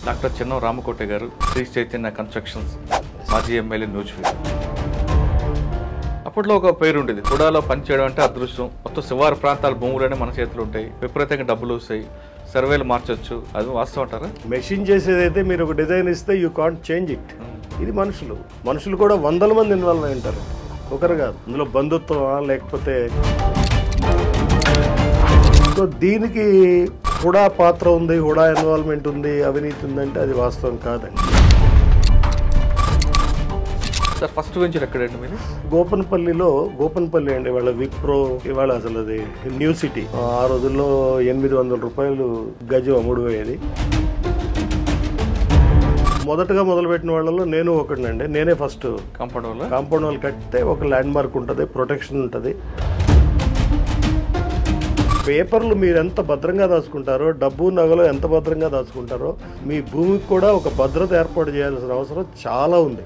Doctor Chennam Ramakota గారు, Shri Chaitanya constructions మాజీ MLA Nuzvid. అప్పట్లో ఒక పేరు ఉండేది, కుడాలో పనిచేయడం అంటే అదృష్టం, మొత్తం శివారు ప్రాంతాల భూములనే మన చేతులు ఉంటాయి, విపరీతంగా డబ్బులు వస్తాయి, సర్వేలు మార్చొచ్చు. అది వాస్తవం అంటారా? మెషిన్ చేసేదైతే మీరు ఒక డిజైన్ ఇస్తే యూ కాంట్ చేంజ్ ఇట్. ఇది మనుషులు కూడా వందల మంది ఇన్వాల్వ్ అయి ఉంటారు, ఒకరు కాదు. అందులో బంధుత్వమా లేకపోతే సో దీనికి హుడా పాత్ర ఉంది, హుడా ఇన్వాల్వ్మెంట్ ఉంది, అవినీతి ఉందంటే అది వాస్తవం కాదండి. సార్ ఫస్ట్ వెంచర్ ఎక్కడండి మీరు? గోపన్పల్లి అండి. వాళ్ళ విప్రో ఇవాళ అసలు అది న్యూ సిటీ. ఆ రోజుల్లో 800 రూపాయలు గజం అమ్ముడుపోయేది. మొదటగా మొదలుపెట్టిన వాళ్ళలో నేను ఒకటినండి. నేనే ఫస్ట్ కాంపౌండ్ వాళ్ళు కట్టితే ఒక ల్యాండ్ మార్క్ ఉంటుంది, ప్రొటెక్షన్ ఉంటుంది. పేపర్లు మీరు ఎంత భద్రంగా దాచుకుంటారో, డబ్బు నగలు ఎంత భద్రంగా దాచుకుంటారో, మీ భూమికి కూడా ఒక భద్రత ఏర్పాటు చేయాల్సిన అవసరం చాలా ఉంది.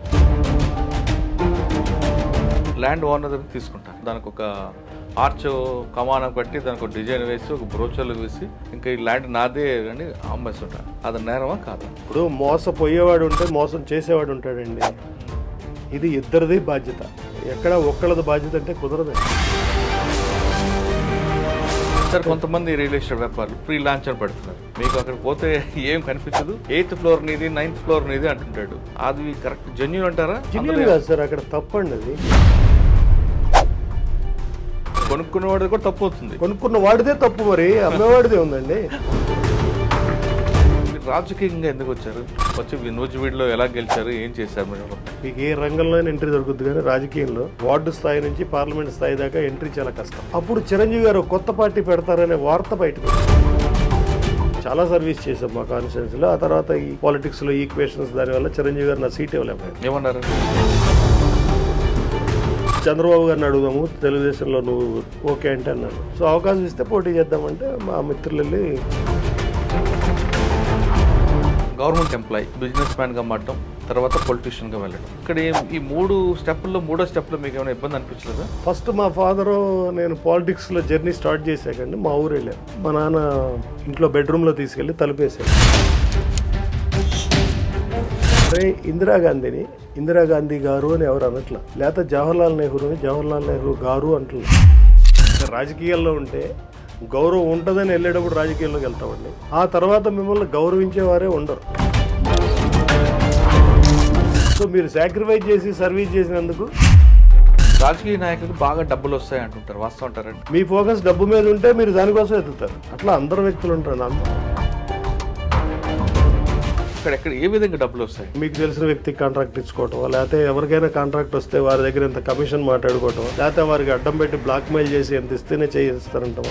ల్యాండ్ ఓనర్ తీసుకుంటారు, దానికి ఒక ఆర్చ్ కమానం కట్టి దానికి ఒక డిజైన్ వేసి ఒక బ్రోచర్లు వేసి ఇంకా ఈ ల్యాండ్ నాదే అని అమ్మేస్తుంటారు. అది నేరమా కాదు? ఇప్పుడు మోసపోయేవాడు ఉంటే మోసం చేసేవాడు ఉంటాడండి. ఇది ఇద్దరిది బాధ్యత, ఎక్కడ ఒక్కళ్ళది బాధ్యత అంటే కుదరదు. సార్ కొంతమంది రియల్ ఎస్టేట్ వ్యాపారులు ఫ్రీ లాంచ్ అని పెడుతున్నారు, మీకు అక్కడ పోతే ఏం కనిపించదు, 8th ఫ్లోర్ నీది 9th ఫ్లోర్ నీది అంటుంటాడు. అది కరెక్ట్ జెన్యూన్ అంటారా? జెన్యూన్ కాదు సార్, అక్కడ తప్పండి. అది కొనుక్కున్నవాడిది కూడా తప్పు అవుతుంది. కొనుక్కున్న వాడిదే తప్పు, మరి అమ్మేవాడిదే ఉందండి. మీరు రాజకీయంగా ఎందుకు వచ్చారు? వచ్చి నూజివీడులో ఎలా గెలిచారు, ఏం చేశారు మీరు? మీకు ఏ రంగంలో ఎంట్రీ దొరుకుతుంది, కానీ రాజకీయంలో వార్డు స్థాయి నుంచి పార్లమెంట్ స్థాయి దాకా ఎంట్రీ చాలా కష్టం. అప్పుడు చిరంజీవి గారు కొత్త పార్టీ పెడతారనే వార్త బయటకు చాలా సర్వీస్ చేశాం మా కాన్స్టిట్యున్సీలో. ఆ తర్వాత ఈ పాలిటిక్స్ లో ఈక్వేషన్స్ దానివల్ల చిరంజీవి గారు నా సీట్ ఇవ్వలేకపోయారు. ఏమన్నారు? చంద్రబాబు గారిని అడుగుదాము, తెలుగుదేశంలో నువ్వు ఓకే అంటే అన్నాను. సో అవకాశం ఇస్తే పోటీ చేద్దామంటే మా మిత్రులు వెళ్ళి గవర్నమెంట్ ఎంప్లాయీ, బిజినెస్ మ్యాన్ గా మారడం, తర్వాత పొలిటీషియన్ గా వెళ్ళడం. ఇక్కడ ఈ 3 స్టెప్పుల్లో 3వ స్టెప్లో మీకు ఏమైనా ఇబ్బంది అనిపించలేదా? ఫస్ట్ మా ఫాదరు నేను పాలిటిక్స్ లో జర్నీ స్టార్ట్ చేశాకండి మా ఊరు వెళ్ళాను. మా నాన్న ఇంట్లో బెడ్రూమ్ లో తీసుకెళ్లి తలుపేశాడు. అరే ఇందిరాగాంధీ గారు అని ఎవరు అనట్లా, లేకపోతే జవహర్లాల్ నెహ్రూ గారు అంటలే. రాజకీయాల్లో ఉంటే గౌరవం ఉంటుందని వెళ్ళేటప్పుడు రాజకీయాల్లోకి వెళ్తామండి. ఆ తర్వాత మిమ్మల్ని గౌరవించేవారే ఉండరు. సో మీరు సాక్రిఫైస్ చేసి సర్వీస్ చేసినందుకు రాజకీయ నాయకులకు బాగా డబ్బులు వస్తాయి అంటుంటారు, వాస్తవం అంటారండి? మీ ఫోకస్ డబ్బు మీద ఉంటే మీరు దానికోసం ఎత్తుతారు. అట్లా అందరు వ్యక్తులు ఉంటారు. ఎక్కడ ఏ విధంగా డబ్బులు వస్తాయి? మీకు తెలిసిన వ్యక్తికి కాంట్రాక్ట్ ఇచ్చుకోవటం, లేకపోతే ఎవరికైనా కాంట్రాక్ట్ వస్తే వారి దగ్గర ఎంత కమిషన్ మాట్లాడుకోవటం, లేకపోతే వారికి అడ్డం పెట్టి బ్లాక్ మెయిల్ చేసి ఎంత ఇస్తేనే చేయిస్తారంటాం.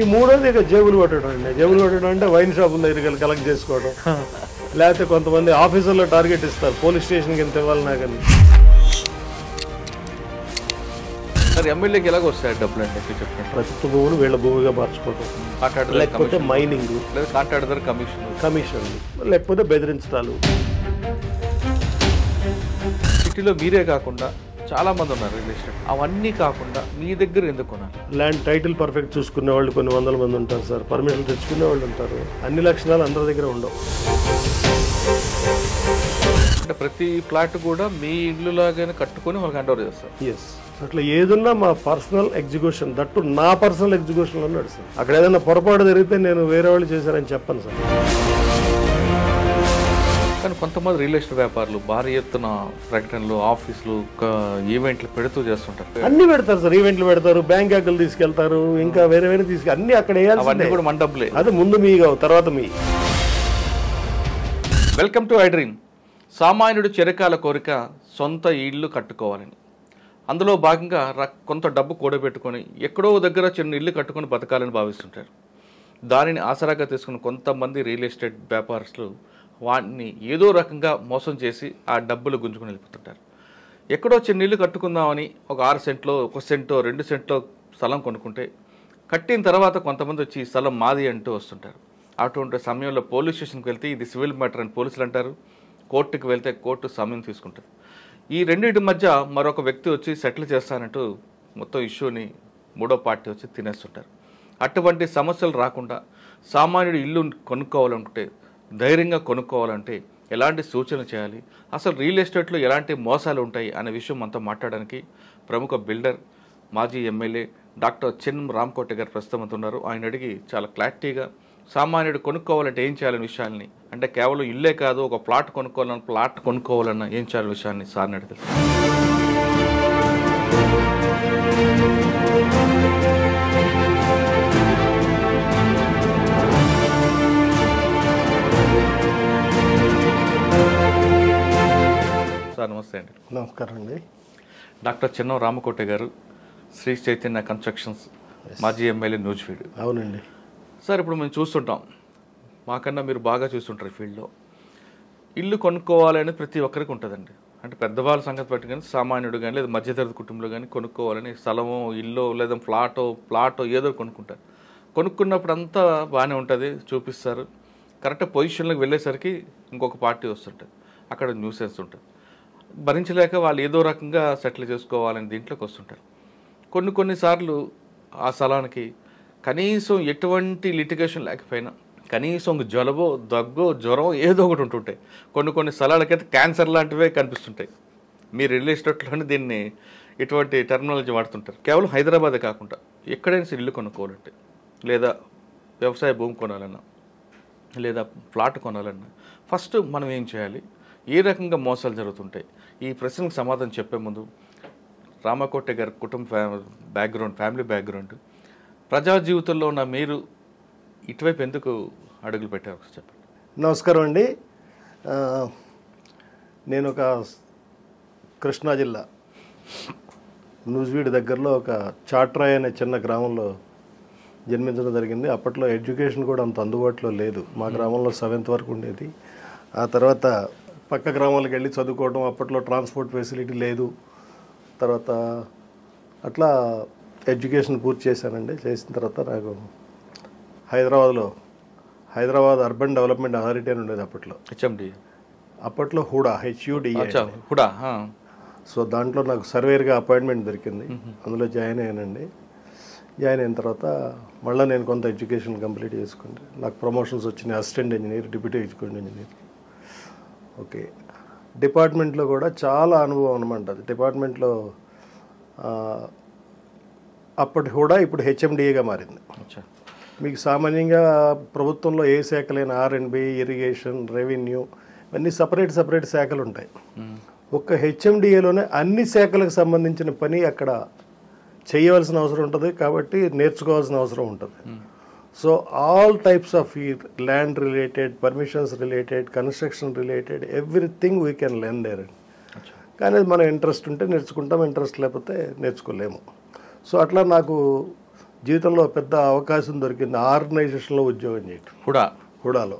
ఈ మూడోది ఇక జేబులు కొట్టడం అండి. జేబులు కొట్టడం అంటే వైన్ షాపుల దగ్గరికి కలెక్ట్ చేసుకోవడం, లేకపోతే కొంతమంది ఆఫీసర్లో టార్గెట్ ఇస్తారు, పోలీస్ స్టేషన్కి ఎంత ఇవ్వాలన్నా కానీ. సార్ ఎమ్మెల్యేకి ఎలాగ వస్తాయి డబ్బులు అంటే చెప్పండి? ప్రభుత్వ భూములు వీళ్ళ భూమిగా మార్చుకోవడం, లేకపోతే మైనింగ్, కాంట్రాక్టర్ కమిషన్, లేకపోతే బెదిరించడాలు. సిటీలో మీరే కాకుండా చాలా మంది ఉన్నారు రియల్ ఎస్టేట్, అవన్నీ కాకుండా మీ దగ్గర ఎందుకు కొనాలి? ల్యాండ్ టైటిల్ పర్ఫెక్ట్ చూసుకునే వాళ్ళు కొన్ని వందల మంది ఉంటారు సార్, పర్మిషన్ తెచ్చుకునే వాళ్ళు ఉంటారు. అన్ని లక్షణాలు అందరి దగ్గర ఉండవు. అంటే ప్రతి ప్లాట్ కూడా మీ ఇల్లు లాగానే కట్టుకొని వాళ్ళకి హ్యాండ్ ఓవర్ చేస్తారు? ఎస్, అట్లా ఏదున్నా మా పర్సనల్ ఎగ్జిక్యూషన్, దట్టు నా పర్సనల్ ఎగ్జిక్యూషన్లో నడుస్తుంది. అక్కడ ఏదైనా పొరపాటు జరిగితే నేను వేరే వాళ్ళు చేశారని చెప్పను సార్. కానీ కొంతమంది రియల్ ఎస్టేట్ వ్యాపారులు భారీ ఎత్తున ప్రకటనలు, ఆఫీసులు, ఈవెంట్లు పెడుతూ చేస్తుంటారు. అన్ని పెడతారు సార్, ఈవెంట్లు పెడతారు, బ్యాంక్ అకౌంట్లు తీసుకెళ్తారు, ఇంకా వేరే అన్ని అక్కడ వేయాల్సి కూడా మన డబ్బులే. అది ముందు మీ తర్వాత మీ. Welcome to iDream. సామాన్యుడు చిరకాల కోరిక సొంత ఇల్లు కట్టుకోవాలని. అందులో భాగంగా కొంత డబ్బు కూడబెట్టుకొని ఎక్కడో దగ్గర చిన్న ఇల్లు కట్టుకొని బతకాలని భావిస్తుంటారు. దానిని ఆసరాగా తీసుకుని కొంతమంది రియల్ ఎస్టేట్ వ్యాపారస్తులు వాటిని ఏదో రకంగా మోసం చేసి ఆ డబ్బులు గుంజుకొని వెళ్ళిపోతుంటారు. ఎక్కడో చిన్న ఇల్లు కట్టుకుందామని ఒక 6 సెంట్లో 1 సెంటో 2 సెంట్లో స్థలం కొనుక్కుంటే కట్టిన తర్వాత కొంతమంది వచ్చి ఈ స్థలం మాది అంటూ వస్తుంటారు. అటువంటి సమయంలో పోలీస్ స్టేషన్కి వెళ్తే ఇది సివిల్ మ్యాటర్ అని పోలీసులు అంటారు, కోర్టుకు వెళ్తే కోర్టు సమయం తీసుకుంటుంది. ఈ రెండింటి మధ్య మరొక వ్యక్తి వచ్చి సెటిల్ చేస్తానంటూ మొత్తం ఇష్యూని 3వ పార్టీ వచ్చి తినేస్తుంటారు. అటువంటి సమస్యలు రాకుండా సామాన్యుడు ఇల్లు కొనుక్కోవాలనుకుంటే, ధైర్యంగా కొనుక్కోవాలంటే ఎలాంటి సూచనలు చేయాలి, అసలు రియల్ ఎస్టేట్లో ఎలాంటి మోసాలు ఉంటాయి అనే విషయం మనతో మాట్లాడడానికి ప్రముఖ బిల్డర్, మాజీ ఎమ్మెల్యే డాక్టర్ చిన్నం రామకోటి గారు ప్రస్తుతం ఉన్నారు. ఆయన అడిగి చాలా క్లారిటీగా సామాన్యుడు కొనుక్కోవాలంటే ఏం చేయాలనే విషయాల్ని, అంటే కేవలం ఇల్లే కాదు, ఒక ప్లాట్ కొనుక్కోవాలన్నా ఏం చేయాలనే విషయాన్ని సార్ని అడిగారు. సార్ నమస్తే అండి. నమస్కారం అండి. డాక్టర్ చిన్నం రామకోటి గారు, శ్రీ చైతన్య కన్స్ట్రక్షన్స్ మాజీ ఎమ్మెల్యే, నూజివీడు. అవునండి సార్, ఇప్పుడు మేము చూస్తుంటాం, మాకన్నా మీరు బాగా చూస్తుంటారు ఫీల్డ్లో. ఇల్లు కొనుక్కోవాలని ప్రతి ఒక్కరికి ఉంటుందండి. అంటే పెద్దవాళ్ళ సంగతి బట్టి కానీ, సామాన్యుడు కానీ లేదా మధ్యతరగతి కుటుంబంలో కానీ కొనుక్కోవాలని స్థలమో ఇల్లు లేదా ప్లాటో ఏదో కొనుక్కుంటారు. కొనుక్కున్నప్పుడు అంతా బాగానే ఉంటుంది, చూపిస్తారు. కరెక్ట్ పొజిషన్లోకి వెళ్ళేసరికి ఇంకొక పార్టీ వస్తుంటుంది, అక్కడ న్యూసెన్స్ ఉంటుంది. భరించలేక వాళ్ళు ఏదో రకంగా సెటిల్ చేసుకోవాలని దీంట్లోకి వస్తుంటారు. కొన్నిసార్లు ఆ స్థలానికి కనీసం ఎటువంటి లిటిగేషన్ లేకపోయినా కనీసం జలుబో దగ్గో జ్వరం ఏదో ఒకటి ఉంటుంటాయి. కొన్ని స్థలాలకైతే క్యాన్సర్ లాంటివే కనిపిస్తుంటాయి. మీరు రియల్ ఎస్టేట్లోనే దీన్ని ఇటువంటి టెర్మినాలజీ వాడుతుంటారు. కేవలం హైదరాబాదే కాకుండా ఎక్కడైనా ఇల్లు కొనుక్కోవాలంటే, లేదా వ్యవసాయ భూమి కొనాలన్నా, లేదా ప్లాట్ కొనాలన్నా ఫస్ట్ మనం ఏం చేయాలి, ఏ రకంగా మోసాలు జరుగుతుంటాయి? ఈ ప్రశ్నకు సమాధానం చెప్పే ముందు రామకోటి గారి కుటుంబ ఫ్యామిలీ బ్యాక్గ్రౌండ్, ప్రజా జీవితంలో ఉన్న మీరు ఇటువైపు ఎందుకు అడుగులు పెట్టారు చెప్పండి. నమస్కారం అండి. నేను ఒక కృష్ణా జిల్లా నూజివీడు దగ్గరలో ఒక చాట్రాయ్ అనే చిన్న గ్రామంలో జన్మించడం జరిగింది. అప్పట్లో ఎడ్యుకేషన్ కూడా అంత అందుబాటులో లేదు. మా గ్రామంలో 7th వరకు ఉండేది. ఆ తర్వాత పక్క గ్రామాలకు వెళ్ళి చదువుకోవడం, అప్పట్లో ట్రాన్స్పోర్ట్ ఫెసిలిటీ లేదు. తర్వాత అట్లా ఎడ్యుకేషన్ పూర్తి చేశానండి. చేసిన తర్వాత నాకు హైదరాబాద్ అర్బన్ డెవలప్మెంట్ అథారిటీ అని ఉండేది అప్పట్లో. హెచ్ఎండి, అప్పట్లో హుడా, హుడా. సో దాంట్లో నాకు సర్వేర్గా అపాయింట్మెంట్ దొరికింది. అందులో జాయిన్ అయ్యానండి. జాయిన్ అయిన తర్వాత మళ్ళీ నేను కొంత ఎడ్యుకేషన్ కంప్లీట్ చేసుకుంటే నాకు ప్రమోషన్స్ వచ్చినాయి. Assistant engineer, deputy executive engineer. Okay, డిపార్ట్మెంట్లో కూడా చాలా అనుభవం అనమాట. అది డిపార్ట్మెంట్లో అప్పటి హుడా ఇప్పుడు హెచ్ఎండిఏగా మారింది. మీకు సామాన్యంగా ప్రభుత్వంలో ఏ శాఖలైనా R&B, ఇరిగేషన్, రెవెన్యూ ఇవన్నీ సపరేట్ శాఖలు ఉంటాయి. ఒక్క హెచ్ఎండిఏలోనే అన్ని శాఖలకు సంబంధించిన పని అక్కడ చేయవలసిన అవసరం ఉంటుంది, కాబట్టి నేర్చుకోవాల్సిన అవసరం ఉంటుంది. So all types of land related, permissions related, construction related, everything we can learn there. కానీ అది మనం ఇంట్రెస్ట్ ఉంటే నేర్చుకుంటాం, ఇంట్రెస్ట్ లేకపోతే నేర్చుకోలేము. సో అట్లా నాకు జీవితంలో పెద్ద అవకాశం దొరికింది ఆర్గనైజేషన్లో ఉద్యోగం చేయటం, హుడాలో.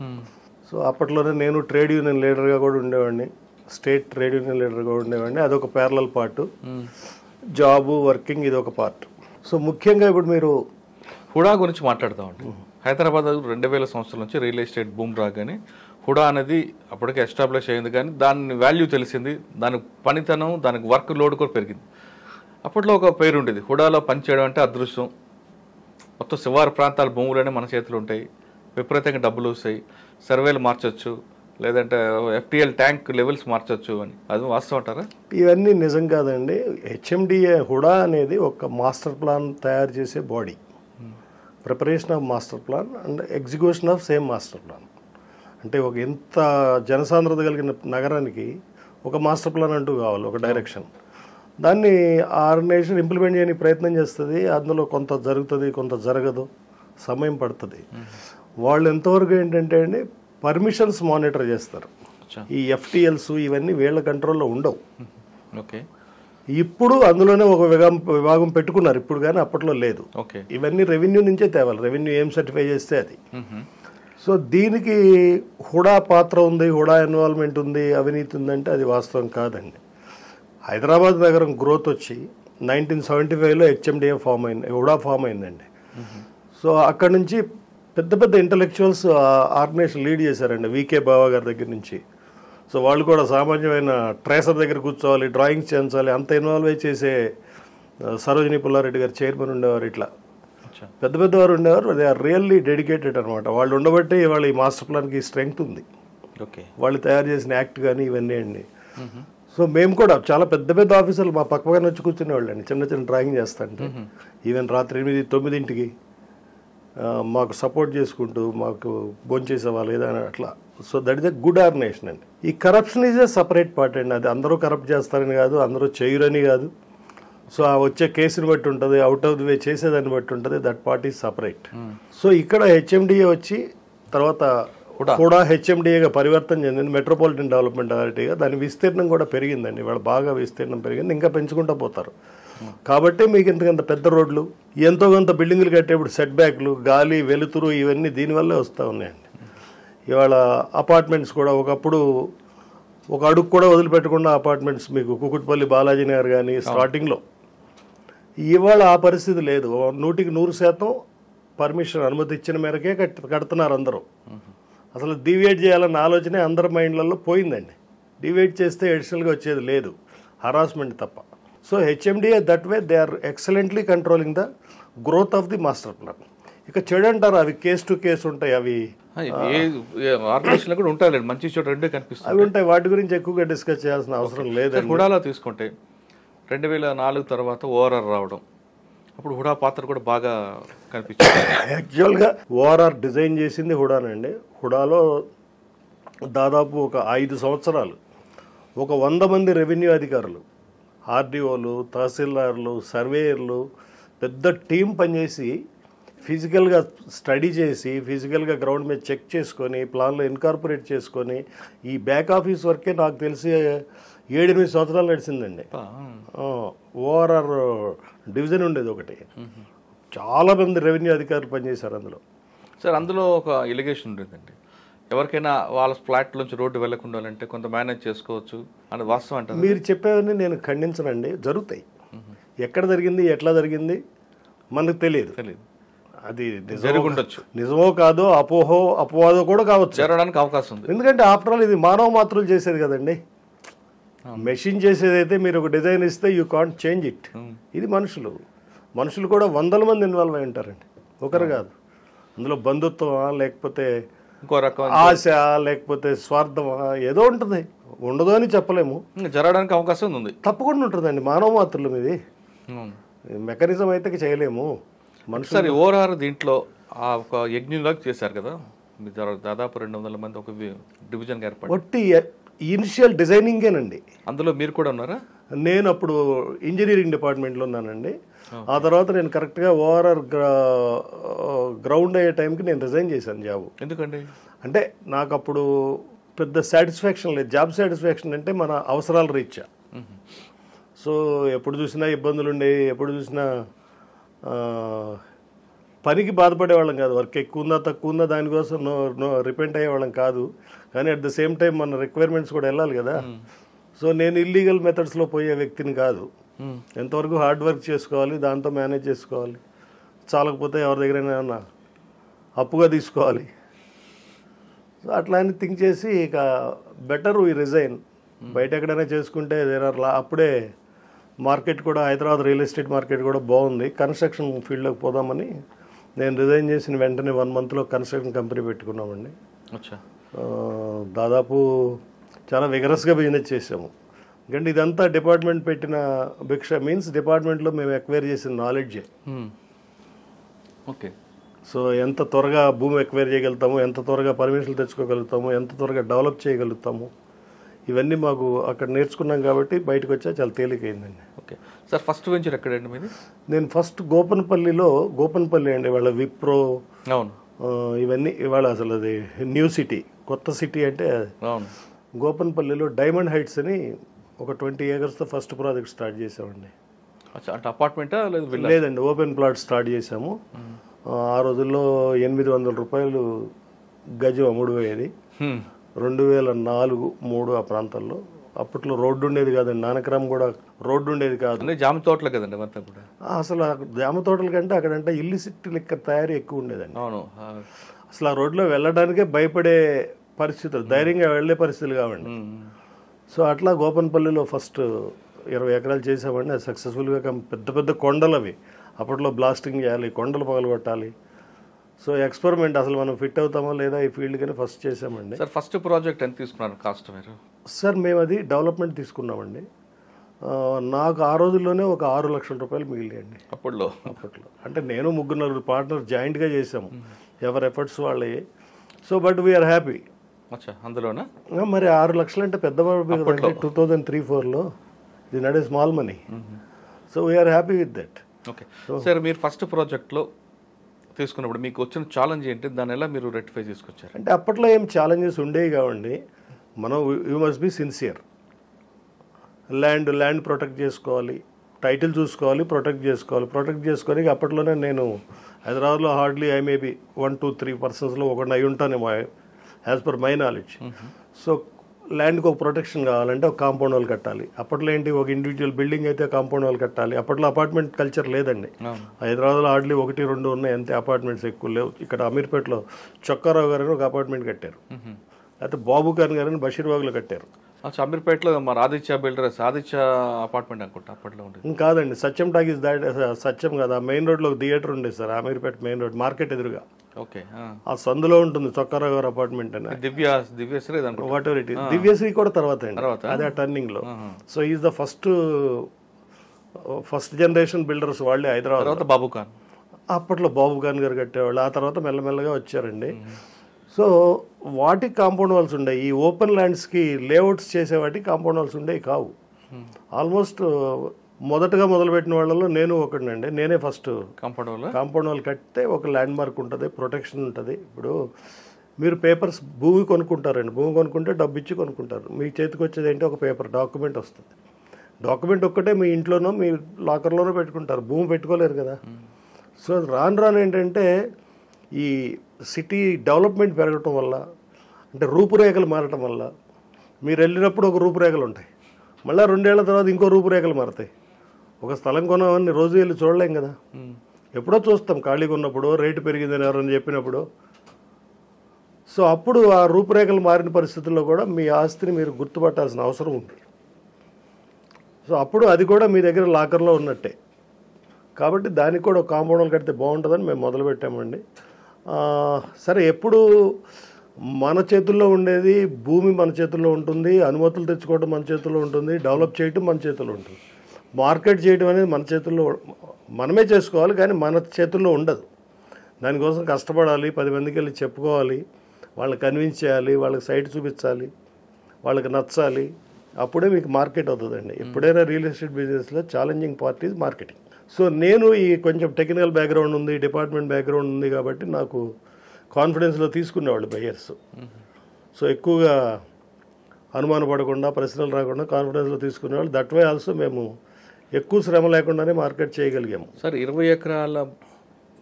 సో అప్పట్లోనే నేను ట్రేడ్ యూనియన్ లీడర్గా కూడా ఉండేవాడిని, స్టేట్ ట్రేడ్ యూనియన్ లీడర్గా ఉండేవాడిని. అదొక ప్యారలల్ పార్ట్. జాబు, వర్కింగ్ ఇది ఒక పార్ట్. సో ముఖ్యంగా ఇప్పుడు మీరు హుడా గురించి మాట్లాడతామండి. హైదరాబాద్ 2000 సంవత్సరాల నుంచి రియల్ ఎస్టేట్ బూమ్ రాగానే హుడా అనేది అప్పటికే ఎస్టాబ్లిష్ అయింది, కానీ దాని వాల్యూ తెలిసింది, దాని పనితనం, దానికి వర్క్ లోడ్ కూడా పెరిగింది. అప్పట్లో ఒక పేరు ఉండేది, హుడాలో పనిచేయడం అంటే అదృష్టం, మొత్తం శివారు ప్రాంతాల భూములనే మన చేతులు ఉంటాయి, విపరీతంగా డబ్బులు వస్తాయి, సర్వేలు మార్చొచ్చు, లేదంటే FTL ట్యాంక్ లెవెల్స్ మార్చొచ్చు అని. అది వాస్తవం అంటారా? ఇవన్నీ నిజం కాదండి. హెచ్ఎండిఏ హుడా అనేది ఒక మాస్టర్ ప్లాన్ తయారు చేసే body. Preparation of master plan and execution of same master plan. అంటే ఒక ఎంత జనసాంద్రత కలిగిన నగరానికి ఒక మాస్టర్ ప్లాన్ అంటూ కావాలి, ఒక డైరెక్షన్. దాన్ని ఆర్గనైజేషన్ ఇంప్లిమెంట్ చేయడానికి ప్రయత్నం చేస్తుంది. అందులో కొంత జరుగుతుంది, కొంత జరగదు, సమయం పడుతుంది. వాళ్ళు ఎంతవరకు ఏంటంటే అండి, పర్మిషన్స్ మానిటర్ చేస్తారు. ఈ FTLs ఇవన్నీ వీళ్ళ కంట్రోల్లో ఉండవు. ఓకే, ఇప్పుడు అందులోనే ఒక విభాగం పెట్టుకున్నారు ఇప్పుడు, కానీ అప్పట్లో లేదు. ఇవన్నీ రెవెన్యూ నుంచే తేవాలి, రెవెన్యూ ఏం సర్టిఫై చేస్తే అది. సో దీనికి హుడా పాత్ర ఉంది, హుడా ఇన్వాల్వ్మెంట్ ఉంది, అవినీతి ఉందంటే అది వాస్తవం కాదండి. హైదరాబాద్ నగరం గ్రోత్ వచ్చి 1975లో హెచ్ఎండిఏ ఫామ్ అయింది, హుడా ఫామ్ అయిందండి. సో అక్కడ నుంచి పెద్ద ఇంటలెక్చువల్స్ ఆర్గనైజేషన్ లీడ్ చేశారండి, VK బావా గారి దగ్గర నుంచి. సో వాళ్ళు కూడా సామాన్యమైన ట్రేసర్ దగ్గర కూర్చోవాలి, డ్రాయింగ్స్ చేయించాలి, అంత ఇన్వాల్వ్ చేసే సరోజిని పుల్లారెడ్డి గారు చైర్మన్ ఉండేవారు. ఇట్లా అచ్చా. పెద్ద పెద్ద వారు ఉండేవారు, దే ఆర్ రియల్లీ డెడికేటెడ్ అనమాట. వాళ్ళు ఉండబట్టే ఇవాళ ఈ మాస్టర్ ప్లాన్కి స్ట్రెంగ్త్ ఉంది. ఓకే. వాళ్ళు తయారు చేసిన యాక్ట్ కానీ ఇవన్నీ అండి. సో మేము కూడా చాలా పెద్ద పెద్ద ఆఫీసర్లు మా పక్క పక్కన వచ్చి కూర్చునేవాళ్ళు అండి, చిన్న చిన్న డ్రాయింగ్ చేస్తాంటే. ఈవెన్ రాత్రి 8-9 మాకు సపోర్ట్ చేసుకుంటూ మాకు భోంచేసేవాళ్ళు ఏదైనా అట్లా. So that is a good organisation అండి. ఈ corruption is a separate part అండి. అది అందరూ కరప్ట్ చేస్తారని కాదు, అందరూ చేయరని కాదు. సో ఆ వచ్చే కేసుని బట్టి ఉంటుంది, అవుట్ ఆఫ్ ది వే చేసేదాన్ని బట్టి ఉంటుంది. That part is separate. So ఇక్కడ హెచ్ఎండిఏ వచ్చి తర్వాత కూడా హెచ్ఎండిఏగా పరివర్తన చెందింది, మెట్రోపాలిటన్ డెవలప్మెంట్ అథారిటీగా. దాని విస్తీర్ణం కూడా పెరిగిందండి, ఇవాళ బాగా విస్తీర్ణం పెరిగింది, ఇంకా పెంచుకుంటూ పోతారు. కాబట్టి మీకు ఇంతకంత పెద్ద రోడ్లు, ఎంతో కొంత బిల్డింగులు కట్టేప్పుడు సెట్ బ్యాక్లు, గాలి వెలుతురు ఇవన్నీ దీనివల్లే వస్తూ ఉన్నాయండి. ఇవాళ అపార్ట్మెంట్స్ కూడా ఒకప్పుడు ఒక అడుగు కూడా వదిలిపెట్టకుండా అపార్ట్మెంట్స్ మీకు కుకుట్పల్లి బాలాజీ నగర్ కానీ స్టార్టింగ్లో. ఇవాళ ఆ పరిస్థితి లేదు. 100% పర్మిషన్ అనుమతి ఇచ్చిన మేరకే కడుతున్నారు అందరూ. అసలు డివియేట్ చేయాలన్న ఆలోచనే అందరి మైండ్లలో పోయిందండి. డివియేట్ చేస్తే అడిషనల్గా వచ్చేది లేదు, హరాస్మెంట్ తప్ప. So HMDA that way they are excellently controlling the growth of the master plan. ఇక చెడు అంటారు, అవి కేసు టు కేసు ఉంటాయి, అవి ఆర్గనైజేషన్ కూడా ఉంటాయి, మంచి చోట రెండే కనిపిస్తాయి, అవి ఉంటాయి. వాటి గురించి ఎక్కువగా డిస్కస్ చేయాల్సిన అవసరం లేదు. హుడాలో తీసుకుంటే 2004 తర్వాత ఓఆర్ఆర్ రావడం, అప్పుడు హుడా పాత్ర కూడా బాగా కనిపించింది. యాక్చువల్గా ఓఆర్ఆర్ డిజైన్ చేసింది హుడానండి. హుడాలో దాదాపు ఒక 5 సంవత్సరాలు ఒక 100 మంది రెవెన్యూ అధికారులు, ఆర్డీఓలు, తహసీల్దార్లు, సర్వేయర్లు, పెద్ద టీం పనిచేసి ఫిజికల్గా స్టడీ చేసి ఫిజికల్గా గ్రౌండ్ మీద చెక్ చేసుకొని ప్లాన్లో ఇన్కార్పొరేట్ చేసుకొని ఈ బ్యాక్ ఆఫీస్ వర్కే నాకు తెలిసి 7-8 సంవత్సరాలు నడిచిందండి. ఓఆర్ఆర్ డివిజన్ ఉండేది ఒకటి, చాలా మంది రెవెన్యూ అధికారులు పనిచేశారు అందులో. సార్ అందులో ఒక ఎలిగేషన్ ఉండేదండి, ఎవరికైనా వాళ్ళ ఫ్లాట్ నుంచి రోడ్డు వెళ్లకుండా అంటే కొంత మేనేజ్ చేసుకోవచ్చు అని. వాస్తవం అంటే మీరు చెప్పేవన్నీ నేను ఖండించనండి, జరుగుతాయి. ఎక్కడ జరిగింది ఎట్లా జరిగింది మనకు తెలియదు, అది జరుగుండొచ్చు, నిజమో కాదో అపోవాదో కూడా కావచ్చు, జరగడానికి అవకాశం ఉంది. ఎందుకంటే ఆఫ్టర్ ఆల్ ఇది మానవ మాత్రులు చేసేది కదండి. మెషిన్ చేసేదైతే మీరు ఒక డిజైన్ ఇస్తే యూ కాంట్ చేంజ్ ఇట్. ఇది మనుషులు కూడా 100 మంది ఇన్వాల్వ్ అయి ఉంటారండి, ఒకరు కాదు. అందులో బంధుత్వమా లేకపోతే ఇంకో రకం ఆశ లేకపోతే స్వార్థమా ఏదో ఉంటుంది, ఉండదు అని చెప్పలేము, జరగడానికి అవకాశం ఉంది, తప్పకుండా ఉంటుందండి. మానవ మాత్రులు ఇది మెకానిజం అయితే చేయలేము. మనుషులు ఓఆర్ఆర్ దీంట్లో ఒక యజ్ఞంలాగా చేశారు కదా, దాదాపు 200 మంది ఒక డివిజన్ ఏర్పడి. ఒట్టి ఇనిషియల్ డిజైనింగేనండి. అందులో మీరు కూడా ఉన్నారా? నేను అప్పుడు ఇంజనీరింగ్ డిపార్ట్మెంట్లో ఉన్నానండి. ఆ తర్వాత నేను కరెక్ట్గా ఓఆర్ఆర్ గ్రౌండ్ అయ్యే టైంకి నేను రిజైన్ చేశాను జాబ్. ఎందుకండి అంటే నాకు అప్పుడు పెద్ద సాటిస్ఫాక్షన్ లేదు. జాబ్ సాటిస్ఫాక్షన్ అంటే మన అవసరాల రీత్యా. సో ఎప్పుడు చూసినా ఇబ్బందులు ఉండేవి, ఎప్పుడు చూసినా పనికి బాధపడేవాళ్ళం కాదు, వర్క్ ఎక్కువ ఉందా తక్కువ ఉందా దానికోసం రిపెంట్ అయ్యేవాళ్ళం కాదు. కానీ అట్ ద సేమ్ టైం మన రిక్వైర్మెంట్స్ కూడా వెళ్ళాలి కదా. సో నేను ఇల్లీగల్ మెథడ్స్లో పోయే వ్యక్తిని కాదు. ఎంతవరకు హార్డ్ వర్క్ చేసుకోవాలి, దాంతో మేనేజ్ చేసుకోవాలి, చాలకపోతే ఎవరి దగ్గరైనా ఏమన్నా అప్పుగా తీసుకోవాలి. సో అట్లా అని థింక్ చేసి ఇక బెటర్ వీ రిజైన్. బయట ఎక్కడైనా చేసుకుంటే అప్పుడే మార్కెట్ కూడా, హైదరాబాద్ రియల్ ఎస్టేట్ మార్కెట్ కూడా బాగుంది, కన్స్ట్రక్షన్ ఫీల్డ్లోకి పోదామని నేను రిజైన్ చేసిన వెంటనే 1 మంత్లో కన్స్ట్రక్షన్ కంపెనీ పెట్టుకున్నామండి. దాదాపు చాలా విగరస్గా బిజినెస్ చేసాము. ఎందుకంటే ఇదంతా డిపార్ట్మెంట్ పెట్టిన భిక్ష. మీన్స్ డిపార్ట్మెంట్లో మేము ఎక్వైర్ చేసిన నాలెడ్జే. ఓకే. సో ఎంత త్వరగా భూమి ఎక్వైర్ చేయగలుగుతాము, ఎంత త్వరగా పర్మిషన్లు తెచ్చుకోగలుగుతాము, ఎంత త్వరగా డెవలప్ చేయగలుగుతాము, ఇవన్నీ మాకు అక్కడ నేర్చుకున్నాం కాబట్టి బయటకు వచ్చా చాలా తేలికైందండి. ఓకే సార్, ఫస్ట్ వెంచర్ ఎక్కడండి మీది? నేను ఫస్ట్ గోపన్పల్లి అండి, వాళ్ళ విప్రో ఇవన్నీ. ఇవాళ అసలు అది న్యూ సిటీ, కొత్త సిటీ అంటే గోపన్పల్లిలో డైమండ్ హైట్స్ అని ఒక 20 acresతో ఫస్ట్ ప్రాజెక్ట్ స్టార్ట్ చేసామండి. అంటే అపార్ట్మెంటా? లేదండి, ఓపెన్ ప్లాట్ స్టార్ట్ చేసాము. ఆ రోజుల్లో 800 రూపాయలు గజం అమ్ముడుపోయేది. 2004-03 ఆ ప్రాంతాల్లో. అప్పట్లో రోడ్డు ఉండేది కాదండి, నానక్రమ్ కూడా రోడ్డు ఉండేది కాదు, జామ తోటలు కదండి అంతా కూడా. అసలు జామ తోటల కంటే అక్కడంటే ఇల్లిసిటీ లెక్క తయారీ ఎక్కువ ఉండేదండి. అవును, అసలు ఆ రోడ్లో వెళ్ళడానికే భయపడే పరిస్థితులు, ధైర్యంగా వెళ్లే పరిస్థితులు కావండి. సో అట్లా గోపన్పల్లిలో ఫస్ట్ 20 ఎకరాలు చేసామండి. అది సక్సెస్ఫుల్గా పెద్ద పెద్ద కొండలు అవి. అప్పట్లో బ్లాస్టింగ్ చేయాలి, కొండలు పగలగొట్టాలి. సో ఎక్స్పెరిమెంట్ అసలు మనం ఫిట్ అవుతామా లేదా ఈ ఫీల్డ్ కానీ ఫస్ట్ చేసామండి. సార్ ఫస్ట్ ప్రాజెక్ట్ ఎంత తీసుకున్నారు కాస్ట్ మీరు? సార్ మేము అది డెవలప్మెంట్ తీసుకున్నామండి. నాకు ఆ రోజుల్లోనే ఒక 6 లక్షల రూపాయలు మిగిలియండి అప్పట్లో. అంటే నేను 3-4 పార్ట్నర్ జాయింట్గా చేసాము, ఎవరి ఎఫర్ట్స్ వాళ్ళే. So but we are happy. అందులోనా మరి 6 లక్షలు అంటే పెద్ద 2003-4లో ఇది not a small money. So we are happy with that. Okay sir, మీరు ఫస్ట్ ప్రాజెక్ట్లో తీసుకున్నప్పుడు మీకు వచ్చిన ఛాలెంజ్ ఏంటి, దాన్ని ఎలా మీరు రెక్టిఫై చేసుకొచ్చారు? అంటే అప్పట్లో ఏం ఛాలెంజెస్ ఉండేవి కావండి. మనం you must be sincere. Land protect చేసుకోవాలి, టైటిల్ చూసుకోవాలి, ప్రొటెక్ట్ చేసుకొని అప్పట్లోనే నేను హైదరాబాద్లో హార్డ్లీ ఐ మేబీ 1-2-3 పర్సన్స్లో ఒకటి అయి ఉంటానేమో as per my knowledge. So ల్యాండ్కి ఒక ప్రొటెక్షన్ కావాలంటే ఒక కాంపౌండ్ వాల్ కట్టాలి. అప్పట్లో ఏంటి, ఒక ఇండివిజువల్ బిల్డింగ్ అయితే కాంపౌండ్ వాల్ కట్టాలి. అప్పట్లో అపార్ట్మెంట్ కల్చర్ లేదండి. హైదరాబాద్లో హార్డ్లీ 1-2 ఉన్నాయి అంతే, అపార్ట్మెంట్స్ ఎక్కువ లేవు. ఇక్కడ అమీర్పేటలో చొక్కారావు గారు ఒక అపార్ట్మెంట్ కట్టారు, అయితే బాబు ఖాన్ గారని బషీర్బాగ్లో కట్టారు. అమీర్పేటలో మరి ఆదిత్య బిల్డర్స్, ఆదిత్య అపార్ట్మెంట్ అనుకుంటా అప్పట్లో ఉండేది. కాదండి, సత్యం టాకీస్ సత్యం కదా, మెయిన్ రోడ్లో ఒక థియేటర్ ఉండేది sir, Ameerpet main road market ఎదురుగా. ఓకే, ఆ సందులో ఉంటుంది చొక్కారావు గారు అపార్ట్మెంట్ అని. Divyasri whatever it is, Divyasri కూడా తర్వాత అండి, అదే టర్నింగ్ లో. So is the first generation builders వాళ్ళే హైదరాబాద్. బాబు ఖాన్, అప్పట్లో బాబు ఖాన్ గారు కట్టేవాళ్ళు, ఆ తర్వాత మెల్లమెల్లగా వచ్చారండి. సో వాటికి కాంపౌండ్ వాల్స్ ఉండేవి. ఈ ఓపెన్ ల్యాండ్స్కి లేఅవుట్స్ చేసే వాటికి కాంపౌండ్ వాల్స్ ఉండేవి కావు. ఆల్మోస్ట్ మొదటగా మొదలుపెట్టిన వాళ్ళలో నేను ఒకటినండి. నేనే ఫస్ట్ కాంపౌండ్ వాల్ కడితే ఒక ల్యాండ్ మార్క్ ఉంటుంది, ప్రొటెక్షన్ ఉంటుంది. ఇప్పుడు మీరు పేపర్స్ భూమి కొనుక్కుంటారండి, భూమి కొనుక్కుంటే డబ్బు ఇచ్చి కొనుక్కుంటారు. మీ చేతికి వచ్చేది ఏంటి, ఒక పేపర్ డాక్యుమెంట్ వస్తుంది. డాక్యుమెంట్ ఒక్కటే మీ ఇంట్లోనో మీ లాకర్లోనో పెట్టుకుంటారు, భూమి పెట్టుకోలేరు కదా. సో రాను ఏంటంటే ఈ సిటీ డెవలప్మెంట్ పెరగటం వల్ల, అంటే రూపురేఖలు మారటం వల్ల, మీరు వెళ్ళినప్పుడు ఒక రూపురేఖలు ఉంటాయి, మళ్ళీ 2 ఏళ్ల తర్వాత ఇంకో రూపురేఖలు మారుతాయి. ఒక స్థలం కొనామని రోజు వెళ్ళి చూడలేం కదా, ఎప్పుడో చూస్తాం ఖాళీగా ఉన్నప్పుడు, రేటు పెరిగిందని ఎవరని చెప్పినప్పుడు. సో అప్పుడు ఆ రూపురేఖలు మారిన పరిస్థితుల్లో కూడా మీ ఆస్తిని మీరు గుర్తుపట్టాల్సిన అవసరం ఉంది. సో అప్పుడు అది కూడా మీ దగ్గర లాకర్లో ఉన్నట్టే. కాబట్టి దానికి కూడా కాంపౌండ్ వాల్ కడితే బాగుంటుందని మేము మొదలుపెట్టామండి. సరే, ఎప్పుడు మన చేతుల్లో ఉండేది భూమి మన చేతుల్లో ఉంటుంది, అనుమతులు తెచ్చుకోవడం మన చేతుల్లో ఉంటుంది, డెవలప్ చేయటం మన చేతుల్లో ఉంటుంది, మార్కెట్ చేయడం అనేది మన చేతుల్లో మనమే చేసుకోవాలి, కానీ మన చేతుల్లో ఉండదు. దానికోసం కష్టపడాలి, 10 మందికి వెళ్ళి చెప్పుకోవాలి, వాళ్ళని కన్విన్స్ చేయాలి, వాళ్ళకి సైట్ చూపించాలి, వాళ్ళకి నచ్చాలి, అప్పుడే మీకు మార్కెట్ అవుతుందండి. ఎప్పుడైనా రియల్ ఎస్టేట్ బిజినెస్లో challenging part is marketing. So నేను ఈ కొంచెం టెక్నికల్ బ్యాక్గ్రౌండ్ ఉంది, డిపార్ట్మెంట్ బ్యాక్గ్రౌండ్ ఉంది కాబట్టి నాకు కాన్ఫిడెన్స్లో తీసుకునేవాళ్ళు బయ్యర్స్. సో ఎక్కువగా అనుమాన పడకుండా, ప్రశ్నలు రాకుండా కాన్ఫిడెన్స్లో తీసుకునేవాళ్ళు. దట్ వే ఆల్సో మేము ఎక్కువ శ్రమ లేకుండానే మార్కెట్ చేయగలిగాము. సార్ 20 ఎకరాల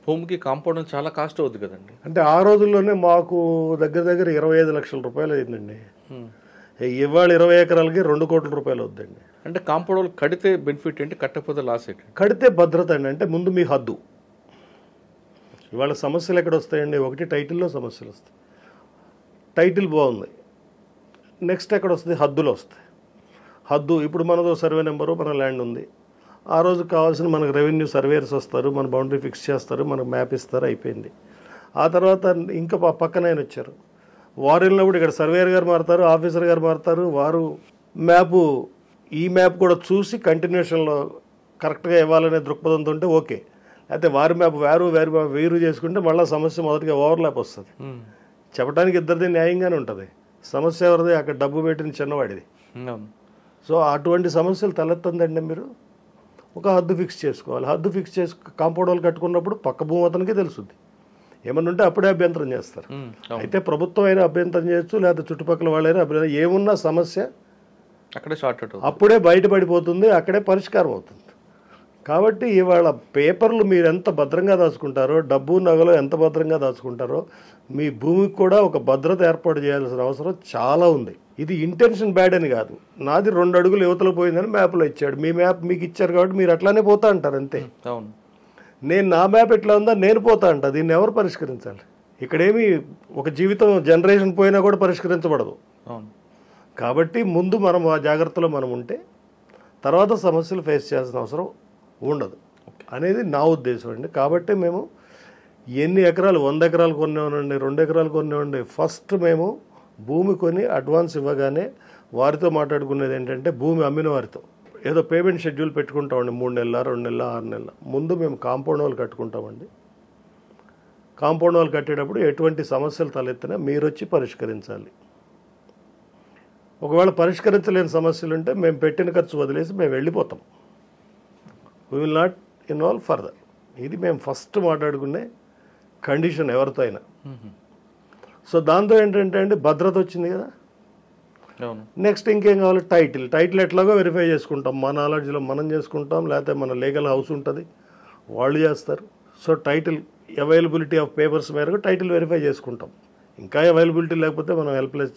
భూమికి కాంపౌండ్ చాలా కాస్ట్ అవుతుంది కదండి. అంటే ఆ రోజుల్లోనే మాకు దగ్గర 25 లక్షల రూపాయలు అయిందండి. ఇవాళ 20 ఎకరాలకి 2 కోట్ల రూపాయలు అవుద్దండి. అంటే కాంపౌండ్ వాల్ కడితే బెనిఫిట్ ఏంటి, కట్టకపోతే లాస్ ఏంటి? కడితే భద్రత అండి. అంటే ముందు మీ హద్దు. ఇవాళ సమస్యలు ఎక్కడ వస్తాయండి, ఒకటి టైటిల్లో సమస్యలు వస్తాయి. టైటిల్ బాగుంది, నెక్స్ట్ ఎక్కడ వస్తుంది, హద్దులో వస్తాయి. హద్దు ఇప్పుడు మనదో సర్వే నెంబరు, మన ల్యాండ్ ఉంది, ఆ రోజు కావాల్సిన మనకు రెవెన్యూ సర్వేయర్స్ వస్తారు, మన బౌండరీ ఫిక్స్ చేస్తారు, మనకు మ్యాప్ ఇస్తారు, అయిపోయింది. ఆ తర్వాత ఇంకా పక్కన ఆయన వచ్చారు, వారు వెళ్ళినప్పుడు ఇక్కడ సర్వేయర్ గారు మారుతారు, ఆఫీసర్ గారు మారుతారు, వారు ఈ మ్యాప్ కూడా చూసి కంటిన్యూషన్లో కరెక్ట్గా ఇవ్వాలనే దృక్పథంతో ఉంటే ఓకే. అయితే వారి మ్యాప్ వేరు చేసుకుంటే మళ్ళీ సమస్య మొదటిగా ఓవర్లాప్ వస్తుంది. చెప్పడానికి ఇద్దరిది న్యాయంగానే ఉంటుంది, సమస్య ఎవరిది, అక్కడ డబ్బు పెట్టిన చిన్నవాడిది. సో అటువంటి సమస్యలు తలెత్తుందండి. మీరు ఒక హద్దు ఫిక్స్ చేసుకోవాలి. హద్దు ఫిక్స్ కాంపౌండ్ వాల్ కట్టుకున్నప్పుడు పక్క భూమి అతనికి తెలుస్తుంది, ఏమన్నా ఉంటే అప్పుడే అభ్యంతరం చేస్తారు. అయితే ప్రభుత్వం అయినా అభ్యంతరం చేయొచ్చు, లేకపోతే చుట్టుపక్కల వాళ్ళైనా అభ్యంతరం, ఏమున్నా సమస్య అక్కడే షార్ట్ అవుట్, అప్పుడే బయటపడిపోతుంది, అక్కడే పరిష్కారం అవుతుంది. కాబట్టి ఇవాళ పేపర్లు మీరు ఎంత భద్రంగా దాచుకుంటారో, డబ్బు నగలు ఎంత భద్రంగా దాచుకుంటారో, మీ భూమికి కూడా ఒక భద్రత ఏర్పాటు చేయాల్సిన అవసరం చాలా ఉంది. ఇది ఇంటెన్షన్ బ్యాడ్ అని కాదు, నాది 2 అడుగులు యువతలో పోయిందని మ్యాప్లో ఇచ్చాడు, మీ మ్యాప్ మీకు ఇచ్చారు కాబట్టి మీరు అట్లానే పోతా అంటారు అంతే. నేను నా మ్యాప్ ఎట్లా ఉందా నేను పోతా అంట, దీన్ని ఎవరు పరిష్కరించాలి? ఇక్కడేమి ఒక జీవితం జనరేషన్ పోయినా కూడా పరిష్కరించబడదు. కాబట్టి ముందు మనం ఆ జాగ్రత్తలో మనం ఉంటే తర్వాత సమస్యలు ఫేస్ చేయాల్సిన అవసరం ఉండదు. అనేది నా ఉద్దేశం అండి. కాబట్టి మేము ఎన్ని ఎకరాలు 100 ఎకరాలు కొనేవాడి, 2 ఎకరాలు కొనేవాడి, ఫస్ట్ మేము భూమి కొని అడ్వాన్స్ ఇవ్వగానే వారితో మాట్లాడుకునేది ఏంటంటే, భూమి అమ్మిన వారితో ఏదో పేమెంట్ షెడ్యూల్ పెట్టుకుంటామండి. 3 నెలల, 2 నెలల, 6 నెలల ముందు మేము కాంపౌండ్ వాళ్ళు కట్టుకుంటామండి. కాంపౌండ్ వాళ్ళు కట్టేటప్పుడు ఎటువంటి సమస్యలు తలెత్తినా మీరు వచ్చి పరిష్కరించాలి. ఒకవేళ పరిష్కరించలేని సమస్యలు ఉంటే మేము పెట్టిన ఖర్చు వదిలేసి మేము వెళ్ళిపోతాం. We will not involve further. ఇది మేము ఫస్ట్ మాట్లాడుకునే కండిషన్ ఎవరితో అయినా. సో దాంతో ఏంటంటే అండి, భద్రత వచ్చింది కదా. నెక్స్ట్ ఇంకేం కావాలి? టైటిల్ ఎట్లాగో వెరిఫై చేసుకుంటాం, మా నాలెడ్జ్లో మనం చేసుకుంటాం, లేకపోతే మన లీగల్ హౌస్ ఉంటుంది వాళ్ళు చేస్తారు. So title availability of papers మేరకు టైటిల్ వెరిఫై చేసుకుంటాం. ఇంకా అవైలబిలిటీ లేకపోతే మనం హెల్ప్లెస్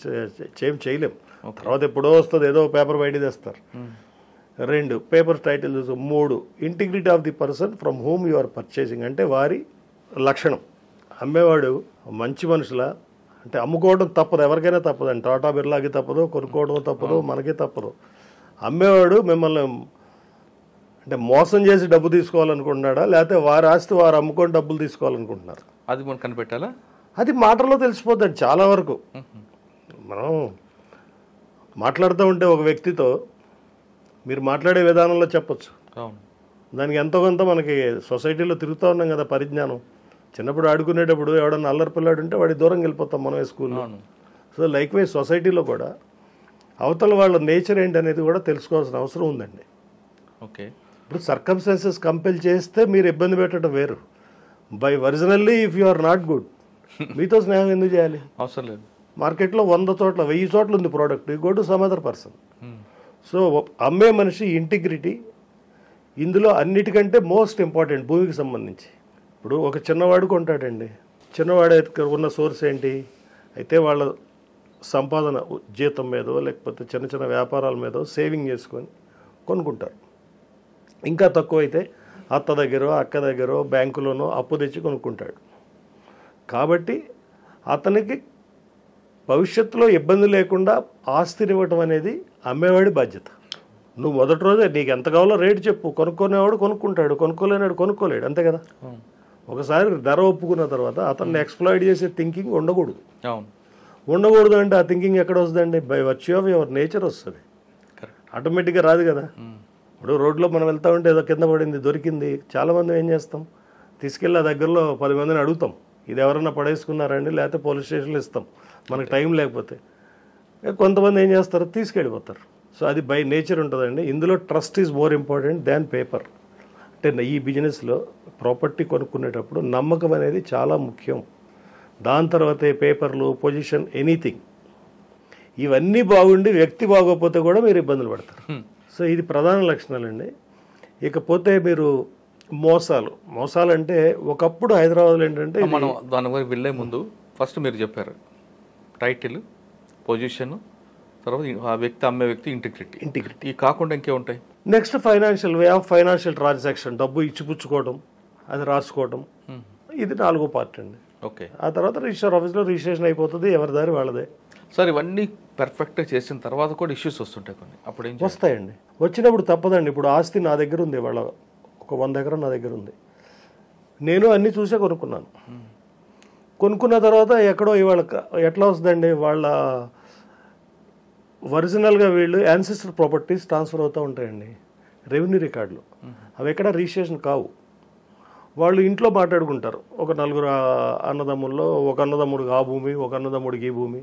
చేయలేం. తర్వాత ఎప్పుడో వస్తుంది, ఏదో పేపర్ బయట తెస్తారు. 2 పేపర్ టైటిల్ చూసు. 3 integrity of the person from whom you are purchasing, అంటే వారి లక్షణం. అమ్మేవాడు మంచి మనుషుల, అంటే అమ్ముకోవడం తప్పదు, ఎవరికైనా తప్పదు అండి. టాటా బిర్లాకి తప్పదు, కొనుక్కోవడం తప్పదు, మనకి తప్పదు. అమ్మేవాడు మిమ్మల్ని అంటే మోసం చేసి డబ్బు తీసుకోవాలనుకుంటున్నాడా, లేకపోతే వారి ఆస్తి వారు అమ్ముకొని డబ్బులు తీసుకోవాలనుకుంటున్నారు, అది మనం కనిపెట్టాలా? అది మాటల్లో తెలిసిపోతుంది చాలా వరకు. మనం మాట్లాడుతూ ఉంటే ఒక వ్యక్తితో మీరు మాట్లాడే విధానంలో చెప్పచ్చు. దానికి ఎంతో కొంత మనకి సొసైటీలో తిరుగుతూ ఉన్నాం కదా పరిజ్ఞానం. చిన్నప్పుడు ఆడుకునేటప్పుడు ఎవడన్నా అల్లరి పిల్లాడు ఉంటే వాడి దూరం వెళ్ళిపోతాం మనమే స్కూల్లో. సో లైక్ వైజ్ సొసైటీలో కూడా అవతల వాళ్ళ నేచర్ ఏంటనేది కూడా తెలుసుకోవాల్సిన అవసరం ఉందండి. ఓకే, ఇప్పుడు సర్కమ్స్టాన్సెస్ కంపెల్ చేస్తే మీరు ఇబ్బంది పెట్టడం వేరు. By originally if you are not good, మీతో స్నేహం ఎందుకు చేయాలి? అవసరం లేదు. మార్కెట్లో 100 చోట్ల 1000 చోట్ల ఉంది product, you go to some other person. So అమ్మే మనిషి ఇంటిగ్రిటీ ఇందులో అన్నిటికంటే మోస్ట్ ఇంపార్టెంట్ భూమికి సంబంధించి. ఇప్పుడు ఒక చిన్నవాడు కొంటాడండి, చిన్నవాడు ఉన్న సోర్స్ ఏంటి అయితే వాళ్ళ సంపాదన జీతం మీదో లేకపోతే చిన్న చిన్న వ్యాపారాల మీదో సేవింగ్ చేసుకొని కొనుక్కుంటారు. ఇంకా తక్కువైతే అత్త దగ్గర అక్క దగ్గర బ్యాంకులోనో అప్పు తెచ్చి కొనుక్కుంటాడు. కాబట్టి అతనికి భవిష్యత్తులో ఇబ్బంది లేకుండా ఆస్తినివ్వటం అనేది అమ్మేవాడి బాధ్యత. నువ్వు మొదటి రోజే నీకు ఎంత కావాలో రేటు చెప్పు, కొనుక్కునేవాడు కొనుక్కుంటాడు, కొనుక్కోలేనాడు కొనుక్కోలేడు, అంతే కదా. ఒకసారి ధర ఒప్పుకున్న తర్వాత అతన్ని ఎక్స్ప్లాయిట్ చేసే థింకింగ్ ఉండకూడదు. ఉండకూడదు అంటే ఆ థింకింగ్ ఎక్కడ వస్తుందండి? By virtue of your nature వస్తుంది, ఆటోమేటిక్గా రాదు కదా. ఇప్పుడు రోడ్లో మనం వెళ్తా ఉంటే ఏదో కింద పడింది దొరికింది, చాలామంది ఏం చేస్తాం, తీసుకెళ్ళి ఆ దగ్గరలో 10 మందిని అడుగుతాం, ఇది ఎవరన్నా పడేసుకున్నారండి, లేకపోతే పోలీస్ స్టేషన్లో ఇస్తాం మనకు టైం లేకపోతే. కొంతమంది ఏం చేస్తారు, తీసుకెళ్ళిపోతారు. సో అది బై నేచర్ ఉంటుందండి. ఇందులో trust is more important than paper. అంటే ఈ బిజినెస్లో ప్రాపర్టీ కొనుక్కునేటప్పుడు నమ్మకం అనేది చాలా ముఖ్యం. దాని తర్వాతే పేపర్లు, పొజిషన్, ఎనీథింగ్. ఇవన్నీ బాగుండి వ్యక్తి బాగోకపోతే కూడా మీరు ఇబ్బందులు పడతారు. సో ఇది ప్రధాన లక్షణాలండి. ఇకపోతే మీరు మోసాలు అంటే ఒకప్పుడు హైదరాబాద్లో ఏంటంటే, మనం దాని గురించి వెళ్ళే ముందు ఫస్ట్ మీరు చెప్పారు టైటిల్, పొజిషన్, తర్వాత ఆ వ్యక్తి అమ్మే వ్యక్తి ఇంటిగ్రిటీ. ఈ కాకుండా ఇంకేముంటాయి? Next financial way of financial transaction, డబ్బు ఇచ్చిపుచ్చుకోవడం, అది రాసుకోవడం, ఇది 4వ పార్ట్ అండి. ఓకే, ఆ తర్వాత రిజిస్టర్ ఆఫీస్లో రిజిస్ట్రేషన్ అయిపోతుంది, ఎవరి దారి వాళ్ళదే. సార్ ఇవన్నీ పర్ఫెక్ట్గా చేసిన తర్వాత కూడా ఇష్యూస్ వస్తుంటాయి కొన్ని, అప్పుడు ఏం వస్తాయండి. వచ్చినప్పుడు తప్పదండి. ఇప్పుడు ఆస్తి నా దగ్గర ఉంది, వాళ్ళ ఒక 100 ఎకరం నా దగ్గర ఉంది, నేను అన్నీ చూసే కొనుక్కున్నాను. కొనుక్కున్న తర్వాత ఎక్కడో ఇవాళ ఎట్లా వస్తుందండి, వాళ్ళ ఒరిజినల్గా వీళ్ళు యాన్సిస్టర్ ప్రాపర్టీస్ ట్రాన్స్ఫర్ అవుతూ ఉంటాయండి రెవెన్యూ రికార్డులు. అవి ఎక్కడ రిజిస్ట్రేషన్ కావు. వాళ్ళు ఇంట్లో మాట్లాడుకుంటారు, ఒక 4 అన్నదమ్ముల్లో ఒక అన్నదమ్ముడికి ఆ భూమి, ఒక అన్నదమ్ముడికి ఈ భూమి.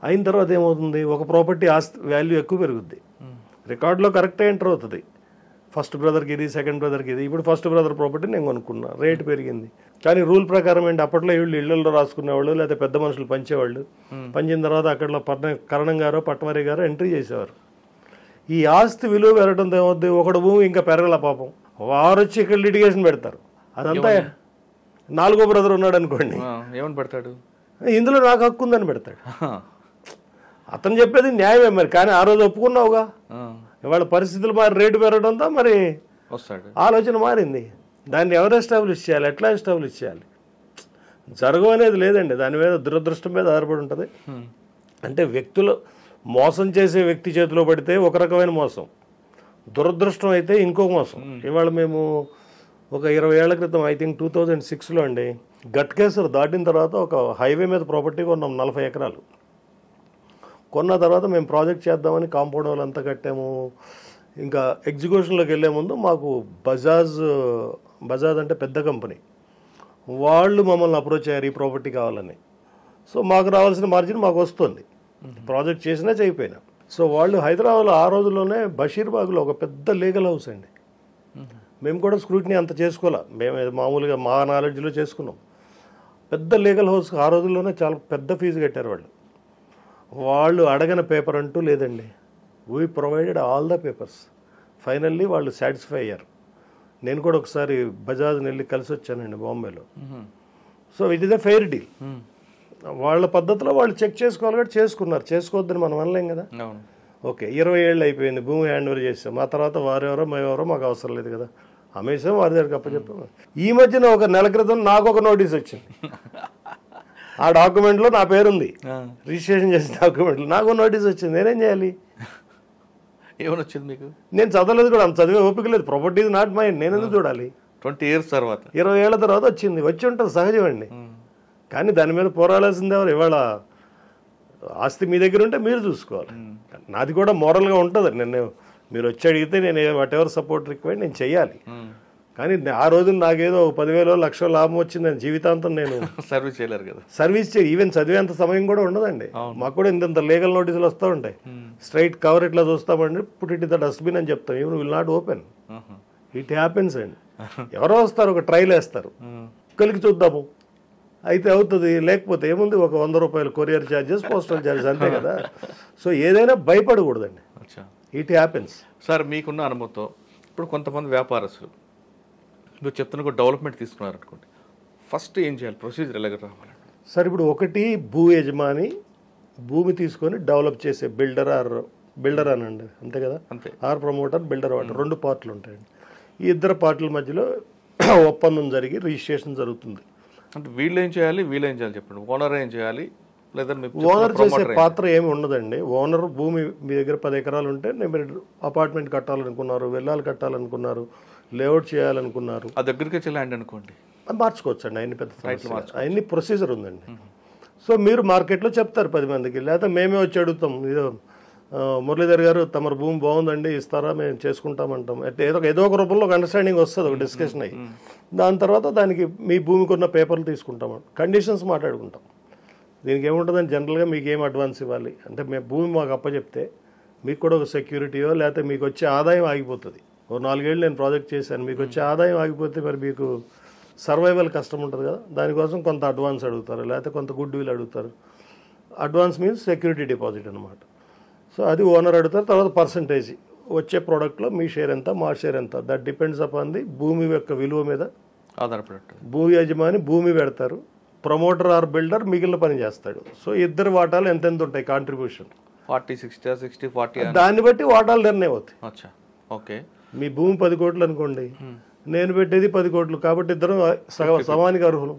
అయిన తర్వాత ఏమవుతుంది, ఒక ప్రాపర్టీ ఆస్తి వాల్యూ ఎక్కువ పెరుగుద్ది, రికార్డులో కరెక్ట్గా ఎంటర్ అవుతుంది. ఫస్ట్ బ్రదర్కి ఇది, సెకండ్ బ్రదర్కి ఇది. ఇప్పుడు ఫస్ట్ బ్రదర్ ప్రాపర్టీ నేను కొనుక్కున్నా, రేటు పెరిగింది. కానీ రూల్ ప్రకారం ఏంటి, అప్పట్లో వీళ్ళు ఇళ్లలో రాసుకునేవాళ్ళు, లేకపోతే పెద్ద మనుషులు పంచేవాళ్ళు. పంచిన తర్వాత అక్కడ కరణం గారో పట్మరి గారో ఎంట్రీ చేసేవారు. ఈ ఆస్తి విలువ పెరగడంతో ఏమవుద్ది, ఒకడు భూమి ఇంకా పెరగల పాపం, వారు వచ్చి ఇక్కడ లిటిగేషన్ పెడతారు. అదంతా 4వ బ్రదర్ ఉన్నాడు అనుకోండి, ఏమని పెడతాడు, ఇందులో నాకు హక్కు ఉందని పెడతాడు. అతను చెప్పేది న్యాయమే మరి, కానీ ఆ రోజు ఒప్పుకున్నావుగా. ఇవాళ పరిస్థితులు మారి రేటు పెరగడంతో మరి వస్తాడు, ఆలోచన మారింది. దాన్ని ఎవరు ఎస్టాబ్లిష్ చేయాలి, ఎట్లా ఎస్టాబ్లిష్ చేయాలి, జరగవు అనేది లేదండి. దాని మీద దురదృష్టం మీద ఆధారపడి ఉంటుంది. అంటే వ్యక్తులు మోసం చేసే వ్యక్తి చేతిలో పడితే ఒక రకమైన మోసం, దురదృష్టం అయితే ఇంకో మోసం. ఇవాళ మేము ఒక 20 ఏళ్ల క్రితం ఐ థింక్ 2006లో అండి, గట్కేసర్ దాటిన తర్వాత ఒక హైవే మీద ప్రాపర్టీ కొన్నాం 40 ఎకరాలు. కొన్న తర్వాత మేము ప్రాజెక్ట్ చేద్దామని కాంపౌండ్ వాళ్ళు అంతా కట్టాము. ఇంకా ఎగ్జిక్యూషన్లోకి వెళ్ళే ముందు మాకు బజాజ్ అంటే పెద్ద కంపెనీ, వాళ్ళు మమ్మల్ని అప్రోచ్ అయ్యారు ఈ ప్రాపర్టీ కావాలని. సో మాకు రావాల్సిన మార్జిన్ మాకు వస్తుంది, ప్రాజెక్ట్ చేసినా చేయకపోయినా. సో వాళ్ళు హైదరాబాద్లో ఆ రోజుల్లోనే బషీర్బాగ్లో ఒక పెద్ద లీగల్ హౌస్ అండి. మేము కూడా స్క్రూటినీ అంత చేసుకోవాలా, మేము మామూలుగా మా నాలెడ్జ్లో చేసుకున్నాం. పెద్ద లీగల్ హౌస్ ఆ రోజుల్లోనే చాలా పెద్ద ఫీజు కట్టారు వాళ్ళు. వాళ్ళు అడగని పేపర్ అంటూ లేదండి. We provided all the papers. Finally వాళ్ళు సాటిస్ఫై అయ్యారు. నేను కూడా ఒకసారి బజాజ్ని వెళ్ళి కలిసి వచ్చానండి బాంబేలో. So it is a fair deal. వాళ్ళ పద్ధతిలో వాళ్ళు చెక్ చేసుకోవాలి కాబట్టి చేసుకున్నారు, చేసుకోవద్దని మనం అనలేం కదా. ఓకే, 20 ఏళ్ళు అయిపోయింది, భూమి హ్యాండ్ ఓవర్ చేసాం. ఆ తర్వాత వారెవరో మేమెవరో మాకు అవసరం లేదు కదా, అమ్మేసాం, వారి దగ్గరికి అప్పచెప్పాము. ఈ మధ్యన ఒక నెల క్రితం నాకు ఒక నోటీస్ వచ్చింది. ఆ డాక్యుమెంట్లో నా పేరుంది, రిజిస్ట్రేషన్ చేసిన డాక్యుమెంట్లో నాకు నోటీస్ వచ్చింది. నేనేం చేయాలి? ఏమని వచ్చింది మీకు? నేను చదవలేదు కూడా, అంత చదివే ఓపిక లేదు. ప్రాపర్టీ ఇస్ నాట్ మైండ్, నేను ఎందుకు చూడాలి? 20 years తర్వాత, 20 ఏళ్ల తర్వాత వచ్చింది. వచ్చి ఉంటుంది, సహజం అండి. కానీ దాని మీద పోరాడాల్సింది ఎవరు? ఇవాళ ఆస్తి మీ దగ్గర ఉంటే మీరు చూసుకోవాలి. నాది కూడా మోరల్గా ఉంటుంది. మీరు వచ్చి అడిగితే నేను వాట్ ఎవర్ సపోర్ట్ రిక్వైర్డ్ నేను చెయ్యాలి. కానీ ఆ రోజు నాకేదో 10,000 లక్ష లాభం వచ్చిందని జీవితాంతం నేను సర్వీస్ చేయలేరు కదా. సర్వీస్ ఈవెన్ చదివేంత సమయం కూడా ఉండదండి. మాకు కూడా ఇంత లీగల్ నోటీసులు వస్తూ ఉంటాయి. స్ట్రైట్ కవర్ ఇట్లా చూస్తామండి, put it is the dustbin అని చెప్తాం. Even will not open. It happens అండి. ఎవరో వస్తారు, ఒక ట్రైల్ వేస్తారు, కలిగి చూద్దాము, అయితే అవుతుంది, లేకపోతే ఏముంది, ఒక 100 రూపాయలు కొరియర్ ఛార్జెస్, పోస్టల్ ఛార్జెస్, అంతే కదా. సో ఏదైనా భయపడకూడదండి. It happens. సార్, మీకున్న అనుభవంతో ఇప్పుడు కొంతమంది వ్యాపారస్తులు మీరు చెప్తున్న డెవలప్మెంట్ తీసుకున్నారు అనుకోండి, ఫస్ట్ ఏం చేయాలి? ప్రొసీజర్ ఎలాగ రావాలి సార్? ఇప్పుడు ఒకటి, భూ యజమాని భూమి తీసుకొని డెవలప్ చేసే బిల్డర్ అనండి, అంతే కదా. అంతే. ఆర్ ప్రమోటర్, బిల్డర్, వాటర్ 2 పార్ట్లు ఉంటాయండి. ఈ 2 పార్టీల మధ్యలో ఒప్పందం జరిగి రిజిస్ట్రేషన్ జరుగుతుంది. అంటే వీళ్ళు ఏం చేయాలి చెప్పండి. ఓనర్ ఏం చేయాలి? లేదా ఓనర్ చేసే పాత్ర ఏమి ఉండదండి. ఓనర్ భూమి మీ దగ్గర 10 ఎకరాలు ఉంటే మీరు అపార్ట్మెంట్ కట్టాలనుకున్నారు, విల్లాలు కట్టాలనుకున్నారు, లేఅవుట్ చేయాలనుకున్నారు, ఆ దగ్గరికి వచ్చి ల్యాండ్ అనుకోండి, మార్చుకోవచ్చు అండి. అన్ని పెద్ద అన్ని ప్రొసీజర్ ఉందండి. సో మీరు మార్కెట్లో చెప్తారు 10 మందికి, లేకపోతే మేమే వచ్చి అడుగుతాం, ఇదో మురళీధర్ గారు తమరు భూమి బాగుందండి, ఇస్తారా, మేము చేసుకుంటామంటాం. అంటే ఏదో ఒక రూపంలో ఒక అండర్స్టాండింగ్ వస్తుంది, ఒక డిస్కషన్ అయ్యి. దాని తర్వాత దానికి మీ భూమికి ఉన్న పేపర్లు తీసుకుంటాం, కండిషన్స్ మాట్లాడుకుంటాం. దీనికి ఏముంటుందని జనరల్గా మీకు ఏం అడ్వాన్స్ ఇవ్వాలి అంటే, మేము భూమి మాకు అప్పచెప్తే మీకు కూడా ఒక సెక్యూరిటీయో, లేకపోతే మీకు వచ్చే ఆదాయం ఆగిపోతుంది. ఓ 4 ఏళ్ళు నేను ప్రాజెక్ట్ చేశాను, మీకు వచ్చే ఆదాయం ఆగిపోతే మరి మీకు సర్వైవల్ కష్టం ఉంటుంది కదా. దానికోసం కొంత అడ్వాన్స్ అడుగుతారు, లేకపోతే కొంత గుడ్ విల్ అడుగుతారు. అడ్వాన్స్ మీన్స్ సెక్యూరిటీ డిపాజిట్ అనమాట. సో అది ఓనర్ అడుగుతారు. తర్వాత పర్సంటేజ్ వచ్చే ప్రోడక్ట్లో మీ షేర్ ఎంత, మా షేర్ ఎంత, దట్ డిపెండ్స్ అపాన్ ది భూమి యొక్క విలువ మీద ఆధారపడి. భూ యజమాని భూమి పెడతారు, ప్రమోటర్ ఆర్ బిల్డర్ మిగిలిన పని చేస్తాడు. సో 2 వాటాలు ఎంతెంత ఉంటాయి కాంట్రిబ్యూషన్, 40, 60, 60, 40, దాన్ని బట్టి వాటాలు నిర్ణయం అవుతాయి. ఓకే, మీ భూమి 10 కోట్లు అనుకోండి, నేను పెట్టేది 10 కోట్లు, కాబట్టి ఇద్దరం సమానికి అర్హులు.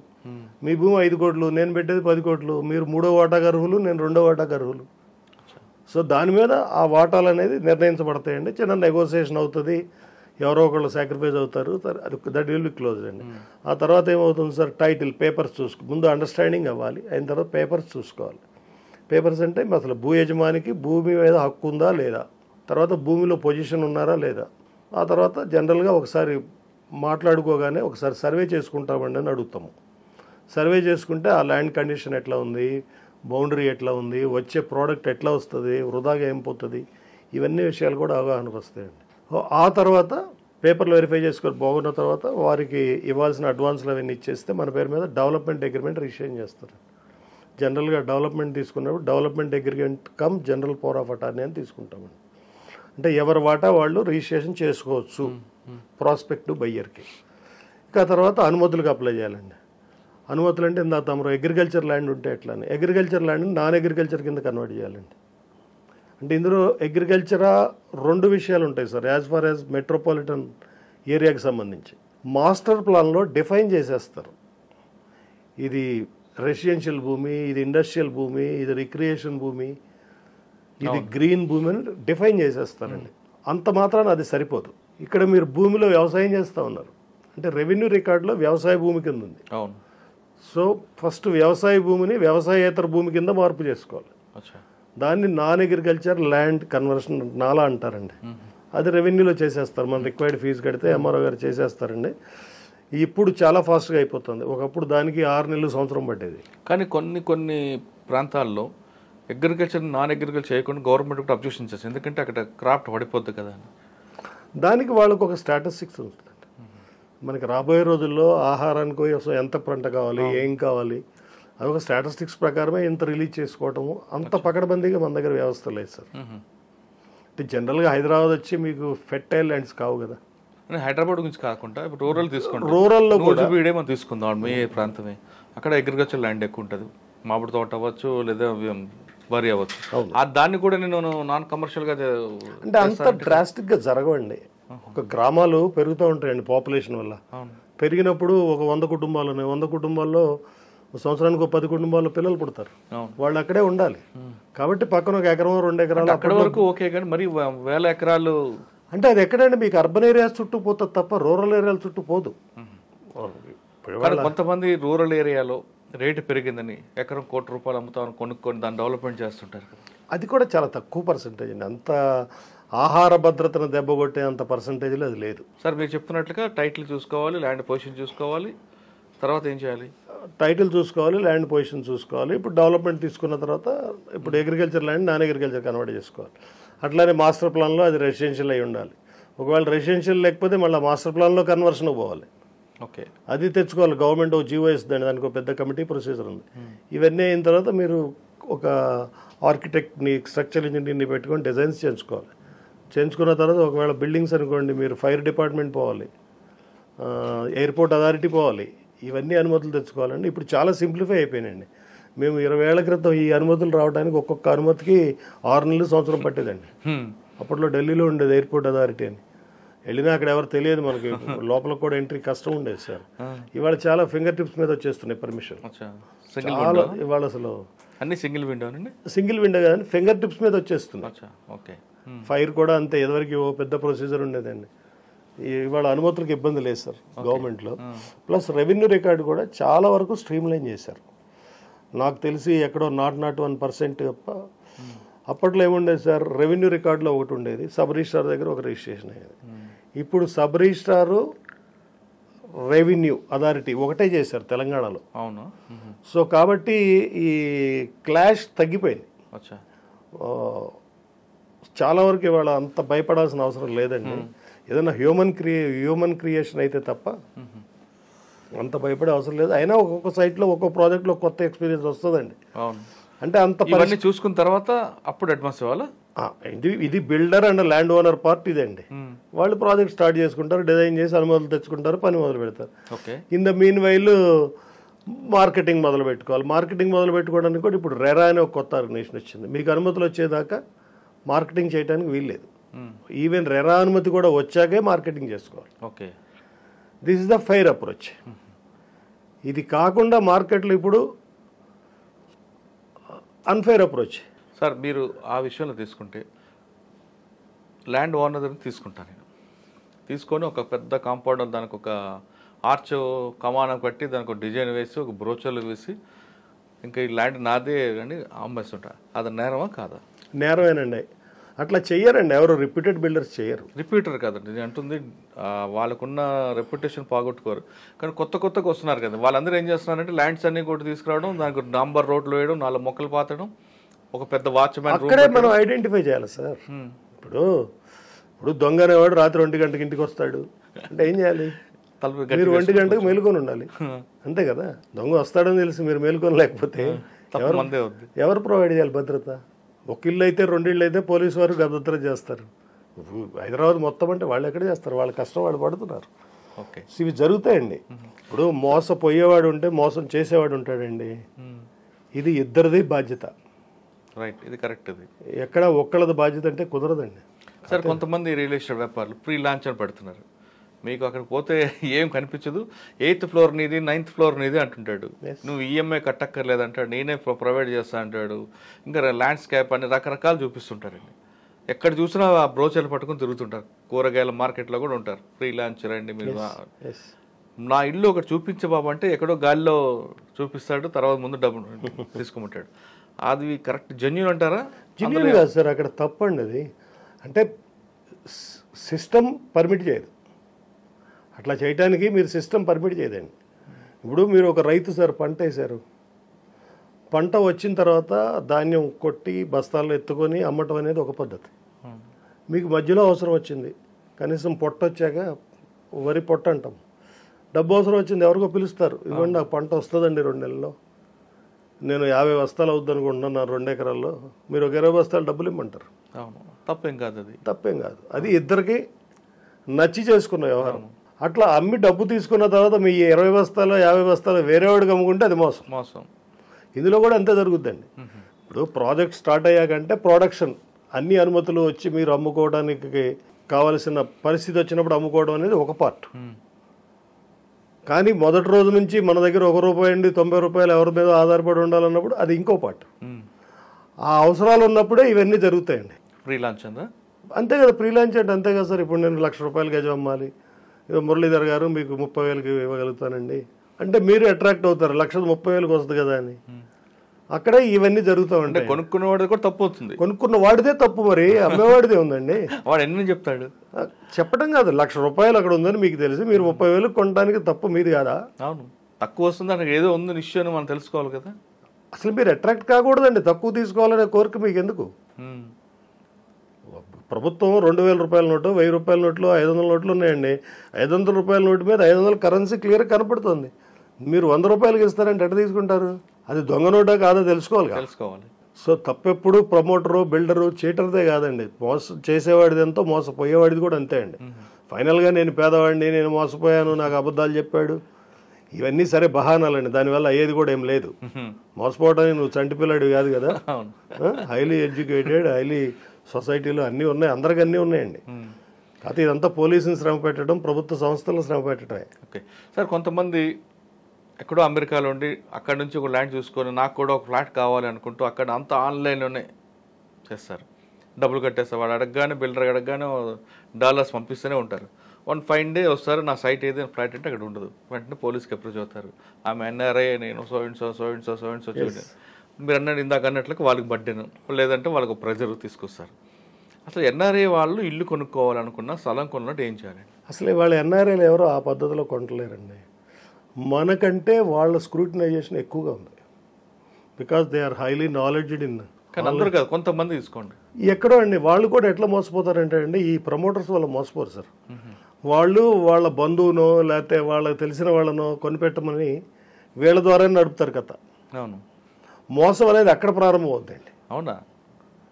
మీ భూమి 5 కోట్లు, నేను పెట్టేది 10 కోట్లు, మీరు 3వ వాటాకు అర్హులు, నేను 2వ వాటాకు అర్హులు. సో దాని మీద ఆ వాటాలు అనేది నిర్ణయించబడతాయండి. చిన్న నెగోసియేషన్ అవుతుంది, ఎవరో ఒకళ్ళు సాక్రిఫైస్ అవుతారు, అది దట్ విల్ బి క్లోజ్ అండి. ఆ తర్వాత ఏమవుతుంది సార్, టైటిల్ పేపర్స్ ముందు అండర్స్టాండింగ్ అవ్వాలి, అయిన తర్వాత పేపర్స్ చూసుకోవాలి. పేపర్స్ అంటే అసలు భూ యజమానికి భూమి మీద హక్కు ఉందా లేదా, తర్వాత భూమిలో పొజిషన్ ఉన్నారా లేదా, ఆ తర్వాత జనరల్గా ఒకసారి మాట్లాడుకోగానే ఒకసారి సర్వే చేసుకుంటామండి అని అడుగుతాము. సర్వే చేసుకుంటే ఆ ల్యాండ్ కండిషన్ ఎట్లా ఉంది, బౌండరీ ఎట్లా ఉంది, వచ్చే ప్రోడక్ట్ ఎట్లా వస్తుంది, వృధాగా ఏం పోతుంది, ఇవన్నీ విషయాలు కూడా అవగాహనకు వస్తాయండి. ఆ తర్వాత పేపర్లు వెరిఫై చేసుకొని బాగున్న తర్వాత వారికి ఇవ్వాల్సిన అడ్వాన్స్లు అవన్నీ ఇచ్చేస్తే మన పేరు మీద డెవలప్మెంట్ అగ్రిమెంట్ రిజిస్ట్రేషన్ చేస్తారు. జనరల్గా డెవలప్మెంట్ తీసుకున్నప్పుడు development agreement come general power of attorney అని తీసుకుంటామండి. అంటే ఎవరి వాటా వాళ్ళు రిజిస్ట్రేషన్ చేసుకోవచ్చు ప్రాస్పెక్టివ్ బయ్యర్కి. ఇంకా తర్వాత అనుమతులకు అప్లై చేయాలండి. అనుమతులు అంటే ఇందా తమరు అగ్రికల్చర్ ల్యాండ్ ఉంటే ఎట్లానే అగ్రికల్చర్ ల్యాండ్ నాన్ అగ్రికల్చర్ కింద కన్వర్ట్ చేయాలండి. అంటే ఇందులో అగ్రికల్చరా 2 విషయాలు ఉంటాయి సార్. యాజ్ ఫార్ యాజ్ మెట్రోపాలిటన్ ఏరియాకి సంబంధించి మాస్టర్ ప్లాన్లో డిఫైన్ చేసేస్తారు, ఇది రెసిడెన్షియల్ భూమి, ఇది ఇండస్ట్రియల్ భూమి, ఇది రిక్రియేషన్ భూమి, ఇది గ్రీన్ భూమి అని డిఫైన్ చేసేస్తారండి. అంత మాత్రాన అది సరిపోదు. ఇక్కడ మీరు భూమిలో వ్యవసాయం చేస్తూ ఉన్నారు, అంటే రెవెన్యూ రికార్డులో వ్యవసాయ భూమి కింద ఉంది. అవును. సో ఫస్ట్ వ్యవసాయ భూమిని వ్యవసాయేతర భూమి కింద మార్పు చేసుకోవాలి. అచ్చా. దాన్ని నాన్ అగ్రికల్చర్ ల్యాండ్ కన్వర్షన్ నాలా అంటారండి. అది రెవెన్యూలో చేసేస్తారు. మనం రిక్వైర్డ్ ఫీజు కడితే ఎంఆర్ఓ గారు చేసేస్తారండి. ఇప్పుడు చాలా ఫాస్ట్గా అయిపోతుంది. ఒకప్పుడు దానికి 6 నెలలు సంవత్సరం పట్టేది. కానీ కొన్ని ప్రాంతాల్లో అగ్రికల్చర్ నాన్ అగ్రికల్చర్ చేయకుండా గవర్నమెంట్ కూడా అబ్జెక్షన్ చేస్తుంది. ఎందుకంటే అక్కడ క్రాఫ్ట్ పడిపోద్ది కదా అని. దానికి వాళ్ళకు ఒక స్టాటిస్టిక్స్ ఉంటుందండి. మనకి రాబోయే రోజుల్లో ఆహారానికి అసలు ఎంత పంట కావాలి, ఏం కావాలి, అదొక స్టాటిస్టిక్స్ ప్రకారమే ఇంత రిలీజ్ చేసుకోవటము. అంత పకడ్బందీగా మన దగ్గర వ్యవస్థ లేదు సార్. అంటే జనరల్గా హైదరాబాద్ వచ్చి మీకు ఫెర్టైల్ ల్యాండ్స్ కావు కదా. హైదరాబాద్ గురించి కాకుండా ఇప్పుడు రూరల్ తీసుకుంటాం. రూరల్లో కూడా వీడే మనం తీసుకుందాం, మీ ప్రాంతమే, అక్కడ అగ్రికల్చర్ ల్యాండ్ ఎక్కువ ఉంటుంది. మామిడి తోట అవ్వచ్చు, లేదా వరి అవ్వచ్చు. దాన్ని కూడా నేను నాన్ కమర్షియల్గా అంటే అంత డ్రాస్టిక్గా జరగవండి. ఒక గ్రామాలు పెరుగుతూ ఉంటాయండి పాపులేషన్ వల్ల. పెరిగినప్పుడు ఒక 100 కుటుంబాలు ఉన్నాయి. 100 కుటుంబాల్లో సంవత్సరానికి 10 కుటుంబాల్లో పిల్లలు పుడతారు. వాళ్ళు అక్కడే ఉండాలి. కాబట్టి పక్కన 1 ఎకరం 2 ఎకరాలు అక్కడ వరకు ఓకే. కానీ మరి 1000 ఎకరాలు అంటే అది ఎక్కడంటే మీకు అర్బన్ ఏరియాస్ చుట్టూ పోతుంది తప్ప రూరల్ ఏరియాల చుట్టూ పోదు. కొంతమంది రూరల్ ఏరియాలో రేటు పెరిగిందని ఎకరం ₹1,00,00,000 అమ్ముతామని కొనుక్కొని దాన్ని డెవలప్మెంట్ చేస్తుంటారు కదా. అది కూడా చాలా తక్కువ పర్సెంటేజ్ అండి. అంత ఆహార భద్రతను దెబ్బకొట్టే అంత పర్సెంటేజ్లో అది లేదు. సార్ మీరు చెప్తున్నట్లుగా టైటిల్ చూసుకోవాలి, ల్యాండ్ పొజిషన్ చూసుకోవాలి, తర్వాత ఏం చేయాలి? టైటిల్ చూసుకోవాలి, ల్యాండ్ పొజిషన్ చూసుకోవాలి. ఇప్పుడు డెవలప్మెంట్ తీసుకున్న తర్వాత ఇప్పుడు agriculture land non agriculture convert చేసుకోవాలి. అట్లానే మాస్టర్ ప్లాన్లో అది రెసిడెన్షియల్ అయి ఉండాలి. ఒకవేళ రెసిడెన్షియల్ లేకపోతే మళ్ళీ మాస్టర్ ప్లాన్లో కన్వర్షన్ పోవాలి. ఓకే, అది తెచ్చుకోవాలి. గవర్నమెంట్ ఒక జీవో ఇస్తుందండి, దానికి ఒక పెద్ద కమిటీ ప్రొసీజర్ ఉంది. ఇవన్నీ అయిన తర్వాత మీరు ఒక ఆర్కిటెక్ట్ని, స్ట్రక్చర్ ఇంజనీర్ని పెట్టుకొని డిజైన్స్ చేయించుకోవాలి. చేయించుకున్న తర్వాత ఒకవేళ బిల్డింగ్స్ అనుకోండి, మీరు ఫైర్ డిపార్ట్మెంట్ పోవాలి, ఎయిర్పోర్ట్ అథారిటీ పోవాలి, ఇవన్నీ అనుమతులు తెచ్చుకోవాలండి. ఇప్పుడు చాలా సింప్లిఫై అయిపోయినాయండి. మేము 20 ఏళ్ల క్రితం ఈ అనుమతులు రావడానికి ఒక్కొక్క అనుమతికి 6 నెలలు సంవత్సరం పట్టేదండి. అప్పట్లో ఢిల్లీలో ఉండేది ఎయిర్పోర్ట్ అథారిటీ అని. వెళ్ళినా అక్కడ ఎవరు తెలియదు మనకి, లోపల కూడా ఎంట్రీ కష్టం ఉండేది సార్. ఇవాళ చాలా ఫింగర్ టిప్స్ మీద వచ్చేస్తున్నాయి పర్మిషన్. చాలా ఇవాళ అసలు అన్ని సింగిల్ విండో సింగిల్ విండో కానీ ఫింగర్ టిప్స్ మీద వచ్చేస్తున్నాయి. ఓకే, ఫైర్ కూడా అంతే. ఇదివరకు ఓ పెద్ద ప్రొసీజర్ ఉండేదండి. ఇవాళ అనుమతులకు ఇబ్బంది లేదు సార్ గవర్నమెంట్లో. ప్లస్ రెవెన్యూ రికార్డు కూడా చాలా వరకు స్ట్రీమ్ లైన్ చేశారు. నాకు తెలిసి ఎక్కడో 0.1% తప్ప. అప్పట్లో ఏముండేది సార్, రెవెన్యూ రికార్డులో ఒకటి ఉండేది, సబ్ రిజిస్ట్రార్ దగ్గర ఒక రిజిస్ట్రేషన్ అయ్యేది. ఇప్పుడు సబ్ రిజిస్ట్రారు రెవెన్యూ అథారిటీ ఒకటే చేశారు తెలంగాణలో. అవును. సో కాబట్టి ఈ క్లాష్ తగ్గిపోయింది. చాలా వరకు ఇవాళ అంత భయపడాల్సిన అవసరం లేదండి. ఏదైనా హ్యూమన్ క్రియేషన్ అయితే తప్ప అంత భయపడే అవసరం లేదు. అయినా ఒక్కొక్క సైట్లో ఒక్కొక్క ప్రాజెక్ట్లో కొత్త ఎక్స్పీరియన్స్ వస్తుందండి. అంటే అంత పని చూసుకున్న తర్వాత అప్పుడు అడ్వాన్స్ ఇవ్వాలా? ఇది builder and land owner part ఇదండి. వాళ్ళు ప్రాజెక్ట్ స్టార్ట్ చేసుకుంటారు, డిజైన్ చేసి అనుమతులు తెచ్చుకుంటారు, పని మొదలు పెడతారు. In the mean while marketing మొదలు పెట్టుకోవాలి. మార్కెటింగ్ మొదలు పెట్టుకోవడానికి కూడా ఇప్పుడు రెరా అనే ఒక కొత్త ఆర్గనైజేషన్ వచ్చింది. మీకు అనుమతులు వచ్చేదాకా మార్కెటింగ్ చేయడానికి వీల్లేదు. ఈవెన్ రెరా అనుమతి కూడా వచ్చాకే మార్కెటింగ్ చేసుకోవాలి. Okay, this is the fire approach. ఇది కాకుండా మార్కెట్లో ఇప్పుడు అన్ఫైర్ అప్రోచ్. సార్ మీరు ఆ విషయంలో తీసుకుంటే ల్యాండ్ ఓనర్ తీసుకుంటాను నేను, తీసుకొని ఒక పెద్ద కాంపౌండ్ దానికి ఒక ఆర్చ్ కమానం కట్టి దానికి ఒక డిజైన్ వేసి ఒక బ్రోచర్లు వేసి ఇంకా ఈ ల్యాండ్ నాదే అని అమ్మేస్తుంటా. అది నేరమా కాదా? నేరమేనండి. అట్లా చెయ్యరండి ఎవరు, రిప్యూటెడ్ బిల్డర్స్ చేయరు. రిపీటర్ కాదండి నేను అంటుంది, వాళ్ళకున్న రెప్యుటేషన్ పోగొట్టుకోరు. కానీ కొత్తగా వస్తున్నారు కదా, వాళ్ళందరూ ఏం చేస్తున్నారంటే ల్యాండ్స్ అన్ని కూడా తీసుకురావడం, దానికి నంబర్ రోడ్లు వేయడం, 4 మొక్కలు పాతడం, ఒక పెద్ద వాచ్మ్యాన్ అక్కడే మనం ఐడెంటిఫై చేయాలి సార్. ఇప్పుడు దొంగ అనేవాడు రాత్రి 1 గంటకి ఇంటికి వస్తాడు అంటే ఏం చేయాలి? మీరు 1 గంటకు మేలుకొని ఉండాలి, అంతే కదా. దొంగ వస్తాడని తెలిసి మీరు మేలుకొని లేకపోతే ఎవరు ప్రొవైడ్ చేయాలి భద్రత? ఒక ఇల్లు అయితే 2 ఇళ్ళు అయితే పోలీసు వారు భద్రత చేస్తారు. హైదరాబాద్ మొత్తం అంటే వాళ్ళు ఎక్కడ చేస్తారు? వాళ్ళ కష్టం వాళ్ళు పడుతున్నారు. ఇవి జరుగుతాయండి. ఇప్పుడు మోసపోయేవాడు ఉంటే మోసం చేసేవాడు ఉంటాడండి. ఇది ఇద్దరిది బాధ్యత. రైట్, ఇది కరెక్ట్. ఇది ఎక్కడ ఒక్కళ్ళది బాధ్యత అంటే కుదరదండి. సార్ కొంతమంది రియల్ ఎస్టేట్ వ్యాపారులు ఫ్రీ లాంచ్ అని పెడుతున్నారు. మీకు అక్కడికి పోతే ఏం కనిపించదు, 8th ఫ్లోర్ నీది, 9th ఫ్లోర్ నీది అంటుంటాడు. నువ్వు ఈఎంఐ కట్టక్కర్లేదు అంటాడు, నేనే ప్రొవైడ్ చేస్తా అంటాడు. ఇంకా ల్యాండ్స్కేప్ అని రకరకాలు చూపిస్తుంటారండి. ఎక్కడ చూసినా ఆ బ్రోచర్లు పట్టుకుని తిరుగుతుంటారు. కూరగాయల మార్కెట్లో కూడా ఉంటారు, ఫ్రీ లాంచ్ రండి మీరు. నా ఇల్లు ఒకటి చూపించే బాబు అంటే ఎక్కడో గాలిలో చూపిస్తాడు, తర్వాత ముందు డబ్బు తీసుకోమంటాడు. అది కరెక్ట్ జెన్యూన్ అంటారా? జెన్యూన్ కాదు సార్, అక్కడ తప్పండి అది. అంటే సిస్టమ్ పర్మిట్ చేయదు, అట్లా చేయడానికి మీరు సిస్టమ్ పర్మిట్ చేయదండి. ఇప్పుడు మీరు ఒక రైతు సార్, పంట వేశారు, పంట వచ్చిన తర్వాత ధాన్యం కొట్టి బస్తాల్లో ఎత్తుకొని అమ్మటం అనేది ఒక పద్ధతి. మీకు మధ్యలో అవసరం వచ్చింది, కనీసం పొట్ట వచ్చాక వరి పొట్ట అంటాం, డబ్బు అవసరం వచ్చింది, ఎవరికో పిలుస్తారు, ఇవ్వండి నాకు పంట వస్తుందండి 2 నెలల్లో, నేను 50 బస్తాలు అవుద్ది అనుకుంటున్నాను నా 2 ఎకరాల్లో, మీరు ఒక 20 బస్తాలు డబ్బులు ఇమ్మంటారు. తప్పేం కాదు, అది తప్పేం కాదు. అది ఇద్దరికి నచ్చి చేసుకున్న వ్యవహారం. అట్లా అమ్మి డబ్బు తీసుకున్న తర్వాత మీ 20 బస్తాలు 50 బస్తాలు వేరేవాడికి అమ్ముకుంటే అది మోసం. మోసం ఇందులో కూడా అంతే జరుగుద్దండి. ఇప్పుడు ప్రాజెక్ట్ స్టార్ట్ అయ్యాకంటే ప్రొడక్షన్ అన్ని అనుమతులు వచ్చి మీరు అమ్ముకోవడానికి కావలసిన పరిస్థితి వచ్చినప్పుడు అమ్ముకోవడం అనేది ఒక పార్ట్. కానీ మొదటి రోజు నుంచి మన దగ్గర ₹1 నుండి ₹90 ఎవరి మీద ఆధారపడి ఉండాలన్నప్పుడు అది ఇంకో పార్ట్. ఆ అవసరాలు ఉన్నప్పుడే ఇవన్నీ జరుగుతాయండి. ఫ్రీ లాంచ్ అందా? అంతే కదా, ఫ్రీ లాంచ్ అంటే అంతే కదా సార్. ఇప్పుడు నేను ₹1,00,000 గజం అమ్మాలి, ఏదో మురళీధర్ గారు మీకు 30,000కి ఇవ్వగలుగుతానండి అంటే మీరు అట్రాక్ట్ అవుతారు, 1,30,000కి వస్తుంది కదా అని. అక్కడే ఇవన్నీ జరుగుతూ ఉంటాయి. కొనుక్కున్నవాడిది కూడా తప్పు అవుతుంది. కొనుక్కున్న వాడిదే తప్పు, మరి అమ్మేవాడిదే ఉందండి. వాడు ఎన్ని చెప్తాడు? చెప్పడం కాదు, ₹1,00,000 అక్కడ ఉందని మీకు తెలిసి మీరు 30,000 కొనడానికి తప్పు మీది కాదా? అవును, తక్కువ వస్తుంది అంటే ఏదో ఉంది ఇష్యూ అని మనం తెలుసుకోవాలి కదా. అసలు మీరు అట్రాక్ట్ కాకూడదండి, తక్కువ తీసుకోవాలనే కోరిక మీకు ఎందుకు? ప్రభుత్వం ₹2,000 నోటు, ₹1,000 నోట్లు, ₹500 నోట్లు ఉన్నాయండి. ₹500 నోటు మీద 500 కరెన్సీ క్లియర్ కనపడుతుంది. మీరు ₹100 ఇస్తారంటే ఎట్లా తీసుకుంటారు? అది దొంగ నోటా కాదో తెలుసుకోవాలి. సో తప్పెప్పుడు ప్రమోటరు, బిల్డరు, చీటర్దే కాదండి, మోసం చేసేవాడిది ఎంతో మోసపోయేవాడిది కూడా అంతే అండి. ఫైనల్గా నేను పేదవాడిని, నేను మోసపోయాను, నాకు అబద్ధాలు చెప్పాడు, ఇవన్నీ సరే బహానాలండి, దానివల్ల అయ్యేది కూడా ఏం లేదు. మోసపోవడానికి నువ్వు చంటి పిల్లాడు కాదు కదా, హైలీ ఎడ్యుకేటెడ్, హైలీ సొసైటీలో అన్నీ ఉన్నాయి, అందరికి అన్నీ ఉన్నాయండి. కాకపోతే ఇదంతా పోలీసుని శ్రమ పెట్టడం, ప్రభుత్వ సంస్థలను శ్రమ పెట్టడమే. ఓకే సార్, కొంతమంది ఎక్కడో అమెరికాలో ఉండి అక్కడ నుంచి ఒక ల్యాండ్ చూసుకొని నాకు కూడా ఒక ఫ్లాట్ కావాలి అనుకుంటూ అక్కడ అంతా ఆన్లైన్లోనే చేస్తారు, డబ్బులు కట్టేస్తారు. వాడు అడగగానే, బిల్డర్ అడగగానే డాలర్స్ పంపిస్తూనే ఉంటారు. 1 ఫైన్ డే వస్తారు, నా సైట్ ఏదైనా ఫ్లాట్ అంటే అక్కడ ఉండదు, వెంటనే పోలీస్కి అప్రోచ్ అవుతారు. ఆమె ఎన్ఆర్ఐ, నేను సో అండ్ సో చూడండి, మీరు అన్నాడు ఇందాక అన్నట్లుగా వాళ్ళకి బడ్డెను, లేదంటే వాళ్ళకు ప్రెజర్ తీసుకొస్తారు. అసలు ఎన్ఆర్ఐ వాళ్ళు ఇల్లు కొనుక్కోవాలనుకున్న, స్థలం కొన్నట్టు ఏం చేయాలి? అసలు వాళ్ళ ఎన్ఆర్ఐలు ఎవరో ఆ పద్ధతిలో కొంటలేరండి. మనకంటే వాళ్ళ స్క్రూటినైజేషన్ ఎక్కువగా ఉంది, because they are highly knowledged in. కానీ అందరూ కాదు, కొంతమంది తీసుకోండి. ఎక్కడో అండి వాళ్ళు కూడా ఎట్లా మోసపోతారంటే అండి, ఈ ప్రమోటర్స్ వల్ల మోసపోరు సార్. వాళ్ళు వాళ్ళ బంధువునో లేకపోతే వాళ్ళకి తెలిసిన వాళ్ళనో కొనిపెట్టమని వీళ్ళ ద్వారా నడుపుతారు కథ. అవును, మోసం అనేది అక్కడ ప్రారంభం అవుతుందండి. అవునా?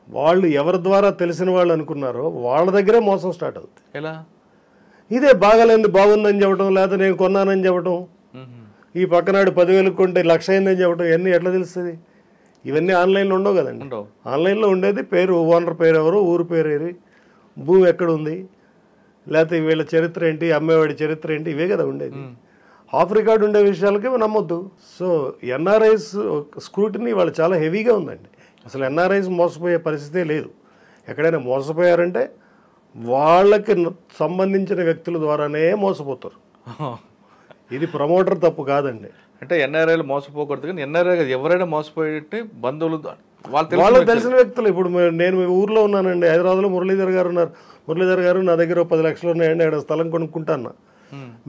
వాళ్ళు ఎవరి ద్వారా తెలిసిన వాళ్ళు అనుకున్నారో వాళ్ళ దగ్గరే మోసం స్టార్ట్ అవుతుంది. ఎలా? ఇదే బాగాలేంది, బాగుందని చెప్పడం, లేకపోతే నేను కొన్నానని చెప్పడం, ఈ పక్కనాడు 10,000 కొంటే 1,00,000 అయిందని చెప్పడం, ఇవన్నీ ఎట్లా తెలుస్తుంది? ఇవన్నీ ఆన్లైన్లో ఉండవు కదండి. ఆన్లైన్లో ఉండేది పేరు, ఓనర్ పేరు ఎవరు, ఊరు పేరు ఏది, భూమి ఎక్కడ ఉంది, లేకపోతే వీళ్ళ చరిత్ర ఏంటి, అమ్మేవాడి చరిత్ర ఏంటి, ఇవే కదా ఉండేది. ఆఫ్ రికార్డ్ ఉండే విషయాలకి నమ్మొద్దు. సో ఎన్ఆర్ఐస్ స్క్రూటినీ వాళ్ళు చాలా హెవీగా ఉందండి. అసలు ఎన్ఆర్ఐస్ మోసపోయే పరిస్థితే లేదు. ఎక్కడైనా మోసపోయారంటే వాళ్ళకి సంబంధించిన వ్యక్తుల ద్వారానే మోసపోతారు. ఇది ప్రమోటర్ తప్పు కాదండి. అంటే ఎన్ఆర్ఐలు మోసపోకూడదు, కానీ ఎన్ఆర్ఐ ఎవరైనా మోసపోయేటే బంధువులు, వాళ్ళకి తెలిసిన వ్యక్తులు. ఇప్పుడు నేను మీ ఊర్లో ఉన్నానండి, హైదరాబాద్లో మురళీధర్ గారు ఉన్నారు. మురళీధర్ గారు నా దగ్గర 10 లక్షలు ఉన్నాయండి, ఆడ స్థలం కొనుక్కుంటాను.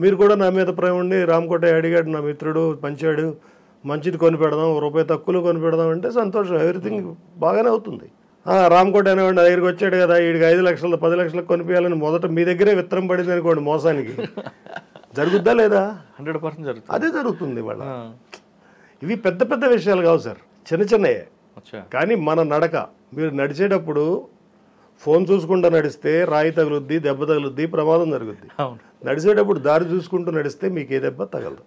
మీరు కూడా నా మీద ప్రేమ ఉండి రామకోట అడిగాడు, నా మిత్రుడు మంచివాడు, మంచిది కొని పెడదాం, ₹1 తక్కువలో కొని పెడదాం అంటే సంతోషం, ఎవ్రీథింగ్ బాగానే అవుతుంది. రామకోట అనేవాడు నా దగ్గరికి వచ్చాడు కదా, వీడికి 5 లక్షలు 10 లక్షలకు కొనిపించాలని మొదట మీ దగ్గరే విత్తనం పడింది అనుకోండి, మోసానికి జరుగుద్దా లేదా? 100% జరుగుతుంది. అదే జరుగుతుంది వాళ్ళ. ఇవి పెద్ద పెద్ద విషయాలు కావు సార్, చిన్న చిన్నయే. కానీ మన నడక, మీరు నడిచేటప్పుడు ఫోన్ చూసుకుంటూ నడిస్తే రాయి తగులుద్ది, దెబ్బ తగులుద్ది, ప్రమాదం జరుగుద్ది. నడిచేటప్పుడు దారి చూసుకుంటూ నడిస్తే మీకు ఏ దెబ్బ తగలదు.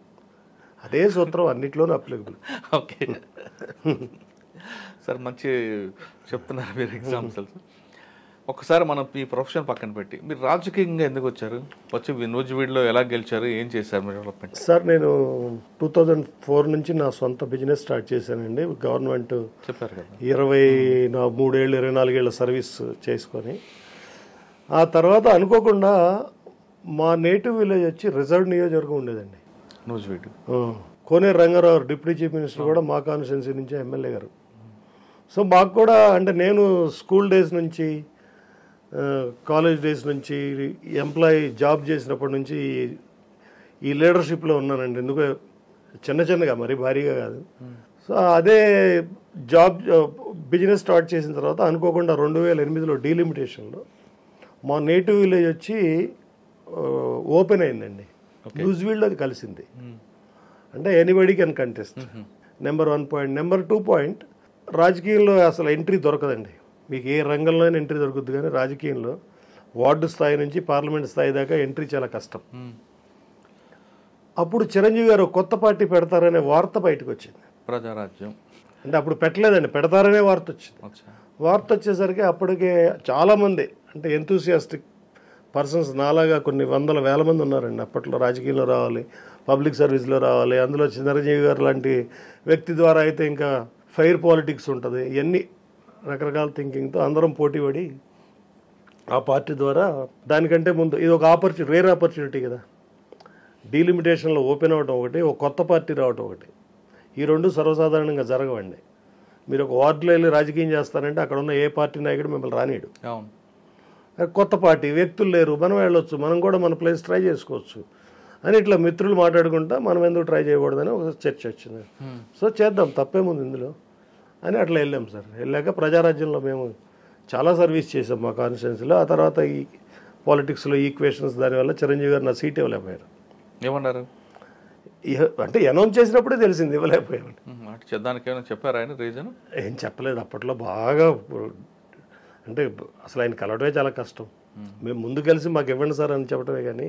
అదే సూత్రం అన్నిట్లోనూ అప్లికబుల్. ఓకే సార్, మంచి చెప్తున్నారు మీరు ఎగ్జాంపుల్స్. ఒకసారి మనం ఈ ప్రొఫెషన్ పక్కన పెట్టి మీరు రాజకీయంగా ఎందుకు వచ్చారు? వచ్చి నూజివీడులో ఎలా గెలిచారు, ఏం చేశారు మీరు డెవలప్మెంట్? సార్ నేను 2004 నుంచి నా సొంత బిజినెస్ స్టార్ట్ చేశానండి. గవర్నమెంట్ చెప్పారు కదా, 23 ఏళ్ళు 24 ఏళ్ళ సర్వీస్ చేసుకొని, ఆ తర్వాత అనుకోకుండా మా నేటివ్ విలేజ్ వచ్చి రిజర్వ్ నియోజకవర్గం ఉండేదండి. నూజివీడు. కోనేరు రంగారావు డిప్యూటీ చీఫ్ మినిస్టర్ కూడా మా కాన్స్టిట్యున్సీ నుంచే ఎమ్మెల్యే గారు. సో మాకు కూడా అంటే నేను స్కూల్ డేస్ నుంచి కాలేజ్ డేస్ నుంచి ఎంప్లాయీ జాబ్ చేసినప్పటి నుంచి ఈ లీడర్షిప్లో ఉన్నానండి. ఎందుకు చిన్నగా మరీ భారీగా కాదు. సో అదే బిజినెస్ స్టార్ట్ చేసిన తర్వాత అనుకోకుండా 2008లో డీలిమిటేషన్లో మా నేటివ్ విలేజ్ వచ్చి ఓపెన్ అయిందండి. నూజివీడ్లో అది కలిసింది. అంటే anybody can contest. Number 1 point. Number 2 point, రాజకీయంలో అసలు ఎంట్రీ దొరకదండి. మీకు ఏ రంగంలోనే ఎంట్రీ దొరుకుద్ది, కానీ రాజకీయంలో వార్డు స్థాయి నుంచి పార్లమెంట్ స్థాయి దాకా ఎంట్రీ చాలా కష్టం. అప్పుడు చిరంజీవి గారు కొత్త పార్టీ పెడతారనే వార్త బయటకు వచ్చింది. ప్రజారాజ్యం అంటే అప్పుడు పెట్టలేదండి, పెడతారనే వార్త వచ్చింది. వార్త వచ్చేసరికి అప్పటికే చాలామంది అంటే ఎంతూసియాస్టిక్ పర్సన్స్ నాలాగా కొన్ని వందల వేల మంది ఉన్నారండి. అప్పట్లో రాజకీయంలో రావాలి, పబ్లిక్ సర్వీస్లో రావాలి. అందులో చిరంజీవి గారు లాంటి వ్యక్తి ద్వారా అయితే ఇంకా ఫైర్ పాలిటిక్స్ ఉంటుంది. ఇవన్నీ రకరకాల థింకింగ్తో అందరం పోటీపడి ఆ పార్టీ ద్వారా దానికంటే ముందు ఇది ఒక రేర్ ఆపర్చునిటీ కదా. డీలిమిటేషన్లో ఓపెన్ అవ్వటం ఒకటి, ఒక కొత్త పార్టీ రావటం ఒకటి. ఈ రెండు సర్వసాధారణంగా జరగవండి. మీరు ఒక వార్డులో వెళ్ళి రాజకీయం చేస్తారంటే అక్కడ ఉన్న ఏ పార్టీ నాయకుడు మిమ్మల్ని రానియడు. కొత్త పార్టీ, వ్యక్తులు లేరు, మనం వెళ్ళొచ్చు, మనం కూడా మన ప్లేస్ ట్రై చేసుకోవచ్చు అని ఇట్లా మిత్రులు మాట్లాడుకుంటా మనం ఎందుకు ట్రై చేయకూడదని ఒక చర్చ వచ్చింది. సో చేద్దాం, తప్పేముంది ఇందులో అని అట్లా వెళ్ళాం సార్. వెళ్ళాక ప్రజారాజ్యంలో మేము చాలా సర్వీస్ చేసాం మా కాన్స్టిట్యున్సీలో. ఆ తర్వాత ఈ పాలిటిక్స్లో ఈక్వేషన్స్ దానివల్ల చిరంజీవి గారు నా సీట్ ఇవ్వలేకపోయారు. ఏమన్నారు అంటే అనౌన్స్ చేసినప్పుడే తెలిసింది ఇవ్వలేకపోయామని. దానికి ఏమైనా చెప్పారా ఆయన రీజన్? ఏం చెప్పలేదు. అప్పట్లో బాగా అంటే అసలు ఆయన కలవడమే చాలా కష్టం. మేము ముందు కలిసి మాకు ఇవ్వండి సార్ అని చెప్పడమే కానీ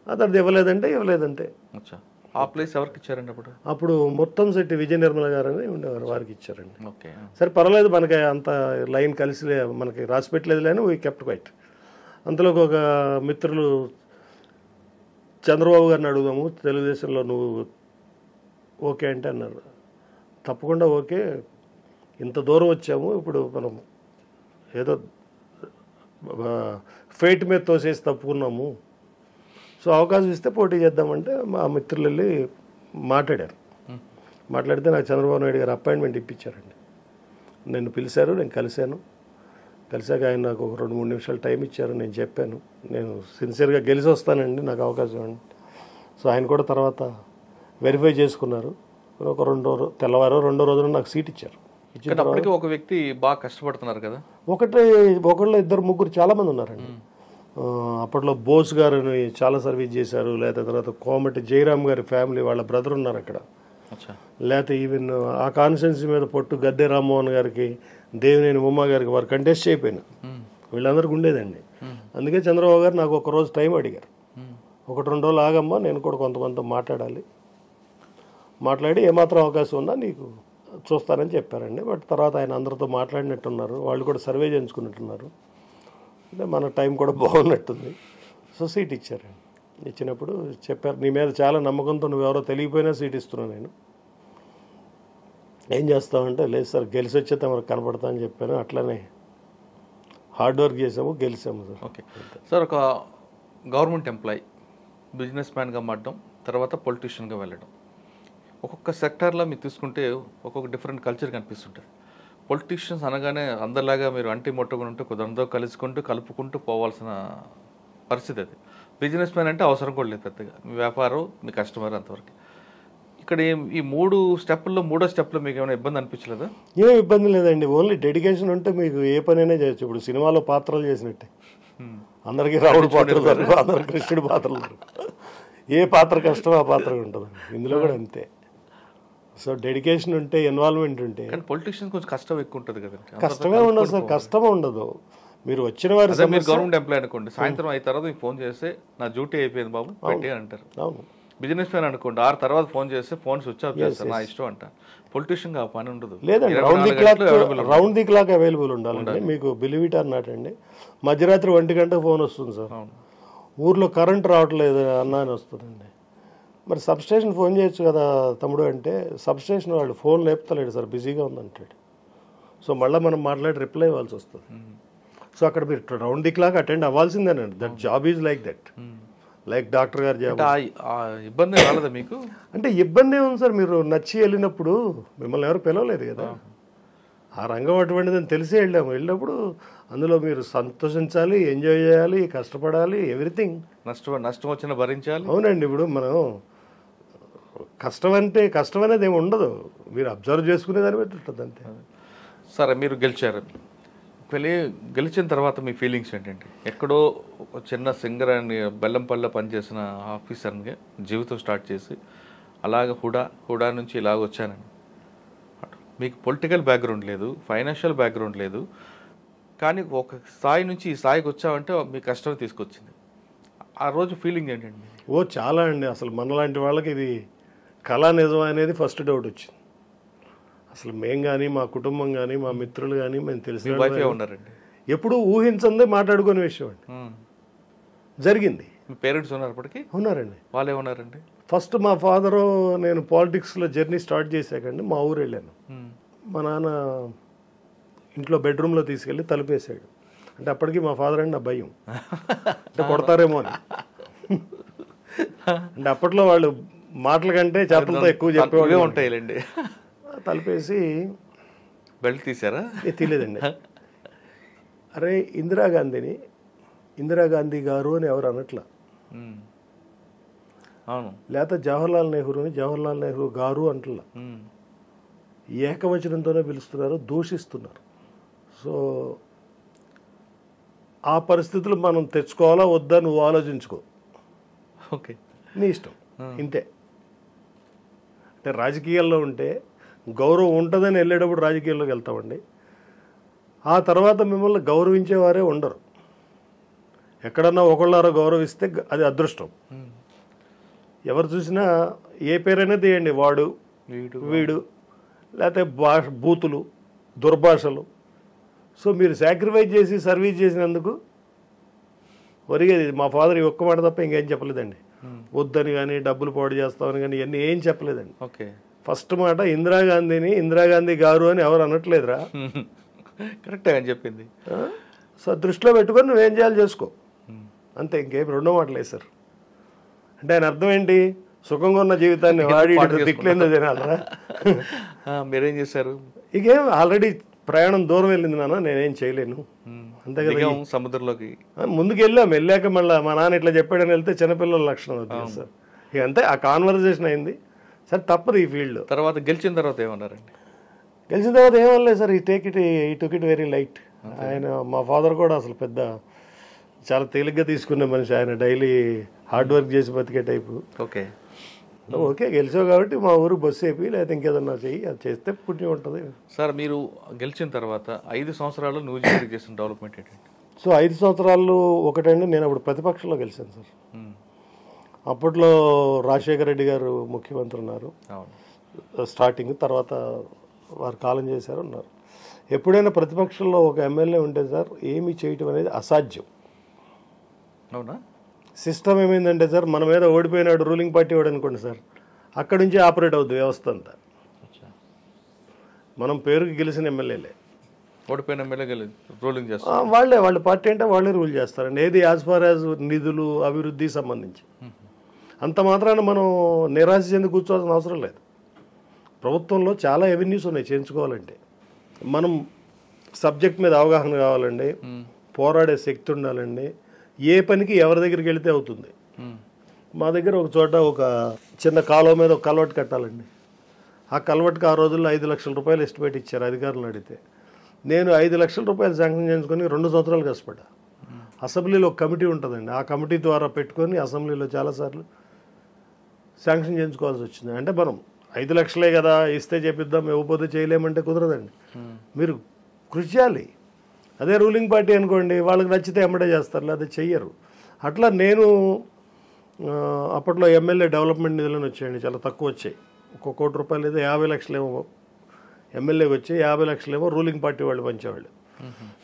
అది ఇవ్వలేదంటే. ఆ ప్లేస్ ఎవరికి ఇచ్చారండి అప్పుడు? అప్పుడు మొత్తం శెట్టి విజయ నిర్మల గారు అని ఉండేవారు, వారికి ఇచ్చారండి. ఓకే, సరే పర్వాలేదు, మనకి అంత లైన్ కలిసి మనకి రాసి పెట్టలేదు లేని వీ కెప్ట్ క్వైట్. అంతలోకి ఒక మిత్రులు చంద్రబాబు గారిని అడుగుదాము, తెలుగుదేశంలో నువ్వు ఓకే అంటే అన్నారు. తప్పకుండా ఓకే, ఇంత దూరం వచ్చాము, ఇప్పుడు మనం ఏదో ఫైట్ మీద తోసేసి తప్పుకున్నాము, సో అవకాశం ఇస్తే పోటీ చేద్దామంటే మా మిత్రులు వెళ్ళి మాట్లాడారు. మాట్లాడితే నాకు చంద్రబాబు నాయుడు గారు అపాయింట్మెంట్ ఇప్పించారండి. నన్ను పిలిచారు, నేను కలిసాక ఆయన నాకు ఒక 2-3 నిమిషాలు టైం ఇచ్చారు. నేను చెప్పాను నేను సిన్సియర్గా గెలిచి వస్తానండి, నాకు అవకాశం అండి. సో ఆయన కూడా తర్వాత వెరిఫై చేసుకున్నారు. ఒక తెల్లవారో రెండో రోజున నాకు సీట్ ఇచ్చారు. ఇచ్చినప్పటికీ ఒక వ్యక్తి బాగా కష్టపడుతున్నారు కదా. ఒకళ్ళు 2-3 చాలామంది ఉన్నారండి. అప్పట్లో బోస్ గారిని చాలా సర్వీస్ చేశారు. లేకపోతే తర్వాత కోమటి జయరామ్ గారి ఫ్యామిలీ వాళ్ళ బ్రదర్ ఉన్నారు అక్కడ. లేకపోతే ఈవెన్ ఆ కాన్స్టిట్యున్సీ మీద పొట్టు గద్దె రామ్మోహన్ గారికి, దేవినేని ఉమా గారికి వారు కంటెస్ట్ అయిపోయినా వీళ్ళందరికీ ఉండేదండి. అందుకే చంద్రబాబు గారు నాకు ఒక రోజు టైం అడిగారు. 1-2 రోజులు ఆగమ్మా, నేను కూడా కొంతమందితో మాట్లాడి ఏమాత్రం అవకాశం ఉన్నా నీకు చూస్తానని చెప్పారండి. బట్ తర్వాత ఆయన అందరితో మాట్లాడినట్టున్నారు, వాళ్ళు కూడా సర్వే చేయించుకున్నట్టున్నారు. అంటే మన టైం కూడా బాగున్నట్టుంది. సో సీట్ ఇచ్చారండి. ఇచ్చినప్పుడు చెప్పారు, నీ మీద చాలా నమ్మకంతో నువ్వెవరో తెలియపోయినా సీట్ ఇస్తున్నాను, నేను ఏం చేస్తామంటే లేదు సార్ గెలిచి వచ్చేస్తే మనకు కనపడతా అని చెప్పాను. అట్లనే హార్డ్ వర్క్ చేసాము, గెలిచాము సార్. ఓకే సార్, ఒక గవర్నమెంట్ ఎంప్లాయీ బిజినెస్ మ్యాన్గా మారడం, తర్వాత పొలిటీషియన్గా వెళ్ళడం, ఒక్కొక్క సెక్టార్లో మీరు తీసుకుంటే ఒక్కొక్క డిఫరెంట్ కల్చర్ కనిపిస్తుంటుంది. పొలిటీషియన్స్ అనగానే అందరిలాగా మీరు అంటి మొట్టుకుని ఉంటే కొందరితో కలుపుకుంటూ పోవాల్సిన పరిస్థితి అది. బిజినెస్ మ్యాన్ అంటే అవసరం కూడా లేదు పెద్దగా, మీ వ్యాపారం, మీ కస్టమర్, అంతవరకు. ఇక్కడ ఈ 3 స్టెప్పుల్లో 3వ స్టెప్లో మీకు ఏమైనా ఇబ్బంది అనిపించలేదా? ఏం ఇబ్బంది లేదండి, ఓన్లీ డెడికేషన్ ఉంటే మీకు ఏ పనైనా చేయొచ్చు. ఇప్పుడు సినిమాలో పాత్రలు చేసినట్టే అందరికీ రాముడు పాత్రలు, అందరికి కృష్ణుడి పాత్రలు, ఏ పాత్ర కష్టం ఆ పాత్ర ఉంటుంది. ఇందులో కూడా అంతే. సో డెడికేషన్ ఉంటే, ఇన్వాల్వ్మెంట్ ఉంటే. పొలిటీషియన్స్ కొంచెం కష్టం ఎక్కువ ఉంటుంది కదా. కష్టమే ఉండదు సార్, కష్టమే ఉండదు. మీరు వచ్చిన వారి మీరు గవర్నమెంట్ ఎంప్లాయ్ అనుకోండి, సాయంత్రం 5 తర్వాత మీకు ఫోన్ చేస్తే నా డ్యూటీ అయిపోయింది బాబు పెట్టి అంటారు. అవును. బిజినెస్ మ్యాన్ అనుకోండి 6 తర్వాత ఫోన్ చేస్తే ఫోన్ స్విచ్ ఆఫ్ చేస్తారు, నా ఇష్టం అంటారు. పొలిటీషియన్ గా పని ఉండదు. లేదండి, రౌండ్ ది క్లాక్ అవైలబుల్ ఉండాలండి. మీకు బిలీవ్ ఇట్ ఆర్ నాట్ అండి, మధ్యరాత్రి 1 గంటకు ఫోన్ వస్తుంది సార్. ఊర్లో కరెంట్ రావట్లేదు అన్నా అని వస్తుందండి. మరి సబ్స్టేషన్ ఫోన్ చేయొచ్చు కదా తమ్ముడు అంటే, సబ్స్టేషన్ వాళ్ళు ఫోన్ లేపుతలేడు సార్, బిజీగా ఉందంటాడు. సో మళ్ళీ మనం మాట్లాడి రిప్లై ఇవ్వాల్సి వస్తుంది. సో అక్కడ మీరు రౌండ్ ది క్లాక్ అటెండ్ అవ్వాల్సిందేనండి. That job is like that, like doctor గారి జాబ్. ఇబ్బంది రాలేదా మీకు? అంటే ఇబ్బంది ఉంది సార్, మీరు నచ్చి వెళ్ళినప్పుడు మిమ్మల్ని ఎవరు పిలవలేదు కదా, ఆ రంగం అటువంటిదని తెలిసి వెళ్ళాము. వెళ్ళినప్పుడు అందులో మీరు సంతోషించాలి, ఎంజాయ్ చేయాలి, కష్టపడాలి, ఎవ్రీథింగ్. నష్టం వచ్చినా భరించాలి. అవునండి, ఇప్పుడు మనం కష్టం అంటే కష్టం అనేది ఏమి ఉండదు, మీరు అబ్జర్వ్ చేసుకునే దాన్ని బట్టి ఉంటుంది అంతే. సరే, మీరు గెలిచారు. గెలిచిన తర్వాత మీ ఫీలింగ్స్ ఏంటంటే? ఎక్కడో ఒక చిన్న సింగర్ అని బెల్లంపల్లిలో పనిచేసిన ఆఫీసర్ని జీవితం స్టార్ట్ చేసి అలాగ హుడా నుంచి ఇలాగ వచ్చానండి. మీకు పొలిటికల్ బ్యాక్గ్రౌండ్ లేదు, ఫైనాన్షియల్ బ్యాక్గ్రౌండ్ లేదు, కానీ ఒక స్థాయి నుంచి ఈ స్థాయికి వచ్చామంటే మీ కష్టం తీసుకొచ్చింది. ఆ రోజు ఫీలింగ్ ఏంటండి? చాలా అండి. అసలు మనలాంటి వాళ్ళకి ఇది కళా నిజం అనేది ఫస్ట్ డౌట్ వచ్చింది. అసలు మేము కానీ, మా కుటుంబం కానీ, మా మిత్రులు కానీ, మేము తెలిసిన ఉన్నారండి, ఎప్పుడూ ఊహించందే మాట్లాడుకునే విషయం అండి. జరిగింది. మీ పేరెంట్స్ ఉన్నారు అప్పటికి? ఉన్నారండి. వాళ్ళు ఏమన్నారండి? ఫస్ట్ మా ఫాదరు, నేను పాలిటిక్స్లో జర్నీ స్టార్ట్ చేశాకండి మా ఊరు వెళ్ళాను. మా నాన్న ఇంట్లో బెడ్రూమ్లో తీసుకెళ్ళి తలుపేశాడు. అంటే అప్పటికి మా ఫాదర్ అండి నా భయం, అంటే కొడతారేమో అని. అంటే అప్పట్లో వాళ్ళు మాటల కంటే చేపలతో ఎక్కువ చెప్పేవాళ్ళు ఉంటాయిలేండి. తలుపేసి బెల్ట్ తీసారా? తెలియదండి. అరే ఇందిరాగాంధీ గారు అని ఎవరు అనట్లా, అవును, లేకపోతే జవహర్లాల్ నెహ్రూ గారు అంటలా, ఏకవచనంతోనే పిలుస్తున్నారు, దూషిస్తున్నారు. సో ఆ పరిస్థితులు మనం తెచ్చుకోవాలా వద్దా నువ్వు ఆలోచించుకో, ఓకే, నీ ఇష్టం, ఇంతే. అంటే రాజకీయాల్లో ఉంటే గౌరవం ఉంటుందని వెళ్ళేటప్పుడు రాజకీయాల్లోకి వెళ్తామండి. ఆ తర్వాత మిమ్మల్ని గౌరవించేవారే ఉండరు. ఎక్కడన్నా ఒకళ్ళారో గౌరవిస్తే అది అదృష్టం. ఎవరు చూసినా ఏ పేరైనా తీయండి, వాడు, వీడు, లేకపోతే బూతులు, దుర్భాషలు. సో మీరు సాక్రిఫైస్ చేసి సర్వీస్ చేసినందుకు ఒరిగేది. మా ఫాదర్ ఈ ఒక్క మాట తప్ప ఇంకేం చెప్పలేదండి. వద్దని కానీ, డబ్బులు పాడు చేస్తామని కానీ ఇవన్నీ ఏం చెప్పలేదండి. ఓకే, ఫస్ట్ మాట ఇందిరాగాంధీ గారు అని ఎవరు అనట్లేదురా, కరెక్టే అని చెప్పింది. సో దృష్టిలో పెట్టుకొని నువ్వేం చేయాలి చేసుకో, అంతే. ఇంకేం రెండో మాట లేదు సార్. అంటే ఆయన అర్థం ఏంటి, సుఖంగా ఉన్న జీవితాన్ని వాడి తిట్లేందో తినాలరా. మీరేం చేశారు? ఇకేం ఆల్రెడీ ప్రయాణం దూరం వెళ్ళింది నాన్న, నేనేం చేయలేను, అంతే కదా. సముద్రంలోకి ముందుకు వెళ్ళాక మళ్ళీ మా నాన్న ఇట్లా చెప్పాడని వెళ్తే చిన్నపిల్లల లక్షణం అవుతుంది సార్. ఇక అంతే, ఆ కాన్వర్జేషన్ అయింది. సరే తప్పదు ఈ ఫీల్డ్లో. తర్వాత గెలిచిన తర్వాత ఏమన్నారండి? గెలిచిన తర్వాత ఏమనలేదు సార్, ఈ టుక్ ఇట్ వెరీ లైట్. ఆయన మా ఫాదర్ కూడా అసలు పెద్ద చాలా తేలిగ్గా తీసుకునే మనిషి. ఆయన డైలీ హార్డ్ వర్క్ చేసి బతికే టైపు. ఓకే గెలిచావు కాబట్టి మా ఊరు బస్సు అయిపోయి లేకపోతే ఇంకేదన్నా చెయ్యి, అది చేస్తే పుణ్యం ఉంటుంది. సార్ మీరు గెలిచిన తర్వాత 5 సంవత్సరాలు న్యూజిలాండ్ చేసిన డెవలప్మెంట్ ఏంటంటే? సో 5 సంవత్సరాలు ఒకటండి, నేను అప్పుడు ప్రతిపక్షంలో గెలిచాను సార్. అప్పట్లో రాజశేఖర రెడ్డి గారు ముఖ్యమంత్రి ఉన్నారు స్టార్టింగ్, తర్వాత వారు కాలం చేశారు ఉన్నారు. ఎప్పుడైనా ప్రతిపక్షంలో ఒక ఎమ్మెల్యే ఉంటే సార్ ఏమి చేయటం అనేది అసాధ్యం. అవునా? సిస్టమ్ ఏమైందంటే సార్, మన మీద ఓడిపోయినాడు రూలింగ్ పార్టీ వాడు అనుకోండి సార్, అక్కడి నుంచి ఆపరేట్ అవుద్ది వ్యవస్థ అంతా. మనం పేరుకి గెలిచిన ఎమ్మెల్యేలే, ఓడిపోయిన ఎమ్మెల్యే రూలింగ్ చేస్తారు. వాళ్ళ పార్టీ అంటే వాళ్ళే రూల్ చేస్తారండి, ఏది యాజ్ ఫార్ యాజ్ నిధులు అభివృద్ధికి సంబంధించి. అంత మాత్రాన మనం నిరాశ చెంది కూర్చోవాల్సిన అవసరం లేదు. ప్రభుత్వంలో చాలా ఎవెన్యూస్ ఉన్నాయి చేయించుకోవాలంటే. మనం సబ్జెక్ట్ మీద అవగాహన కావాలండి, పోరాడే శక్తి ఉండాలండి, ఏ పనికి ఎవరి దగ్గరికి వెళితే అవుతుంది. మా దగ్గర ఒక చోట ఒక చిన్న కాలువ మీద ఒక కల్వర్ట్ కట్టాలండి. ఆ కల్వర్ట్కి ఆ రోజుల్లో 5 లక్షల రూపాయలు ఎస్టిమేట్ ఇచ్చారు అధికారులు అడిగితే. నేను 5 లక్షల రూపాయలు శాంక్షన్ చేసుకొని 2 సంవత్సరాలు కష్టపడ్డా. అసెంబ్లీలో ఒక కమిటీ ఉంటుందండి, ఆ కమిటీ ద్వారా పెట్టుకొని అసెంబ్లీలో చాలాసార్లు శాంక్షన్ చేయించుకోవాల్సి వచ్చింది. అంటే మనం 5 లక్షలే కదా ఇస్తే చేపిద్దాం, ఇవ్వకపోతే చేయలేమంటే కుదరదండి, మీరు కృషి చేయాలి. అదే రూలింగ్ పార్టీ అనుకోండి, వాళ్ళకి నచ్చితే ఎమ్మడే చేస్తారు, లేదా చెయ్యరు. అట్లా నేను అప్పట్లో ఎమ్మెల్యే డెవలప్మెంట్ నిధులను వచ్చాయండి, చాలా తక్కువ వచ్చాయి. 1 కోటి రూపాయలు అయితే 50 లక్షలేమో ఎమ్మెల్యేకి వచ్చాయి, 50 లక్షలేమో రూలింగ్ పార్టీ వాళ్ళు పంచేవాళ్ళు.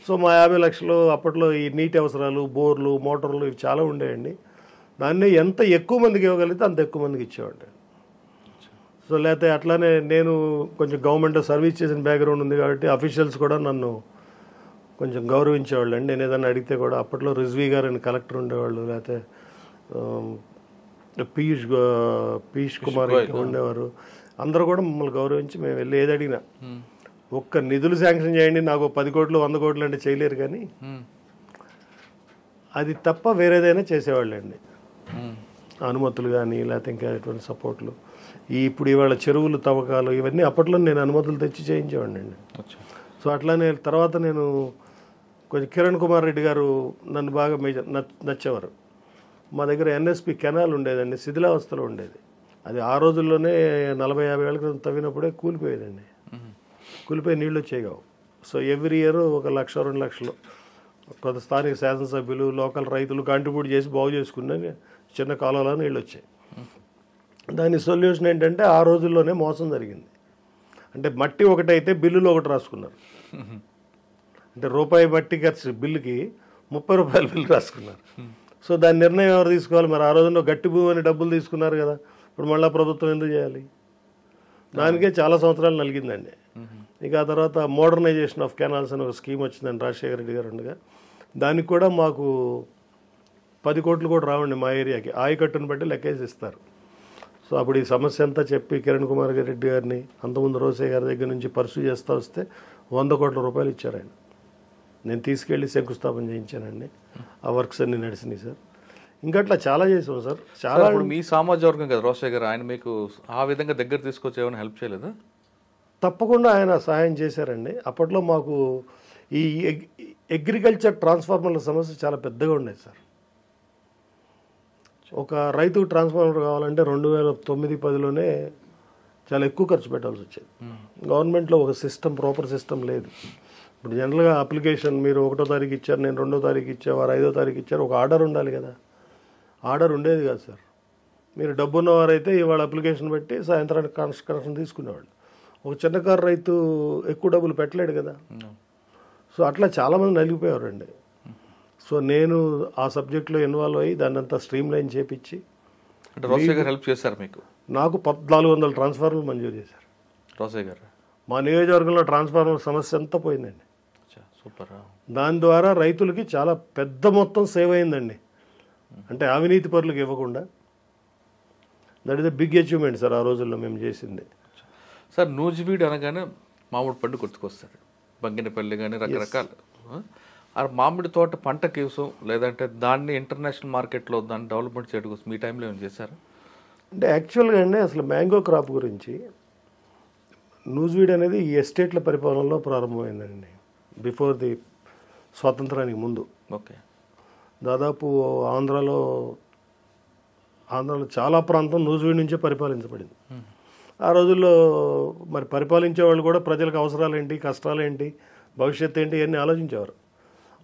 సో మా 50 లక్షలు అప్పట్లో ఈ నీటి అవసరాలు, బోర్లు, మోటార్లు ఇవి చాలా ఉండేయండి. దాన్ని ఎంత ఎక్కువ మందికి ఇవ్వగలిగితే అంత ఎక్కువ మందికి ఇచ్చేవాడి. సో లేకపోతే అట్లానే నేను కొంచెం గవర్నమెంట్ సర్వీస్ చేసిన బ్యాక్గ్రౌండ్ ఉంది కాబట్టి అఫీషియల్స్ కూడా నన్ను కొంచెం గౌరవించేవాళ్ళు అండి. నేను ఏదైనా అడిగితే కూడా అప్పట్లో రిజ్వీ గారు అని కలెక్టర్ ఉండేవాళ్ళు, లేకపోతే పీయూష్ కుమార్ ఉండేవారు. అందరూ కూడా మమ్మల్ని గౌరవించి మేము వెళ్ళి ఏది అడిగినా, ఒక్క నిధులు శాంక్షన్ చేయండి నాకు 10 కోట్లు 100 కోట్లు అంటే చేయలేరు, కానీ అది తప్ప వేరేదైనా చేసేవాళ్ళండి. అనుమతులు కానీ లేకపోతే ఇంకా ఎటువంటి సపోర్ట్లు, ఇప్పుడు ఇవాళ చెరువులు తవ్వకాలు ఇవన్నీ అప్పట్లో నేను అనుమతులు తెచ్చి చేయించేవాడిని అండి. సో అట్లానే తర్వాత నేను కొంచెం కిరణ్ కుమార్ రెడ్డి గారు నన్ను బాగా నచ్చేవారు. మా దగ్గర ఎన్ఎస్పి కెనాల్ ఉండేదండి, శిథిలావస్థలో ఉండేది. అది ఆ రోజుల్లోనే 40-50 ఏళ్ళ క్రితం తవ్వినప్పుడే కూలిపోయేదండి. కూలిపోయి నీళ్ళు వచ్చేయగావు. సో ఎవ్రీ ఇయర్ 1 లక్ష 2 లక్షలు కొంత స్థానిక శాసనసభ్యులు లోకల్ రైతులు కాంట్రిబ్యూట్ చేసి బాగు చేసుకున్న చిన్న కాలంలో నీళ్ళు వచ్చాయి. దాని సొల్యూషన్ ఏంటంటే ఆ రోజుల్లోనే మోసం జరిగింది. అంటే మట్టి ఒకటైతే బిల్లులో ఒకటి రాసుకున్నారు. అంటే రూపాయి మట్టి ఖర్చు బిల్లుకి 30 రూపాయల బిల్లు రాసుకున్నారు. సో దాని నిర్ణయం ఎవరు తీసుకోవాలి? మరి ఆ రోజుల్లో గట్టి భూమి అని డబ్బులు తీసుకున్నారు కదా, ఇప్పుడు మళ్ళీ ప్రభుత్వం ఎందుకు చేయాలి? దానికే చాలా సంవత్సరాలు నలిగిందండి. ఇక ఆ తర్వాత మోడర్నైజేషన్ ఆఫ్ కెనాల్స్ అని ఒక స్కీమ్ వచ్చిందండి రాజశేఖర రెడ్డి గారు ఉండగా. దానికి కూడా మాకు 10 కోట్లు కూడా రావండి మా ఏరియాకి, ఆయకట్టును బట్టి లెక్కేసి ఇస్తారు. సో అప్పుడు ఈ సమస్య అంతా చెప్పి కిరణ్ కుమార్ రెడ్డి గారిని అంతకుముందు రోసే గారి దగ్గర నుంచి పర్సూ చేస్తూ వస్తే 100 కోట్ల రూపాయలు ఇచ్చారు ఆయన. నేను తీసుకెళ్ళి శంకుస్థాపన చేయించానండి. ఆ వర్క్స్ అన్ని నడిచినాయి సార్. ఇంకా అట్లా చాలా చేసాం సార్. చాలా. ఇప్పుడు మీ సామాజిక వర్గం కదా రోసే గారు, ఆయన మీకు ఆ విధంగా దగ్గర తీసుకొచ్చి ఏమైనా హెల్ప్ చేయలేదా? తప్పకుండా ఆయన సహాయం చేశారండి. అప్పట్లో మాకు ఈ అగ్రికల్చర్ ట్రాన్స్ఫార్మర్ల సమస్య చాలా పెద్దగా ఉండేది సార్. ఒక రైతుకు ట్రాన్స్ఫార్మర్ కావాలంటే 2009-10లోనే చాలా ఎక్కువ ఖర్చు పెట్టాల్సి వచ్చేది. గవర్నమెంట్లో ఒక సిస్టమ్, ప్రాపర్ సిస్టమ్ లేదు. ఇప్పుడు జనరల్గా అప్లికేషన్ మీరు 1వ తారీఖు ఇచ్చారు, నేను 2వ తారీఖు ఇచ్చారు, వారు 5వ తారీఖు ఇచ్చారు, ఒక ఆర్డర్ ఉండాలి కదా. ఆర్డర్ ఉండేది కాదు సార్. మీరు డబ్బు ఉన్నవారైతే ఇవాళ అప్లికేషన్ పెట్టి సాయంత్రానికి కనెక్షన్ తీసుకునేవాళ్ళు. ఒక చిన్నకారు రైతు ఎక్కువ డబ్బులు పెట్టలేడు కదా. సో అట్లా చాలామంది నలిగిపోయారండి. సో నేను ఆ సబ్జెక్ట్లో ఇన్వాల్వ్ అయ్యి దాన్ని అంతా స్ట్రీమ్ లైన్ చేపించి, అంటే రోసే గారు హెల్ప్ చేశారు మీకు? నాకు 1400 ట్రాన్స్ఫార్మర్లు మంజూరు చేశారు రోసే గారు. మా నియోజకవర్గంలో ట్రాన్స్ఫార్మర్ సమస్య అంతా పోయిందండి. సూపర్. దాని ద్వారా రైతులకి చాలా పెద్ద మొత్తం సేవ్ అయిందండి. అంటే అవినీతి పరులకు ఇవ్వకుండా. That is the big achievement sir ఆ రోజుల్లో మేము చేసింది. సార్ నూజివీడు అనగానే మామిడి పండు గుర్తుకొస్తుంది, బంగినపల్లి కానీ రకరకాల. ఆ మామిడి తోట పంట కోసం లేదంటే దాన్ని ఇంటర్నేషనల్ మార్కెట్లో దాన్ని డెవలప్మెంట్ చేయడం కోసం మీ టైంలో ఏమైనా చేశారు? అంటే యాక్చువల్గా అండి అసలు మ్యాంగో క్రాప్ గురించి నూజివీడు అనేది ఈ ఎస్టేట్ల పరిపాలనలో ప్రారంభమైందండి. బిఫోర్ ది స్వాతంత్రానికి ముందు. ఓకే. దాదాపు ఆంధ్రాలో చాలా ప్రాంతం నూజివీడు నుంచే పరిపాలించబడింది. ఆ రోజుల్లో మరి పరిపాలించే వాళ్ళు కూడా ప్రజలకు అవసరాలు ఏంటి, కష్టాలు ఏంటి, భవిష్యత్తు ఏంటి ఇవన్నీ ఆలోచించేవారు.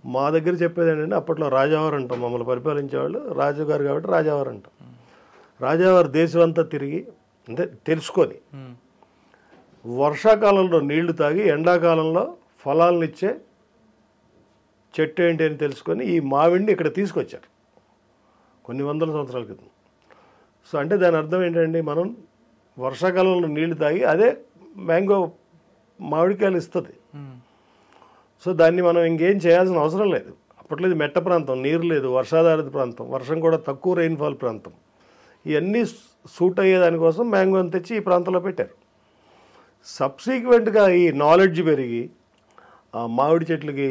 మా దగ్గర చెప్పేది ఏంటంటే అప్పట్లో రాజావారు అంటాం, మమ్మల్ని పరిపాలించేవాళ్ళు రాజుగారు కాబట్టి రాజావారు అంటాం. రాజావారు దేశం అంతా తిరిగి అంటే తెలుసుకొని వర్షాకాలంలో నీళ్లు తాగి ఎండాకాలంలో ఫలాలనిచ్చే చెట్టు ఏంటి అని తెలుసుకొని ఈ మామిడిని ఇక్కడ తీసుకొచ్చారు కొన్ని వందల సంవత్సరాల క్రితం. సో అంటే దాని అర్థం ఏంటంటే మనం వర్షాకాలంలో నీళ్లు తాగి అదే మ్యాంగో మామిడికాయలు ఇస్తుంది. సో దాన్ని మనం ఇంకేం చేయాల్సిన అవసరం లేదు. అప్పట్లో ఇది మెట్ట ప్రాంతం, నీరు లేదు, వర్షాధారిత ప్రాంతం, వర్షం కూడా తక్కువ రెయిన్ఫాల్ ప్రాంతం. ఇవన్నీ సూట్ అయ్యేదానికోసం మ్యాంగోని తెచ్చి ఈ ప్రాంతంలో పెట్టారు. సబ్సిక్వెంట్గా ఈ నాలెడ్జ్ పెరిగి ఆ మామిడి చెట్లకి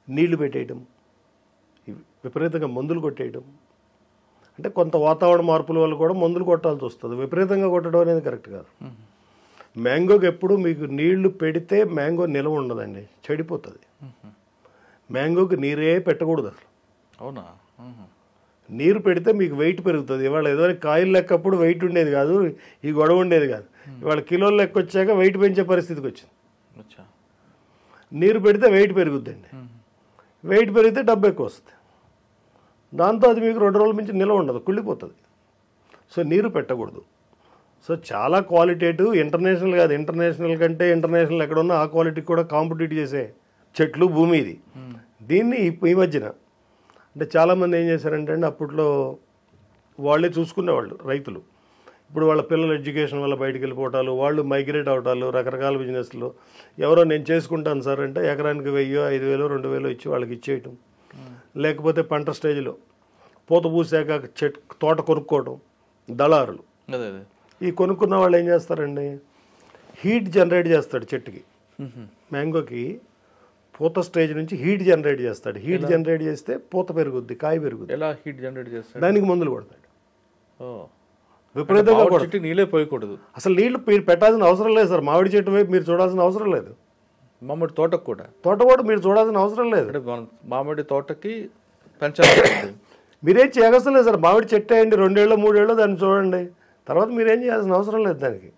నీళ్లు పెట్టేయటం, విపరీతంగా మందులు కొట్టేయటం, అంటే కొంత వాతావరణ మార్పుల వల్ల కూడా మందులు కొట్టాల్సి వస్తుంది. విపరీతంగా కొట్టడం అనేది కరెక్ట్ కాదు. మ్యాంగోకి ఎప్పుడు మీకు నీళ్లు పెడితే మ్యాంగో నిల్వ ఉండదండి, చెడిపోతుంది. మ్యాంగోకి నీరే పెట్టకూడదు అసలు. అవునా? నీరు పెడితే మీకు వెయిట్ పెరుగుతుంది. ఇవాళ ఏదో కాయలు లెక్కప్పుడు వెయిట్ ఉండేది కాదు, ఈ గొడవ ఉండేది కాదు. ఇవాళ కిలోలు లెక్క వచ్చాక వెయిట్ పెంచే పరిస్థితికి వచ్చింది. నీరు పెడితే వెయిట్ పెరుగుద్దండి, వెయిట్ పెరిగితే డబ్బు ఎక్కువ వస్తుంది. దాంతో అది మీకు 2 రోజుల నుంచి నిల్వ ఉండదు, కుళ్ళిపోతుంది. సో నీరు పెట్టకూడదు. సో చాలా క్వాలిటేటివ్, ఇంటర్నేషనల్ కాదు, ఇంటర్నేషనల్ కంటే ఇంటర్నేషనల్ ఎక్కడ ఉన్నా ఆ క్వాలిటీకి కూడా కాంపిటీట్ చేసే చెట్లు భూమి ఇది. దీన్ని ఈ మధ్యన అంటే చాలామంది ఏం చేశారంటే అండి, అప్పట్లో వాళ్ళే చూసుకునేవాళ్ళు రైతులు. ఇప్పుడు వాళ్ళ పిల్లల ఎడ్యుకేషన్ వల్ల బయటికి వెళ్ళిపోవటాలు, వాళ్ళు మైగ్రేట్ అవటాలు, రకరకాల బిజినెస్లో ఎవరో నేను చేసుకుంటాను సార్ అంటే ఎకరానికి 1000, 5000, 2000 ఇచ్చి వాళ్ళకి ఇచ్చేయటం. లేకపోతే పంట స్టేజ్లో పూత పూసాక తోట కొనుక్కోవడం, దళారులు. ఈ కొనుక్కున్న వాళ్ళు ఏం చేస్తారండి, హీట్ జనరేట్ చేస్తాడు చెట్టుకి. మ్యాంగోకి పూత స్టేజ్ నుంచి హీట్ జనరేట్ చేస్తాడు. హీట్ జనరేట్ చేస్తే పూత పెరుగుద్ది, కాయ పెరుగుద్ది. ఎలా హీట్ జనరేట్ చేస్తాడు? దానికి మందులు కొడతాడు. విపరీతంగా నీళ్ళే పోయకూడదు. అసలు నీళ్లు మీరు పెట్టాల్సిన అవసరం లేదు సార్. మామిడి చెట్టు వైపు మీరు చూడాల్సిన అవసరం లేదు. మామిడి తోటకు కూడా మీరు చూడాల్సిన అవసరం లేదు. మామిడి తోటకి పెంచాలి. మీరేం చేయవలసిన లేదు సార్. మామిడి చెట్టు వేయండి, 2 ఏళ్ళు 3 ఏళ్ళు దాన్ని చూడండి, తర్వాత మీరేం చేయాల్సిన అవసరం లేదు. దానికి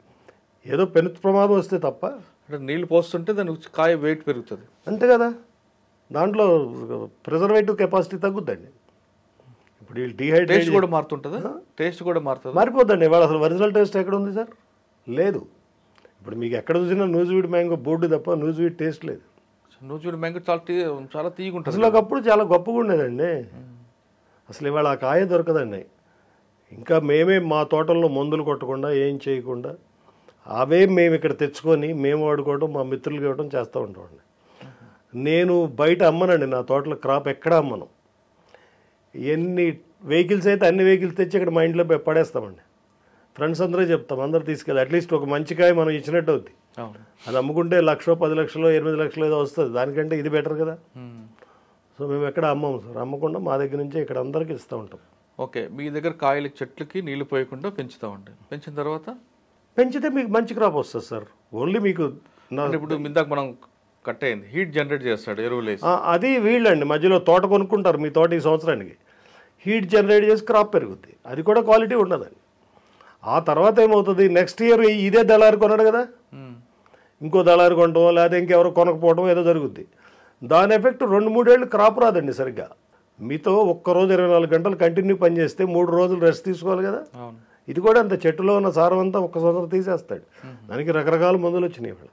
ఏదో పెను ప్రమాదం వస్తే తప్ప. అంటే నీళ్ళు పోస్తుంటే దానికి కాయ వెయిట్ పెరుగుతుంది అంతే కదా. దాంట్లో ప్రిజర్వేటివ్ కెపాసిటీ తగ్గుద్దండి. ఇప్పుడు టేస్ట్ కూడా మారుతుంటుందా? టేస్ట్ కూడా మారుతుంది, మారిపోద్దండి. ఇవాళ అసలు ఒరిజినల్ టేస్ట్ ఎక్కడ ఉంది సార్? లేదు. ఇప్పుడు మీకు ఎక్కడ చూసినా న్యూజివీడ్ మ్యాంగో బోర్డు తప్ప న్యూజివీడ్ టేస్ట్ లేదు. న్యూజివీడ్ మ్యాంగో చాలా తీయగా ఉంటుంది. అసలు ఒకప్పుడు చాలా గొప్పగా ఉండేదండి. అసలు ఇవాళ ఆ కాయ దొరకదండి. ఇంకా మేమే మా తోటల్లో మందులు కొట్టకుండా ఏం చేయకుండా అవే మేము ఇక్కడ తెచ్చుకొని మేము వాడుకోవడం, మా మిత్రులకి ఇవ్వడం చేస్తూ ఉంటామండి. నేను బయట అమ్మనండి, నా తోటలో క్రాప్ ఎక్కడ అమ్మను. ఎన్ని వెహికల్స్ అయితే అన్ని వెహికల్స్ తెచ్చి ఇక్కడ మా ఇంట్లో పడేస్తామండి. ఫ్రెండ్స్ అందరూ చెప్తాం, అందరూ తీసుకెళ్ళి అట్లీస్ట్ ఒక మంచి కాయ మనం ఇచ్చినట్టు అవుద్ది. అది అమ్ముకుంటే 1,00,000, 10 లక్షలు, 8 లక్షలు ఏదో వస్తుంది. దానికంటే ఇది బెటర్ కదా. సో మేము ఎక్కడ అమ్మము సార్. అమ్మకుండా మా దగ్గర నుంచి ఇక్కడ అందరికీ ఇస్తూ ఉంటాం. ఓకే, మీ దగ్గర కాయలు చెట్లకి నీళ్లు పోయకుండా పెంచుతామండి. పెంచిన తర్వాత పెంచితే మీకు మంచి క్రాప్ వస్తుంది సార్. ఓన్లీ మీకు ఇప్పుడు ఇందాక మనం కట్ అయింది, హీట్ జనరేట్ చేస్తాడు ఎరువులు వేసి. అది వీళ్ళండి మధ్యలో తోట కొనుక్కుంటారు. మీ తోట ఈ సంవత్సరానికి హీట్ జనరేట్ చేసి క్రాప్ పెరుగుద్ది. అది కూడా క్వాలిటీ ఉండదండి. ఆ తర్వాత ఏమవుతుంది, నెక్స్ట్ ఇయర్ ఇదే దళారు కొన్నాడు కదా, ఇంకో దళారు కొనటం లేదా ఇంకెవరో కొనకపోవడం ఏదో జరుగుద్ది. దాని ఎఫెక్ట్ 2-3 ఏళ్ళు క్రాప్ రాదండి సరిగ్గా. మీతో ఒక్కరోజు 24 గంటలు కంటిన్యూ పనిచేస్తే 3 రోజులు రెస్ట్ తీసుకోవాలి కదా. ఇది కూడా అంత చెట్టులో ఉన్న సారం అంతా ఒక్క సంవత్సరం తీసేస్తాడు. దానికి రకరకాల మందులు వచ్చినాయి ఇవాళ.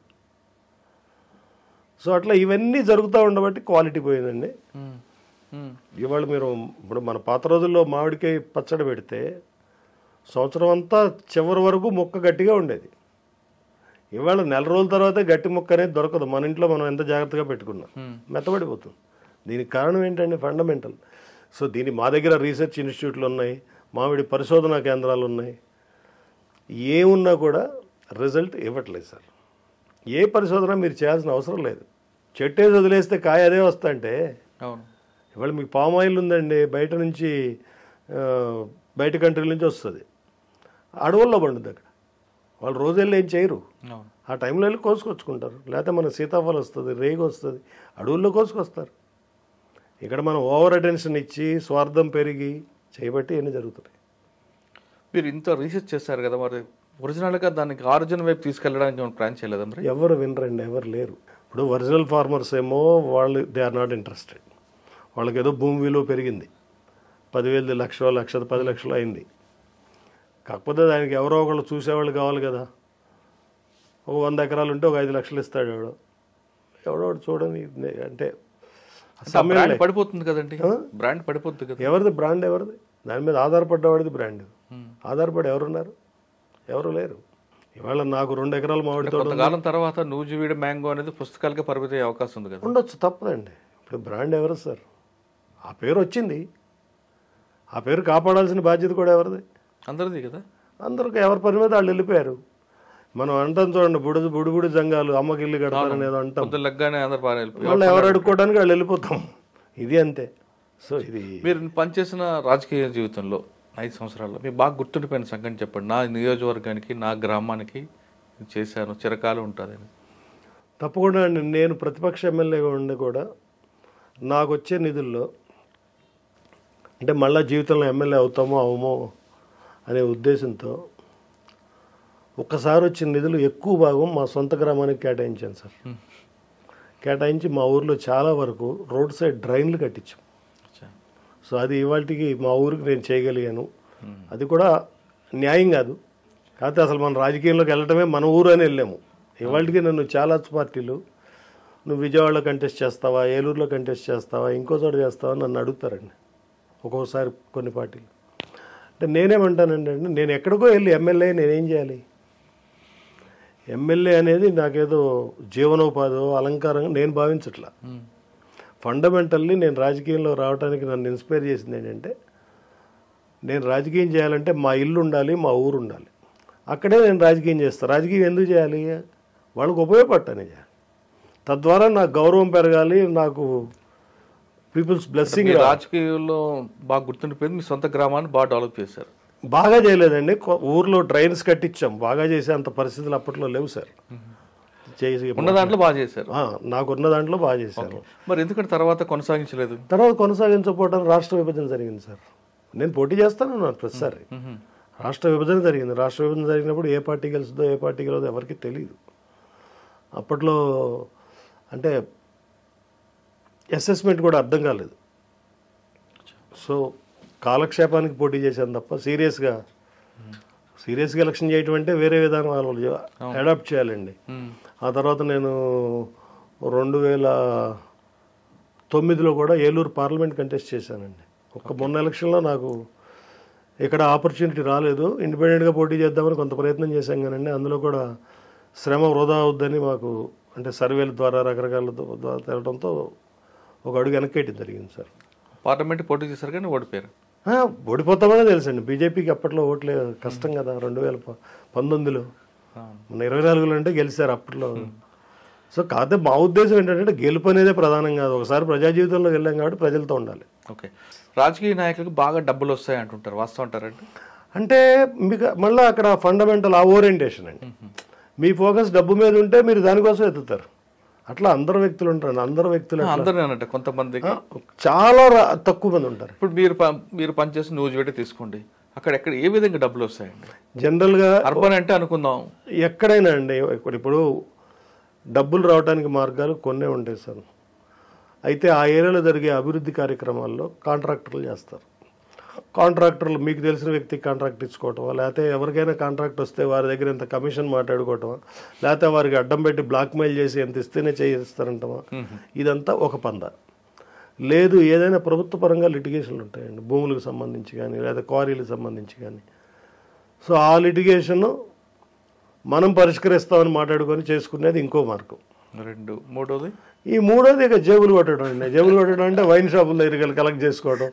సో అట్లా ఇవన్నీ జరుగుతూ ఉండబట్టి క్వాలిటీ పోయిందండి. ఇవాళ మీరు ఇప్పుడు మన పాత రోజుల్లో మామిడికాయ పచ్చడి పెడితే సంవత్సరం అంతా చివరి వరకు మొక్క గట్టిగా ఉండేది. ఇవాళ 4 రోజుల తర్వాత గట్టి మొక్క అనేది దొరకదు. మన ఇంట్లో మనం ఎంత జాగ్రత్తగా పెట్టుకున్నాం, మెత్తబడిపోతుంది. దీనికి కారణం ఏంటంటే ఫండమెంటల్. సో మా దగ్గర రీసెర్చ్ ఇన్స్టిట్యూట్లు ఉన్నాయి, మామిడి పరిశోధనా కేంద్రాలు ఉన్నాయి. ఏమున్నా కూడా రిజల్ట్ ఇవ్వట్లేదు సార్. ఏ పరిశోధన మీరు చేయాల్సిన అవసరం లేదు. చెట్టే వదిలేస్తే కాయ అదే వస్తుంటే. ఇవాళ మీకు పామ్ ఆయిల్ ఉందండి, బయట నుంచి బయట కంట్రీ నుంచి వస్తుంది, అడవుల్లో పండుద్ది. అక్కడ వాళ్ళు రోజు వెళ్ళి ఏం చేయరు, ఆ టైంలో వెళ్ళి కోసుకొచ్చుకుంటారు. లేకపోతే మన సీతాఫలం వస్తుంది, రేగు వస్తుంది, అడవుల్లో కోసుకొస్తారు. ఇక్కడ మనం ఓవర్ అటెన్షన్ ఇచ్చి స్వార్థం పెరిగి చేయబట్టి ఎన్ని జరుగుతున్నాయి. మీరు ఇంత రీసెర్చ్ చేస్తారు కదా, మరి ఒరిజినల్గా దానికి ఆరిజిన్ వైపు తీసుకెళ్ళడానికి మనం ప్లాన్ చేయలేదా? మరి ఎవరు వినరండి, ఎవరు లేరు. ఇప్పుడు ఒరిజినల్ ఫార్మర్స్ ఏమో వాళ్ళు దే ఆర్ నాట్ ఇంట్రెస్టెడ్. వాళ్ళకి ఏదో భూమి విలువ పెరిగింది, 10,000, 1,00,000, 10 లక్షలు అయింది. కాకపోతే దానికి ఎవరో ఒకళ్ళు చూసేవాళ్ళు కావాలి కదా. ఒక 100 ఎకరాలు ఉంటే ఒక 5 లక్షలు ఇస్తాడు ఎవడో చూడని. అంటే పడిపోతుంది కదండి, బ్రాండ్ పడిపోతుంది కదా. ఎవరిది బ్రాండ్? ఎవరిది? దాని మీద ఆధారపడ్డవాడిది బ్రాండ్. ఆధారపడి ఎవరున్నారు? ఎవరు లేరు. ఇవాళ నాకు 2 ఎకరాల మామిడి తోట. కొంతకాలం తర్వాత న్యూజివీడ్ మ్యాంగో అనేది పుస్తకాలకే పరిమితి అయ్యే అవకాశం ఉంది కదా. ఉండొచ్చు, తప్పదండి. ఇప్పుడు బ్రాండ్ ఎవరు సార్? ఆ పేరు వచ్చింది, ఆ పేరు కాపాడాల్సిన బాధ్యత కూడా ఎవరిది? అందరిది కదా. అందరికి ఎవరి పని మీద వాళ్ళు వెళ్ళిపోయారు. మనం అంటాం చూడండి, బుడి జంగాలు అమ్మకి ఇల్లు కడతారని ఏదో అంటాం. వాళ్ళు ఎవరు అడుక్కోవడానికి వాళ్ళు వెళ్ళిపోతాం. ఇది అంతే. సో ఇది మీరు పనిచేసిన రాజకీయ జీవితంలో 5 సంవత్సరాల్లో మీకు బాగా గుర్తుండిపోయిన సంగతి చెప్పండి. నా నియోజకవర్గానికి, నా గ్రామానికి చేశాను, చిరకాలం ఉంటుందని. తప్పకుండా అండి. నేను ప్రతిపక్ష ఎమ్మెల్యేగా ఉండి కూడా నాకు వచ్చే నిధుల్లో, అంటే మళ్ళీ జీవితంలో ఎమ్మెల్యే అవుతామో అవమో అనే ఉద్దేశంతో ఒక్కసారి వచ్చిన నిధులు ఎక్కువ భాగం మా సొంత గ్రామానికి కేటాయించాను సార్. కేటాయించి మా ఊర్లో చాలా వరకు రోడ్ సైడ్ డ్రైన్లు కట్టించాం. సో అది ఇవాళకి మా ఊరికి నేను చేయగలిగాను. అది కూడా న్యాయం కాదు. కాకపోతే అసలు మన రాజకీయంలోకి వెళ్ళటమే మన ఊరు అని వెళ్ళాము. ఇవాళకి నన్ను చాలా పార్టీలు నువ్వు విజయవాడలో కంటెస్ట్ చేస్తావా, ఏలూరులో కంటెస్ట్ చేస్తావా, ఇంకో చోట చేస్తావా నన్ను అడుగుతారండి ఒక్కొక్కసారి కొన్ని పార్టీలు. అంటే నేనేమంటానండి, నేను ఎక్కడికో వెళ్ళి ఎమ్మెల్యే నేనేం చేయాలి? ఎమ్మెల్యే అనేది నాకేదో జీవనోపాధి అలంకారంగా నేను భావించట్లా. ఫండమెంటల్లీ నేను రాజకీయంలో రావడానికి నన్ను ఇన్స్పైర్ చేసింది ఏంటంటే, నేను రాజకీయం చేయాలంటే మా ఇల్లు ఉండాలి, మా ఊరు ఉండాలి, అక్కడే నేను రాజకీయం చేస్తాను. రాజకీయం ఎందుకు చేయాలి? వాళ్ళకు ఉపయోగపడటానే చేయాలి. తద్వారా నాకు గౌరవం పెరగాలి, నాకు పీపుల్స్ బ్లెస్సింగ్. రాజకీయాల్లో బాగా గుర్తుండిపోయింది, మీ సొంత గ్రామాన్ని బాగా డెవలప్ చేశారు. బాగా చేయలేదండి, ఊర్లో డ్రైన్స్ కట్టించాం, బాగా చేసే అంత పరిస్థితులు అప్పట్లో లేవు సార్. ఉన్న దాంట్లో బాగా చేశారు. నాకున్న దాంట్లో బాగా చేశారు. మరి ఎందుకంటే తర్వాత కొనసాగించలేదు? తర్వాత కొనసాగించకపోవడం రాష్ట్ర విభజన జరిగింది సార్. నేను పోటీ చేస్తాను ప్రతిసారి. రాష్ట్ర విభజన జరిగింది. రాష్ట్ర విభజన జరిగినప్పుడు ఏ పార్టీ గెలుస్తుందో ఏ పార్టీ గెలవదో ఎవరికి తెలియదు. అప్పట్లో అంటే అసెస్మెంట్ కూడా అర్థం కాలేదు. సో కాలక్షేపానికి పోటీ చేశాను తప్ప సీరియస్గా ఎలక్షన్ చేయటం అంటే వేరే విధానం వాళ్ళు అడాప్ట్ చేయాలండి. ఆ తర్వాత నేను 2009లో కూడా ఏలూరు పార్లమెంట్ కంటెస్ట్ చేశానండి. మొన్న ఎలక్షన్లో నాకు ఇక్కడ ఆపర్చునిటీ రాలేదు. ఇండిపెండెంట్గా పోటీ చేద్దామని కొంత ప్రయత్నం చేశాం కానండి, అందులో కూడా శ్రమ వృధా అవుద్దని మాకు అంటే సర్వేల ద్వారా రకరకాల ద్వారా తెలడంతో ఒక అడుగు వెనక్కేయటం జరిగింది సార్. పార్లమెంట్ పోటీ చేశారు కానీ ఓడిపోయారు. ఓడిపోతామనే తెలుసండి. బీజేపీకి అప్పట్లో ఓట్లే కష్టం కదా. 2019లో మన 24లో అంటే గెలిచారు అప్పట్లో. సో కాకపోతే మా ఉద్దేశం ఏంటంటే గెలుపు అనేదే ప్రధానం కాదు. ఒకసారి ప్రజా జీవితంలో వెళ్ళాం కాబట్టి ప్రజలతో ఉండాలి. ఓకే, రాజకీయ నాయకులకు బాగా డబ్బులు వస్తాయి అంటుంటారు, వాస్తవం అంటారండి? అంటే మీకు మళ్ళీ అక్కడ ఫండమెంటల్ ఆ ఓరియంటేషన్ అండి. మీ ఫోకస్ డబ్బు మీద ఉంటే మీరు దానికోసం ఎత్తుతారు. అట్లా అందరు వ్యక్తులు ఉంటారు. అందరు వ్యక్తులు అందరూ కొంతమందికి చాలా తక్కువ మంది ఉంటారు. ఇప్పుడు మీరు పనిచేసి న్యూస్ పెట్టి తీసుకోండి, అక్కడ ఎక్కడ ఏ విధంగా డబ్బులు వస్తాయండి? జనరల్గా అర్బన్ అంటే అనుకుందాం, ఎక్కడైనా అండి ఇప్పుడు డబ్బులు రావడానికి మార్గాలు కొన్నే ఉంటాయి సార్. అయితే ఆ ఏరియాలో జరిగే అభివృద్ధి కార్యక్రమాల్లో కాంట్రాక్టర్లు చేస్తారు. కాంట్రాక్టర్లు మీకు తెలిసిన వ్యక్తికి కాంట్రాక్ట్ ఇచ్చుకోవటం, లేకపోతే ఎవరికైనా కాంట్రాక్ట్ వస్తే వారి దగ్గర ఎంత కమిషన్ మాట్లాడుకోవటం, లేకపోతే వారికి అడ్డం పెట్టి బ్లాక్మెయిల్ చేసి ఎంత ఇస్తేనే చేయిస్తారంటమా, ఇదంతా ఒక పంద. లేదు ఏదైనా ప్రభుత్వ పరంగా లిటిగేషన్లు ఉంటాయండి, భూములకు సంబంధించి కానీ లేదా క్వారీలకు సంబంధించి కానీ. సో ఆ లిటిగేషన్ మనం పరిష్కరిస్తామని మాట్లాడుకొని చేసుకునేది ఇంకో మార్గం. మూడోది ఇక జేబులు కొట్టడం అండి. జేబులు కొట్టడం అంటే వైన్ షాపుల దగ్గర కలెక్ట్ చేసుకోవడం,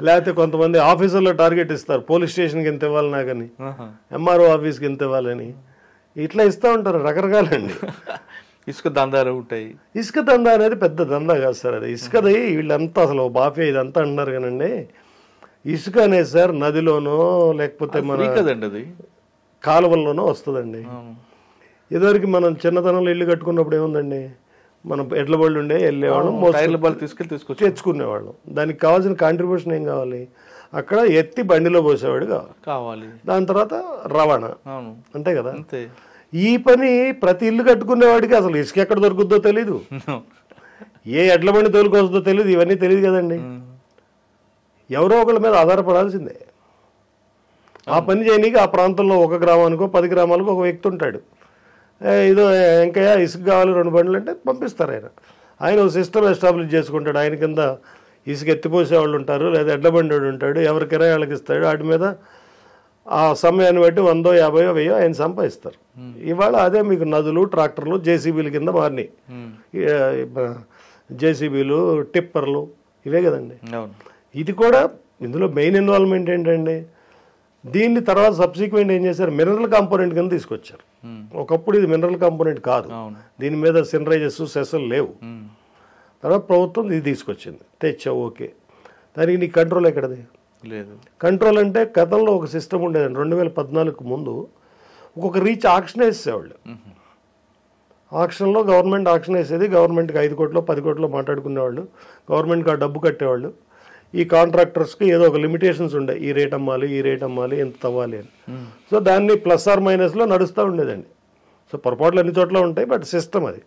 లేకపోతే కొంతమంది ఆఫీసర్లో టార్గెట్ ఇస్తారు, పోలీస్ స్టేషన్కి ఎంత ఇవ్వాలి నాకని, ఎంఆర్ఓ ఆఫీస్కి ఎంత ఇవ్వాలని, ఇట్లా ఇస్తూ ఉంటారు రకరకాలండి. ఇసుక దందాలు ఉంటాయి. ఇసుక దందా అనేది పెద్ద దందా కాదు సార్. అది ఇసుకది వీళ్ళంతా అసలు మాఫియా ఇదంతా అంటున్నారు కానండి. ఇసుక అనేది సార్ నదిలోనో లేకపోతే మన కాలువల్లోనో వస్తుందండి. ఇదివరకు మనం చిన్నతనంలో ఇల్లు కట్టుకున్నప్పుడు ఏముందండి, మనం ఎడ్ల బళ్ళు ఉండే వెళ్ళేవాళ్ళం, తెచ్చుకునేవాళ్ళం. దానికి కావాల్సిన కాంట్రిబ్యూషన్ ఏం కావాలి, అక్కడ ఎత్తి బండిలో పోసేవాడు కావాలి, దాని తర్వాత రవాణా, అంతే కదా. ఈ పని ప్రతి ఇల్లు కట్టుకునేవాడికి అసలు ఇసుక ఎక్కడ దొరుకుద్దో తెలీదు, ఏ ఎడ్ల బండి తోలుకొస్తుందో తెలియదు, ఇవన్నీ తెలియదు కదండి. ఎవరో ఒకళ్ళ మీద ఆధారపడాల్సిందే. ఆ పని చేయనీకి ఆ ప్రాంతంలో ఒక గ్రామానికో 10 గ్రామాలకు ఒక వ్యక్తి ఉంటాడు. ఏదో ఇంకయ్యా ఇసుక కావాలి 2 బండ్లు అంటే పంపిస్తారు. ఆయన ఒక సిస్టమ్ ఎస్టాబ్లిష్ చేసుకుంటాడు. ఆయన కింద ఇసుక ఎత్తిపోసేవాళ్ళు ఉంటారు, లేదా ఎడ్ల బండి ఉంటాడు, ఎవరి కిరాయాలకు ఇస్తాడు. వాటి మీద ఆ సమయాన్ని బట్టి 100, 50, 1000 ఆయన సంపాదిస్తారు. ఇవాళ అదే మీకు నదులు, ట్రాక్టర్లు, జేసీబీల కింద మారినాయి. జేసీబీలు, టిప్పర్లు ఇవే కదండి. ఇది కూడా ఇందులో మెయిన్ ఇన్వాల్వ్మెంట్ ఏంటండి, దీన్ని తర్వాత సబ్సిక్వెంట్ ఏం చేశారు, మినరల్ కాంపోనెంట్ కింద తీసుకొచ్చారు. ఒకప్పుడు ఇది మినరల్ కాంపోనెంట్ కాదు, దీని మీద సినరైజెస్ సెస్సులు లేవు. తర్వాత ప్రభుత్వం ఇది తీసుకొచ్చింది, తెచ్చావు ఓకే. దానికి నీ కంట్రోల్ ఎక్కడది లేదు. కంట్రోల్ అంటే గతంలో ఒక సిస్టమ్ ఉండేదండి. 2014కు ముందు ఒక్కొక్క రీచ్ ఆక్షన్ వేసేవాళ్ళు. ఆక్షన్లో గవర్నమెంట్ ఆక్షన్ వేసేది, గవర్నమెంట్కి 5 కోట్లు 10 కోట్లు మాట్లాడుకునేవాళ్ళు, గవర్నమెంట్కి ఆ డబ్బు కట్టేవాళ్ళు. ఈ కాంట్రాక్టర్స్కి ఏదో ఒక లిమిటేషన్స్ ఉండే, ఈ రేట్ అమ్మాలి, ఈ రేట్ అమ్మాలి, ఎంత తవ్వాలి అని. సో దాన్ని ప్లస్ ఆర్ మైనస్లో నడుస్తూ ఉండేదండి. సో పొరపాట్లు అన్ని చోట్ల ఉంటాయి, బట్ సిస్టమ్ అది.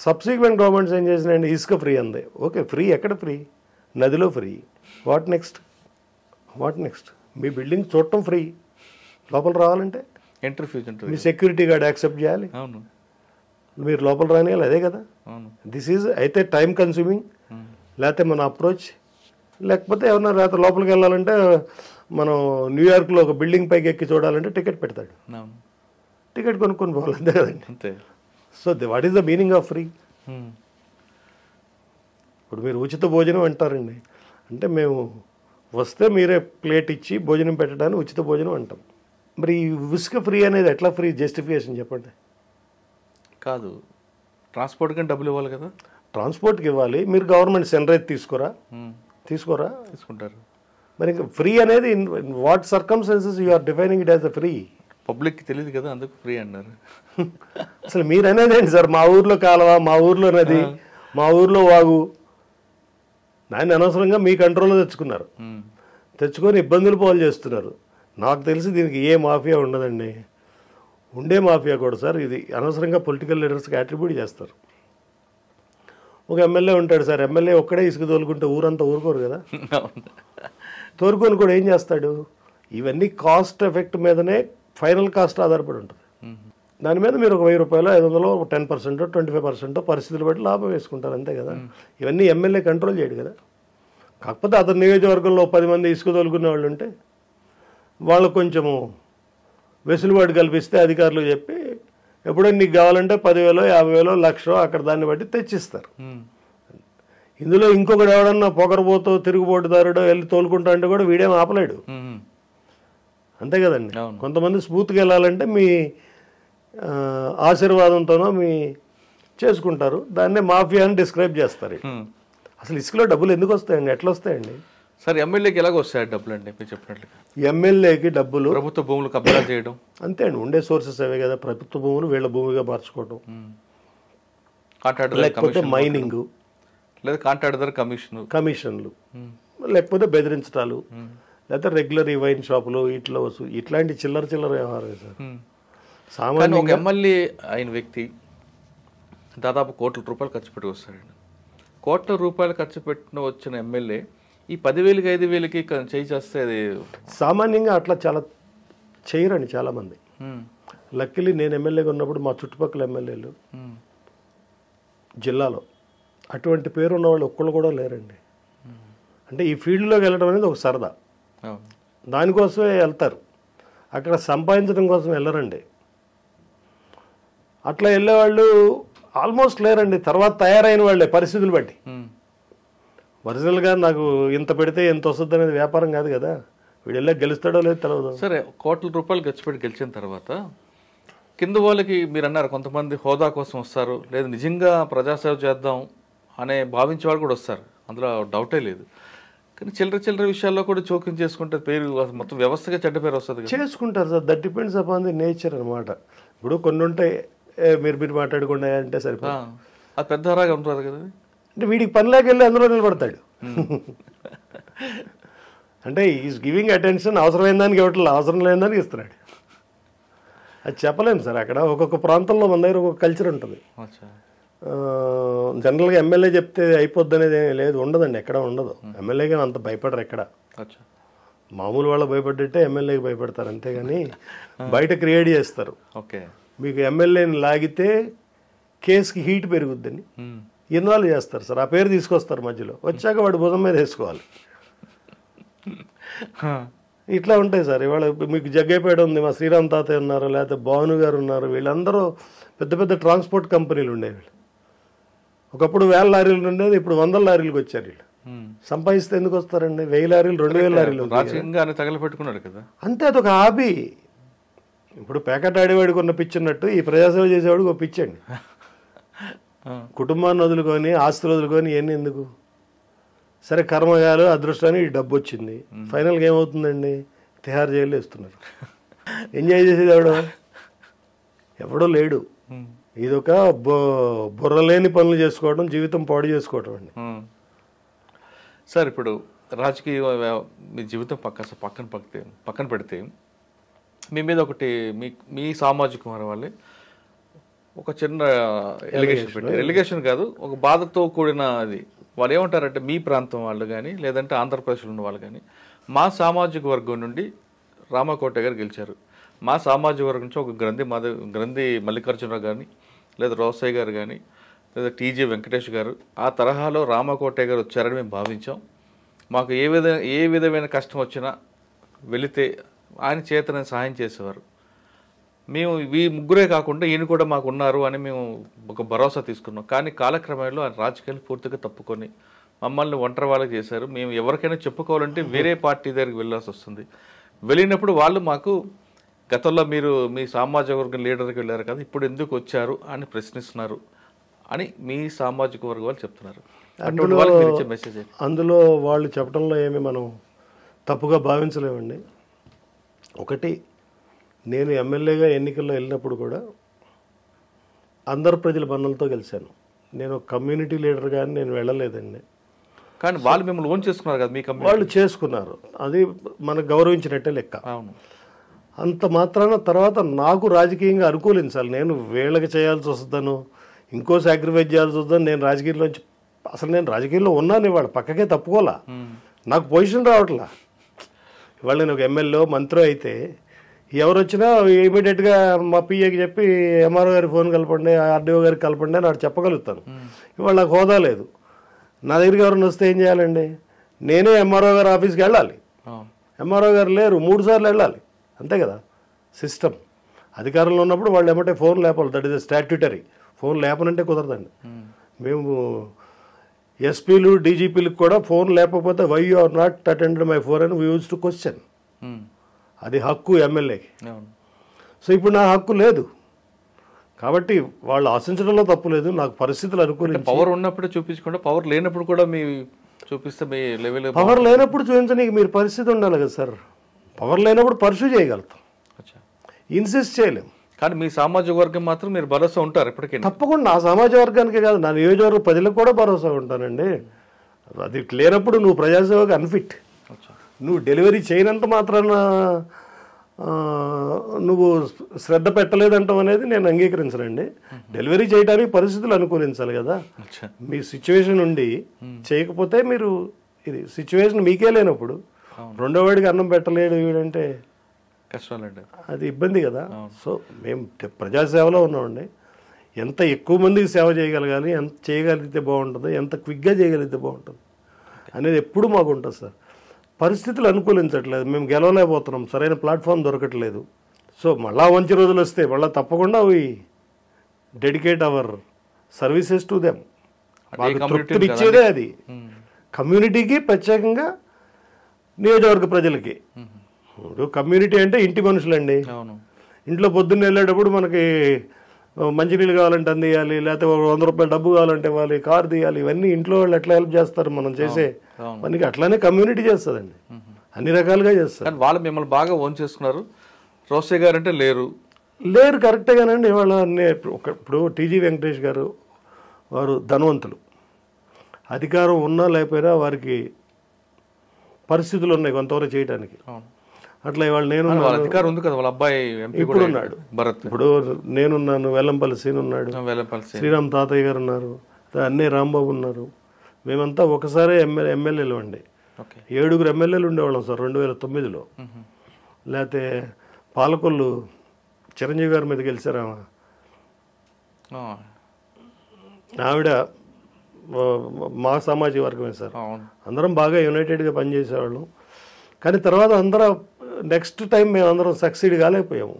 సబ్సిక్వెంట్ గవర్నమెంట్స్ ఏం చేసినాయండి, ఇసుక ఫ్రీ అంది. ఓకే, ఫ్రీ ఎక్కడ ఫ్రీ, నదిలో free. What next me building చూడటం ఫ్రీ, లోపల రావాలంటే ఎంట్రీ ఫీజు ఉంటుంది, మీ సెక్యూరిటీ గార్డ్ యాక్సెప్ట్ చేయాలి, మీరు లోపల రానియాలి, అదే కదా. దిస్ ఈజ్ అయితే టైం కన్స్యూమింగ్, లేకపోతే మన అప్రోచ్ లేకపోతే ఎవరన్నా రాత్రి లోపలికి వెళ్ళాలంటే మనం న్యూయార్క్లో ఒక బిల్డింగ్ పైకి ఎక్కి చూడాలంటే టికెట్ పెడతాడు. అవును. టికెట్ కొనుక్కొని పోవాలి, అంతే కదండి. అంతే. So what is the meaning of free? ఇప్పుడు మీరు ఉచిత భోజనం అంటారండి, అంటే మేము వస్తే మీరే ప్లేట్ ఇచ్చి భోజనం పెట్టడానికి ఉచిత భోజనం అంటాం. మరి ఈ ఇసుక ఫ్రీ అనేది ఎట్లా ఫ్రీ? జస్టిఫికేషన్ చెప్పండి. కాదు, ట్రాన్స్పోర్ట్ కానీ డబ్బులు ఇవ్వాలి కదా. ట్రాన్స్పోర్ట్కి ఇవ్వాలి, మీరు గవర్నమెంట్ సెనరైజ్ తీసుకోరా? తీసుకుంటారు. మరి ఇంకా ఫ్రీ అనేది what circumstances you are defining it as a free? పబ్లిక్కి తెలియదు కదా, అందుకు ఫ్రీ అన్నారు. అసలు మీరు అనేది ఏంటి సార్? మా ఊర్లో కాలువ, మా ఊర్లో నది, మా ఊర్లో వాగు, దాన్ని అనవసరంగా మీ కంట్రోల్లో తెచ్చుకొని ఇబ్బందులు పాలు చేస్తున్నారు. నాకు తెలిసి దీనికి ఏ మాఫియా ఉండదండి. ఉండే మాఫియా కూడా సార్ ఇది అనవసరంగా పొలిటికల్ లీడర్స్కి అట్రిబ్యూట్ చేస్తారు. ఒక ఎమ్మెల్యే ఉంటాడు సార్, ఎమ్మెల్యే ఒక్కడే ఇసుక తోలుకుంటే ఊరంతా ఊరుకోరు కదా. తోలుకొని కూడా ఏం చేస్తాడు? ఇవన్నీ కాస్ట్ ఎఫెక్ట్ మీదనే ఫైనల్ కాస్ట్ ఆధారపడి ఉంటుంది. దాని మీద మీరు ఒక 1000 రూపాయలు 500 10% 25% పరిస్థితులు బట్టి లాభం వేసుకుంటారు, అంతే కదా. ఇవన్నీ ఎమ్మెల్యే కంట్రోల్ చేయడు కదా. కాకపోతే అతని నియోజకవర్గంలో 10 మంది ఇసుక తోలుకునే వాళ్ళు ఉంటే వాళ్ళకు కొంచెము వెసులుబాటు కల్పిస్తే అధికారులు చెప్పి ఎప్పుడైనా నీకు కావాలంటే 10,000 50,000 1,00,000 అక్కడ దాన్ని బట్టి తెచ్చిస్తారు. ఇందులో ఇంకొకటి ఎవడన్నా పొగరబోతో తిరుగుబోటుదారుడో వెళ్ళి తోలుకుంటా అంటే కూడా వీడేం ఆపలేడు, అంతే కదండి. కొంతమంది స్ఫూర్తికి వెళ్ళాలంటే మీ ఆశీర్వాదంతోనో మీ చేసుకుంటారు, దాన్నే మాఫియా అని డిస్క్రైబ్ చేస్తారు. అసలు ఇసుకలో డబ్బులు ఎందుకు వస్తాయండి? ఎట్లా వస్తాయండి? సార్ ఎమ్మెల్యేకి ఎలాగ వస్తాయి డబ్బులు అండి మీరు చెప్పినట్లుగా? ఎమ్మెల్యేకి డబ్బులు ప్రభుత్వ భూములు కబ్జా చేయడం, అంతే అండి. ఉండే సోర్సెస్ అవే కదా, ప్రభుత్వ భూములు వీళ్ళ భూమిగా మార్చుకోవడం, లేకపోతే మైనింగ్, లేదా కాంట్రాక్టర్ కమిషన్లు, లేకపోతే బెదిరించడాలు, లేకపోతే రెగ్యులర్ ఈ వైన్ షాపులు ఇట్లా ఇట్లాంటి చిల్లర వ్యవహారం సార్. సామాన్య ఒక ఎమ్మెల్యే అయిన వ్యక్తి దాదాపు కోట్ల రూపాయలు ఖర్చు పెట్టి వస్తాడండి. కోట్ల రూపాయలు ఖర్చు పెట్టిన వచ్చిన ఎమ్మెల్యే ఈ 10,000కి 5,000కి చేయి చేస్తే అది సామాన్యంగా అట్లా చాలా చేయరండి చాలామంది. లక్కీలీ నేను ఎమ్మెల్యేగా ఉన్నప్పుడు మా చుట్టుపక్కల ఎమ్మెల్యేలు జిల్లాలో అటువంటి పేరు ఉన్న వాళ్ళు ఒక్కళ్ళు కూడా లేరండి. అంటే ఈ ఫీల్డ్లోకి వెళ్ళడం అనేది ఒక సరదా, దానికోసమే వెళ్తారు, అక్కడ సంపాదించడం కోసం వెళ్ళరండి. అట్లా వెళ్ళేవాళ్ళు ఆల్మోస్ట్ లేరండి. తర్వాత తయారైన వాళ్ళే పరిస్థితులు బట్టి. ఒరిజినల్గా నాకు ఇంత పెడితే ఎంత వస్తుంది అనేది వ్యాపారం కాదు కదా, వీడు వెళ్ళా గెలుస్తాడో లేదో తెలియదు. సరే, కోట్ల రూపాయలు ఖర్చు పెట్టి గెలిచిన తర్వాత కింద వాళ్ళకి మీరు అన్నారు కొంతమంది హోదా కోసం వస్తారు, లేదు నిజంగా ప్రజాసేవ చేద్దాం అనే భావించే వాళ్ళు కూడా వస్తారు, అందులో డౌటే లేదు. కానీ చిల్లర విషయాల్లో కూడా జోక్యం చేసుకుంటే పేరు మొత్తం వ్యవస్థగా చెడ్డ పేరు వస్తుంది. చేసుకుంటారు sir, that depends upon the nature అనమాట. ఇప్పుడు కొన్ని ఉంటాయి మీరు మాట్లాడకుండా అంటే సరిపోతుంది, అది పెద్దరాగా ఉంటుంది కదా. అంటే వీడికి పనిలోకి వెళ్ళి అందులో నిలబడతాడు. అంటే ఈజ్ గివింగ్ అటెన్షన్, అవసరమైన దానికి ఇవ్వట్లేదు, అవసరం లేని దానికి ఇస్తున్నాడు. అది చెప్పలేము సార్. అక్కడ ఒక్కొక్క ప్రాంతంలో మన దగ్గర ఒక్కొక్క కల్చర్ ఉంటుంది. జనరల్గా ఎమ్మెల్యే చెప్తే అయిపోద్ది అనేది లేదు, ఉండదండి, ఎక్కడ ఉండదు. ఎమ్మెల్యేగా అంత భయపడరు ఎక్కడ. మామూలు వాళ్ళు భయపడ్డట్టే ఎమ్మెల్యేకి భయపడతారు, అంతేగాని బయట క్రియేట్ చేస్తారు. ఓకే, మీకు ఎమ్మెల్యేని లాగితే కేసుకి హీట్ పెరుగుద్దని ఇన్వాల్వ్ చేస్తారు సార్. ఆ పేరు తీసుకొస్తారు మధ్యలో, వచ్చాక వాడు భుజం మీద వేసుకోవాలి. ఇట్లా ఉంటాయి సార్. ఇవాళ మీకు జగ్గైపేట ఉంది, మా శ్రీరామ్ తాతయ్య ఉన్నారు, లేకపోతే భాను గారు ఉన్నారు, వీళ్ళందరూ పెద్ద పెద్ద ట్రాన్స్పోర్ట్ కంపెనీలు ఉండేవి. ఒకప్పుడు 1000 లారీలు ఉండేది, ఇప్పుడు 100 లారీలకు వచ్చారు. వీళ్ళు సంపాదిస్తే ఎందుకు వస్తారండి? 1000 లారీలు 2000 లారీలు తగలపెట్టుకున్నాడు కదా, అంతే. అదొక హాబీ. ఇప్పుడు పేకట్ ఆడేవాడికి ఉన్న పిచ్చి ఉన్నట్టు ఈ ప్రజాసేవ చేసేవాడికి ఒక పిచ్చండి. కుటుంబాన్ని వదులుకొని ఆస్తులు వదులుకొని ఇవన్నీ ఎందుకు? సరే, కర్మగాలు అదృష్టాన్ని ఈ డబ్బు వచ్చింది, ఫైనల్గా ఏమవుతుందండి? తిహార్ జైల్లో ఇస్తున్నారు. ఎంజాయ్ చేసేది ఎవడో లేడు. ఇదొక బుర్రలేని పనులు చేసుకోవడం, జీవితం పాడు చేసుకోవడం అండి. సార్, ఇప్పుడు రాజకీయ మీ జీవితం పక్కన పెడితే మీ మీద ఒకటి మీ సామాజిక వర్గం వాళ్ళే ఒక చిన్న ఎలిగేషన్ కాదు, ఒక బాధతో కూడిన అది. వాళ్ళు ఏమంటారంటే మీ ప్రాంతం వాళ్ళు కానీ లేదంటే ఆంధ్రప్రదేశ్లో ఉన్న వాళ్ళు కానీ మా సామాజిక వర్గం నుండి రామకోట గారు గెలిచారు, మా సామాజిక వర్గం నుంచి ఒక గ్రంథి మల్లికార్జునరావు కానీ లేదా రోసయ్య గారు కానీ లేదా టీజీ వెంకటేష్ గారు ఆ తరహాలో రామకోట గారు వచ్చారని మేము భావించాం, మాకు ఏ విధమైన కష్టం వచ్చినా వెళితే ఆయన చేతనే సహాయం చేసేవారు. మేము ఈ ముగ్గురే కాకుండా ఈయన కూడా మాకు ఉన్నారు అని మేము ఒక భరోసా తీసుకున్నాం. కానీ కాలక్రమంలో ఆయన రాజకీయాలు పూర్తిగా తప్పుకొని మమ్మల్ని ఒంటరి వాళ్ళకి చేశారు. మేము ఎవరికైనా చెప్పుకోవాలంటే వేరే పార్టీ దగ్గరికి వెళ్ళాల్సి వస్తుంది. వెళ్ళినప్పుడు వాళ్ళు మాకు గతంలో మీరు మీ సామాజిక వర్గం లీడర్కి వెళ్ళారు కదా, ఇప్పుడు ఎందుకు వచ్చారు అని ప్రశ్నిస్తున్నారు అని మీ సామాజిక వర్గం వాళ్ళు చెప్తున్నారు. అటువంటి వాళ్ళకి మీరు ఇచ్చే మెసేజ్ ఏంటి? అందులో వాళ్ళు చెప్పడంలో ఏమి మనం తప్పుగా భావించలేమండి. ఒకటి, నేను ఎమ్మెల్యేగా ఎన్నికల్లో వెళ్ళినప్పుడు కూడా అందరు ప్రజల బంధువులతో గెలిచాను. నేను కమ్యూనిటీ లీడర్ కానీ నేను వెళ్ళలేదండి. కానీ వాళ్ళు మిమ్మల్ని ఓన్ చేసుకున్నారు కదా, మీ వాళ్ళు చేసుకున్నారు, అది మనకు గౌరవించినట్టే లెక్క. అవును. అంత మాత్రాన తర్వాత నాకు రాజకీయంగా అనుకూలించాలి. నేను వీళ్ళకి చేయాల్సి వస్తుందను, ఇంకో సాక్రిఫైస్ చేయాల్సి వస్తుందని నేను రాజకీయాల్లోంచి అసలు నేను రాజకీయాల్లో ఉన్నాను. ఇవాళ పక్కకే తప్పుకోలా, నాకు పొజిషన్ రావట్లా. ఇవాళ నేను ఒక ఎమ్మెల్యే మంత్రి అయితే ఎవరు వచ్చినా ఇమీడియట్గా మా పిఏకి చెప్పి ఎంఆర్ఓ గారికి ఫోన్ కలపండి, ఆర్డీఓ గారికి కలపండి అని నాకు చెప్పగలుగుతాను. ఇవాళ నాకు హోదా లేదు. నా దగ్గరికి ఎవరైనా వస్తే ఏం చేయాలండి? నేనే ఎంఆర్ఓ గారి ఆఫీస్కి వెళ్ళాలి. ఎంఆర్ఓ గారు లేరు, 3 సార్లు వెళ్ళాలి, అంతే కదా సిస్టమ్. అధికారంలో ఉన్నప్పుడు వాళ్ళు ఏమంటే ఫోన్ లేపాలి, దట్ ఈస్ స్టాట్యూటరీ. ఫోన్ లేపనంటే కుదరదండి. మేము ఎస్పీలు డీజీపీలకు కూడా ఫోన్ లేకపోతే why you are not attended my phone అని వీ యూజ్ టు క్వశ్చన్. అది హక్కు ఎమ్మెల్యేకి. సో ఇప్పుడు నా హక్కు లేదు కాబట్టి వాళ్ళు ఆశించడంలో తప్పు లేదు. నాకు పరిస్థితులు అనుకూలించి పవర్ ఉన్నప్పుడు చూపించకుండా పవర్ లేనప్పుడు కూడా మీ చూపిస్తే మీ లెవెల్. పవర్ లేనప్పుడు చూపించడానికి మీరు పరిస్థితి ఉండాలి కదా సార్. పవర్ లేనప్పుడు పర్సూ చేయగలుగుతాం, ఇన్సిస్ట్ చేయలేం. కానీ మీ సామాజిక వర్గం మాత్రం మీరు భరోసా ఉంటారు ఎప్పటికైనా? తప్పకుండా నా సామాజిక వర్గానికే కాదు, నా నియోజకవర్గ ప్రజలకు కూడా భరోసా ఉంటానండి. అది లేనప్పుడు నువ్వు ప్రజాసేవకు అన్ఫిట్. నువ్వు డెలివరీ చేయనంత మాత్రాన నువ్వు శ్రద్ధ పెట్టలేదంటాం అనేది నేను అంగీకరించనండి. డెలివరీ చేయడానికి పరిస్థితులు అనుకూలించాలి కదా. మీ సిచ్యువేషన్ ఉండి చేయకపోతే మీరు ఇది సిచ్యువేషన్ మీకే లేనప్పుడు రెండో వాడికి అన్నం పెట్టలేడు వీడంటే కష్టాలండి, అది ఇబ్బంది కదా. సో మేము ప్రజాసేవలో ఉన్నామండి. ఎంత ఎక్కువ మందికి సేవ చేయగలగాలి, ఎంత చేయగలిగితే బాగుంటుందో, ఎంత క్విక్గా చేయగలిగితే బాగుంటుంది అనేది ఎప్పుడు మాకు ఉంటుంది సార్. పరిస్థితులు అనుకూలించట్లేదు, మేము గెలవలేకపోతున్నాం, సరైన ప్లాట్ఫామ్ దొరకట్లేదు. సో మళ్ళా మంచి రోజులు వస్తే మళ్ళీ తప్పకుండా అవి dedicate our services to them. తృప్తిని ఇచ్చేదే అది కమ్యూనిటీకి, ప్రత్యేకంగా నియోజకవర్గ ప్రజలకి. ఇప్పుడు కమ్యూనిటీ అంటే ఇంటి మనుషులండి. ఇంట్లో పొద్దున్న వెళ్ళేటప్పుడు మనకి మంచినీళ్ళు కావాలంటే అందియాలి, లేకపోతే 100 రూపాయలు డబ్బు కావాలంటే ఇవ్వాలి, కారు తీయాలి. ఇవన్నీ ఇంట్లో వాళ్ళు ఎట్లా హెల్ప్ చేస్తారు మనం చేసే పనికి, అట్లానే కమ్యూనిటీ చేస్తుందండి, అన్ని రకాలుగా చేస్తారు. వాళ్ళు మిమ్మల్ని బాగా ఓన్ చేసుకున్నారు. రోసే గారు అంటే లేరు కరెక్టేగానండి. ఇవాళ ఇప్పుడు టీజీ వెంకటేష్ గారు వారు ధనవంతులు, అధికారం ఉన్నా లేకపోయినా వారికి పరిస్థితులు ఉన్నాయి కొంతవరకు చేయడానికి. అట్లా ఇవాళ నేను అధికారం ఉంది కదా, వాళ్ళ అబ్బాయి ఇప్పుడు ఉన్నాడు భరత్, ఇప్పుడు నేనున్నాను, వెల్లంపల్లి సీన్ ఉన్నాడు, శ్రీరామ్ తాతయ్య గారు ఉన్నారు, అన్నే రాంబాబు ఉన్నారు. మేమంతా ఒకసారి ఎమ్మెల్యేలు అండి. 7 ఎమ్మెల్యేలు ఉండేవాళ్ళం సార్ 2009లో. లేకపోతే పాలకొల్లు చిరంజీవి గారి మీద గెలిచారా, ఆవిడ మా సామాజిక వర్గమే సార్. అందరం బాగా యునైటెడ్గా పనిచేసేవాళ్ళం. కానీ తర్వాత అందరం నెక్స్ట్ టైం మేము అందరం సక్సీడ్ కాలేకపోయాము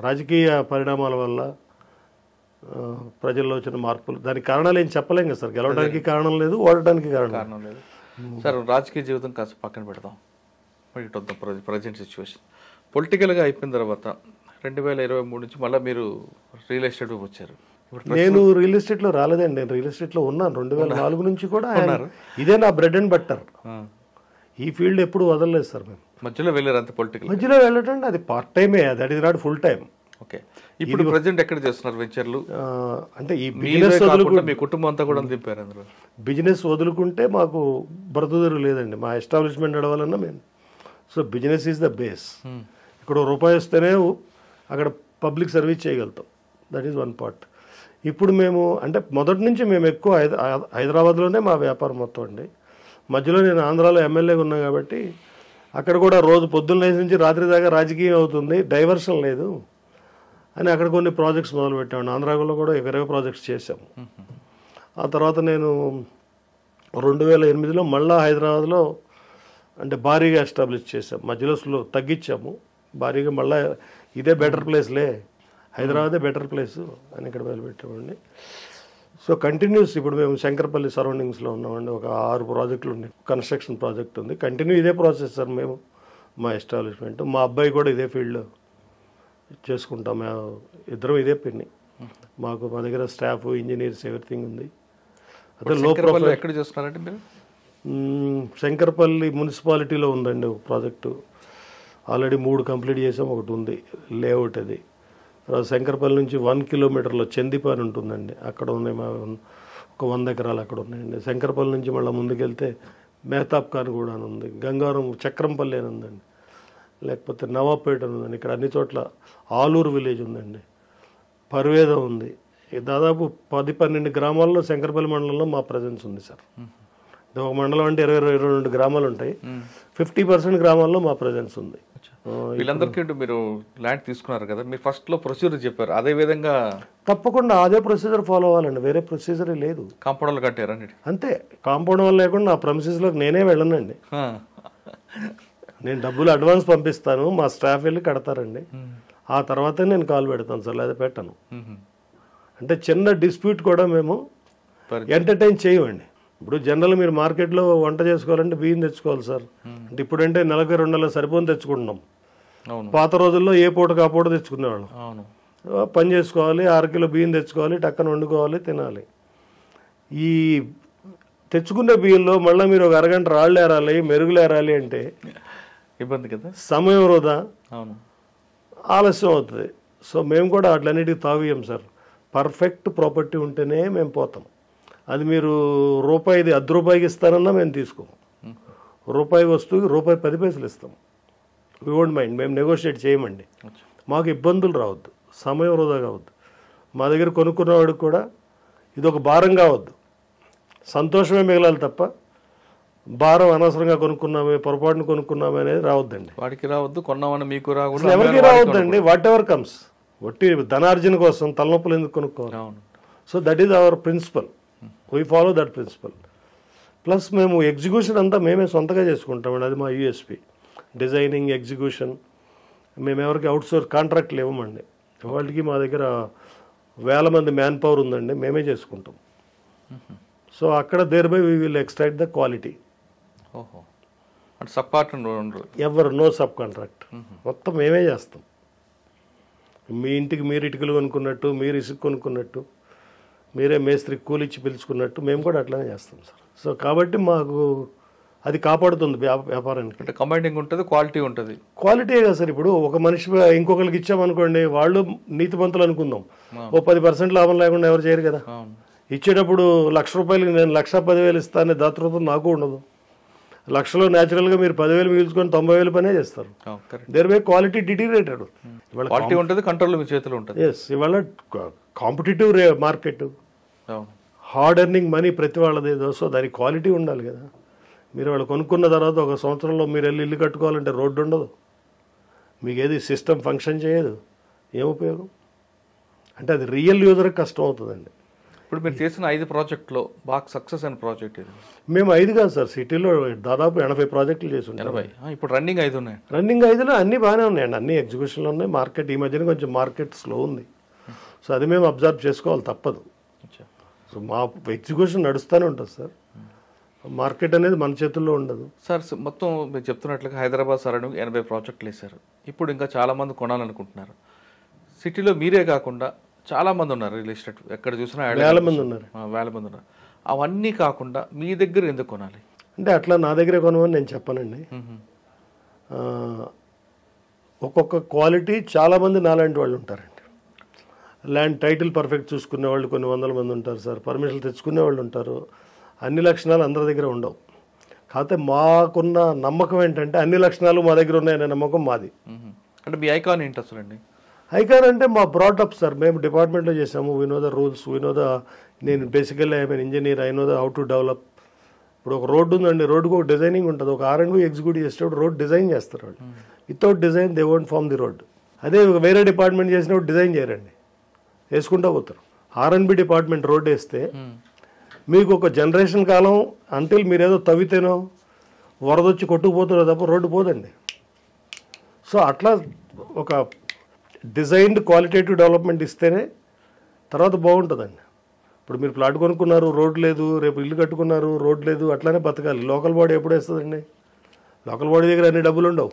రాజకీయ పరిణామాల వల్ల, ప్రజల్లో వచ్చిన మార్పులు. దానికి కారణాలు ఏం చెప్పలేం కదా సార్. గెలవడానికి కారణం లేదు, ఓడటానికి కారణం లేదు. సార్ రాజకీయ జీవితం కాస్త పక్కన పెడదాం, ప్రజెంట్ సిచ్యువేషన్ పొలిటికల్గా అయిపోయిన తర్వాత 2023 నుంచి మళ్ళీ మీరు రియల్ ఎస్టేట్ వచ్చారు. నేను రియల్ ఎస్టేట్లో రాలేదండి, నేను రియల్ ఎస్టేట్లో ఉన్నాను 2004 నుంచి కూడా. ఇదే నా బ్రెడ్ అండ్ బట్టర్. ఈ ఫీల్డ్ ఎప్పుడు వదలలేదు సార్. మేము మధ్యలో వెళ్ళారు అంత పొలిటికల్, మధ్యలో వెళ్ళటండి అది పార్ట్ టైమే, that is not full time. Okay, ఇప్పుడు ప్రెజెంట్ ఎక్కడ చేస్తున్నారు వెంచర్లు? అంటే ఈ బిజినెస్ వదులుకుంటే మీ కుటుంబం అంతా కూడా దింపారు అందులో. బిజినెస్ వదులుకుంటే మాకు బ్రతుకుదెరువు లేదండి, మా ఎస్టాబ్లిష్మెంట్ నడవాలన్నా మేము. So business is the base. ఇక్కడ రూపాయి వస్తేనే అక్కడ పబ్లిక్ సర్వీస్ చేయగలుగుతాం, దట్ ఈజ్ వన్ పార్ట్. ఇప్పుడు మేము అంటే మొదటి నుంచి మేము ఎక్కువ హైదరాబాద్లోనే మా వ్యాపారం మొత్తం అండి. మధ్యలో నేను ఆంధ్రాలో ఎమ్మెల్యేగా ఉన్నా కాబట్టి అక్కడ కూడా రోజు పొద్దున్న లేచి నుంచి రాత్రి దాకా రాజకీయం అవుతుంది, డైవర్షన్ లేదు అని అక్కడ కొన్ని ప్రాజెక్ట్స్ మొదలుపెట్టాము. ఆంధ్రాలో కూడా 20 ప్రాజెక్ట్స్ చేసాము. ఆ తర్వాత నేను 2008లో మళ్ళీ హైదరాబాద్లో అంటే భారీగా ఎస్టాబ్లిష్ చేసాం. మధ్యలో తగ్గించాము భారీగా. మళ్ళీ ఇదే బెటర్ ప్లేస్లే, హైదరాబాదే బెటర్ ప్లేసు అని ఇక్కడ మొదలుపెట్టామండి. సో కంటిన్యూస్ ఇప్పుడు మేము శంకరపల్లి సరౌండింగ్స్లో ఉన్నామండి. ఒక 6 ప్రాజెక్టులు ఉన్నాయి. కన్స్ట్రక్షన్ ప్రాజెక్ట్ ఉంది. కంటిన్యూ ఇదే ప్రాసెస్ సార్. మేము మా ఎస్టాబ్లిష్మెంట్, మా అబ్బాయి కూడా ఇదే ఫీల్డ్లో చేసుకుంటాం. మేము ఇద్దరం ఇదే పిన్ని. మా దగ్గర స్టాఫ్, ఇంజనీర్స్, ఎవ్రీథింగ్ ఉంది. అదే లో ప్రొఫైల్. ఎక్కడ చేస్తున్నారంటే మీరు? శంకరపల్లి మున్సిపాలిటీలో ఉందండి ఒక ప్రాజెక్టు. ఆల్రెడీ 3 కంప్లీట్ చేసాం. ఒకటి ఉంది లేఅవుట్. అది తర్వాత శంకరపల్లి నుంచి 1 కిలోమీటర్లో చందిపాని ఉంటుందండి. అక్కడ ఉన్నాయి మా ఒక 100 ఎకరాలు అక్కడ ఉన్నాయండి. శంకరపల్లి నుంచి మళ్ళీ ముందుకెళ్తే మేతాబ్ ఖాన్ కూడా అని ఉంది. గంగారం చక్రంపల్లి అని ఉందండి. లేకపోతే నవాబ్పేట అని ఉందండి. ఇక్కడ అన్ని చోట్ల ఆలూరు విలేజ్ ఉందండి. పర్వేదం ఉంది. దాదాపు 10-12 గ్రామాల్లో శంకరపల్లి మండలంలో మా ప్రజెన్స్ ఉంది సార్. ఒక మండలం అంటే 22 గ్రామాలు ఉంటాయి. 50% గ్రామాల్లో మా ప్రజెన్స్ ఉంది. వీళ్ళందరికీ మీరు ల్యాండ్ తీసుకున్నారు కదా, మీరు ఫస్ట్లో ప్రొసీజర్ చెప్పారు, అదే విధంగా తప్పకుండా అదే ప్రొసీజర్ ఫాలో అవ్వాలండి. వేరే ప్రొసీజరే లేదు. కాంపౌండ్లు కట్టారు అన్నిటి. అంతే. కాంపౌండ్ వల్ల లేకుండా నా ప్రమిసెస్లోకి నేనే వెళ్ళనండి. నేను డబ్బులు అడ్వాన్స్ పంపిస్తాను, మా స్టాఫ్ వెళ్ళి కడతారండి. ఆ తర్వాత నేను కాల్ పెడతాను సార్, లేదా పెట్టను. అంటే చిన్న డిస్ప్యూట్ కూడా మేము ఎంటర్టైన్ చేయమండి. ఇప్పుడు జనరల్ మీరు మార్కెట్లో వంట చేసుకోవాలంటే బియ్యం తెచ్చుకోవాలి సార్. అంటే ఇప్పుడంటే నెలకు 2 నెలలు సరిపోని తెచ్చుకుంటున్నాం. పాత రోజుల్లో ఏ పూటకు ఆ పూట తెచ్చుకునేవాళ్ళం. పని చేసుకోవాలి, 6 కిలో బియ్యం తెచ్చుకోవాలి, టక్కన వండుకోవాలి, తినాలి. ఈ తెచ్చుకునే బియ్యంలో మళ్ళీ మీరు ఒక అరగంట రాళ్ళు ఏరాలి, మెరుగులు ఏరాలి అంటే ఇబ్బంది కదా, సమయం వృధా, ఆలస్యం అవుతుంది. సో మేము కూడా అట్లన్నిటికీ తావియం సార్. పర్ఫెక్ట్ ప్రాపర్టీ ఉంటేనే మేము పోతాం. అది మీరు రూపాయిది ₹10 ఇస్తానన్నా మేము తీసుకోము. రూపాయి వస్తువుకి ₹10 ఇస్తాం. We won't mind. మేము నెగోషియేట్ చేయమండి. మాకు ఇబ్బందులు రావద్దు, సమయం వృధా కావద్దు. మా దగ్గర కొనుక్కున్నవాడికి కూడా ఇది ఒక భారం కావద్దు, సంతోషమే మిగలాలి తప్ప భారం అనవసరంగా కొనుక్కున్నామే, పొరపాటును కొనుక్కున్నామే అనేది రావద్దండి. వాడికి రావద్దు, కొన్నామని మీకు రావద్దు, ఎవరికి రావద్దండి. What ever comes. ఒట్టి ధనార్జన కోసం తలనొప్పులు ఎందుకు కొనుక్కోవాలి? So that is our principle. We follow that principle. Plus మేము ఎగ్జిక్యూషన్ అంతా మేమే సొంతగా చేసుకుంటామండి. అది మా యూఎస్పీ. డిజైనింగ్, ఎగ్జిక్యూషన్ మేము ఎవరికి అవుట్సోర్స్ కాంట్రాక్ట్లు ఇవ్వమండి. వాళ్ళకి మా దగ్గర 1000 మంది మ్యాన్ పవర్ ఉందండి, మేమే చేసుకుంటాం. సో అక్కడ thereby we will extract the quality. Sub contract ఎవరు, నో సబ్ కాంట్రాక్ట్, మొత్తం మేమే చేస్తాం. మీ ఇంటికి మీరు ఇటుకలు కొనుక్కున్నట్టు, మీరు ఇసుక కొనుక్కున్నట్టు, మీరే మేస్త్రి కూలిచ్చి పిలుచుకున్నట్టు మేము కూడా అట్లానే చేస్తాం సార్. సో కాబట్టి మాకు అది కాపాడుతుంది వ్యాపారానికి. అంటే కంబైనింగ్ ఉంటుంది, క్వాలిటీ ఉంటుంది. క్వాలిటీ కదా సార్. ఇప్పుడు ఒక మనిషి ఇంకొకరికి ఇచ్చామనుకోండి, వాళ్ళు నీతిమంతులు అనుకుందాం, ఓ 10% లాభం లేకుండా ఎవరు చేయరు కదా. ఇచ్చేటప్పుడు ₹1,00,000 నేను ₹1,10,000 ఇస్తానే దాతృత్వం నాకు ఉండదు. లక్షలో న్యాచురల్గా మీరు 10,000 మిగిల్చుకొని 90,000 పనే చేస్తారు. There way quality deteriorated. Quality ఉంటుంది, కంట్రోల్ మీ చేతిలో ఉంటుంది. ఎస్, ఇవాళ competitive market, hard earning money ప్రతి వాళ్ళదేదో. సో దానికి క్వాలిటీ ఉండాలి కదా. మీరు వాళ్ళు కొనుక్కున్న తర్వాత 1 సంవత్సరంలో మీరు వెళ్ళి ఇల్లు కట్టుకోవాలంటే రోడ్డు ఉండదు, మీకు ఏది సిస్టమ్ ఫంక్షన్ చేయదు, ఏం ఉపయోగం? అంటే అది రియల్ యూజర్కి కష్టం అవుతుందండి. ఇప్పుడు మీరు చేసిన 5 ప్రాజెక్టులో బాగా సక్సెస్ అయిన ప్రాజెక్ట్ ఇది? మేము 5 కాదు సార్, సిటీలో దాదాపు 80 ప్రాజెక్టులు చేసి ఉంటాం. 80? ఇప్పుడు రన్నింగ్ 5 ఉన్నాయి. రన్నింగ్ 5లో అన్నీ బాగానే ఉన్నాయండి, అన్ని ఎగ్జిక్యూషన్లో ఉన్నాయి. మార్కెట్ ఈ మధ్యన కొంచెం మార్కెట్ స్లో ఉంది. సో అది మేము అబ్జర్వ్ చేసుకోవాలి, తప్పదు. సో మా ఎగ్జిక్యూషన్ నడుస్తూనే ఉంటుంది సార్. మార్కెట్ అనేది మన చేతుల్లో ఉండదు సార్. మొత్తం మీరు చెప్తున్నట్లుగా హైదరాబాద్ సరౌండింగ్ 80 ప్రాజెక్టులు వేశారు. ఇప్పుడు ఇంకా చాలామంది కొనాలనుకుంటున్నారు. సిటీలో మీరే కాకుండా చాలామంది ఉన్నారు, రియల్ ఎస్టేట్ ఎక్కడ చూసినా 1000 మంది ఉన్నారు, 1000 మంది ఉన్నారు. అవన్నీ కాకుండా మీ దగ్గర ఎందుకు కొనాలి? అంటే అట్లా నా దగ్గరే కొనమని నేను చెప్పనండి. ఒక్కొక్క క్వాలిటీ చాలామంది నాలాంటి వాళ్ళు ఉంటారండి. ల్యాండ్ టైటిల్ పర్ఫెక్ట్ చూసుకునే వాళ్ళు కొన్ని 100 మంది ఉంటారు సార్. పర్మిషన్లు తెచ్చుకునే వాళ్ళు ఉంటారు. అన్ని లక్షణాలు అందరి దగ్గర ఉండవు. కాకపోతే మాకున్న నమ్మకం ఏంటంటే అన్ని లక్షణాలు మా దగ్గర ఉన్నాయనే నమ్మకం మాది. అంటే మీ ఐకాన్ ఏంటి అసలు అండి? ఐకాన్ అంటే మా బ్రాటప్ సార్. మేము డిపార్ట్మెంట్లో చేసాము. We know the rules, we know the, నేను basically I mean engineer, I know the how to develop. ఇప్పుడు ఒక రోడ్డు ఉందండి, రోడ్డుకు ఒక డిజైనింగ్ ఉంటుంది. ఒక R&B ఎగ్జిక్యూటివ్ చేసేటప్పుడు రోడ్ డిజైన్ చేస్తారు వాళ్ళు. Without design they won't form the road. అదే వేరే డిపార్ట్మెంట్ చేసినప్పుడు డిజైన్ చేయరండి, వేసుకుంటూ పోతారు. R&B డిపార్ట్మెంట్ రోడ్ వేస్తే మీకు ఒక జనరేషన్ కాలం అంటిల్ మీరేదో తవ్వితేనో వరదొచ్చి కొట్టుకుపోతుందో తప్ప రోడ్డు పోదండి. సో అట్లా ఒక డిజైన్డ్ క్వాలిటేటివ్ డెవలప్మెంట్ ఇస్తేనే తర్వాత బాగుంటుందండి. ఇప్పుడు మీరు ప్లాట్ కొనుక్కున్నారు, రోడ్ లేదు, రేపు ఇల్లు కట్టుకున్నారు, రోడ్ లేదు, అట్లానే బతకాలి. లోకల్ బాడీ ఎప్పుడు వేస్తుందండి? లోకల్ బాడీ దగ్గర అన్ని డబ్బులు ఉండవు,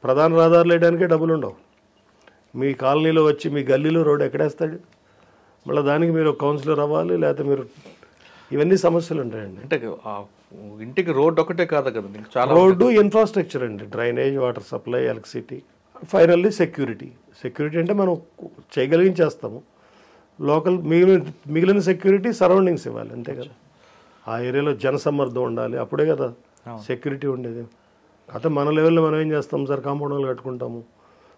ప్రధాన రహదారులు వేయడానికే డబ్బులు ఉండవు. మీ కాలనీలో వచ్చి మీ గల్లీలో రోడ్డు ఎక్కడేస్తాడు? మళ్ళీ దానికి మీరు కౌన్సిలర్ అవ్వాలి, లేకపోతే మీరు ఇవన్నీ సమస్యలు ఉంటాయండి. అంటే ఇంటికి రోడ్డు ఒకటే కాదు కదా, చాలా రోడ్డు ఇన్ఫ్రాస్ట్రక్చర్ అండి, drainage, water supply, electricity, finally security. Security అంటే మనం చేయగలిగించేస్తాము. లోకల్ మిగిలిన సెక్యూరిటీ సరౌండింగ్స్ ఇవ్వాలి, అంతే కదా. ఆ ఏరియాలో జనసమ్మర్దం ఉండాలి, అప్పుడే కదా సెక్యూరిటీ ఉండేది. అయితే మన లెవెల్లో మనం ఏం చేస్తాం సార్, కాంపౌండ్ వాళ్ళు కట్టుకుంటాము,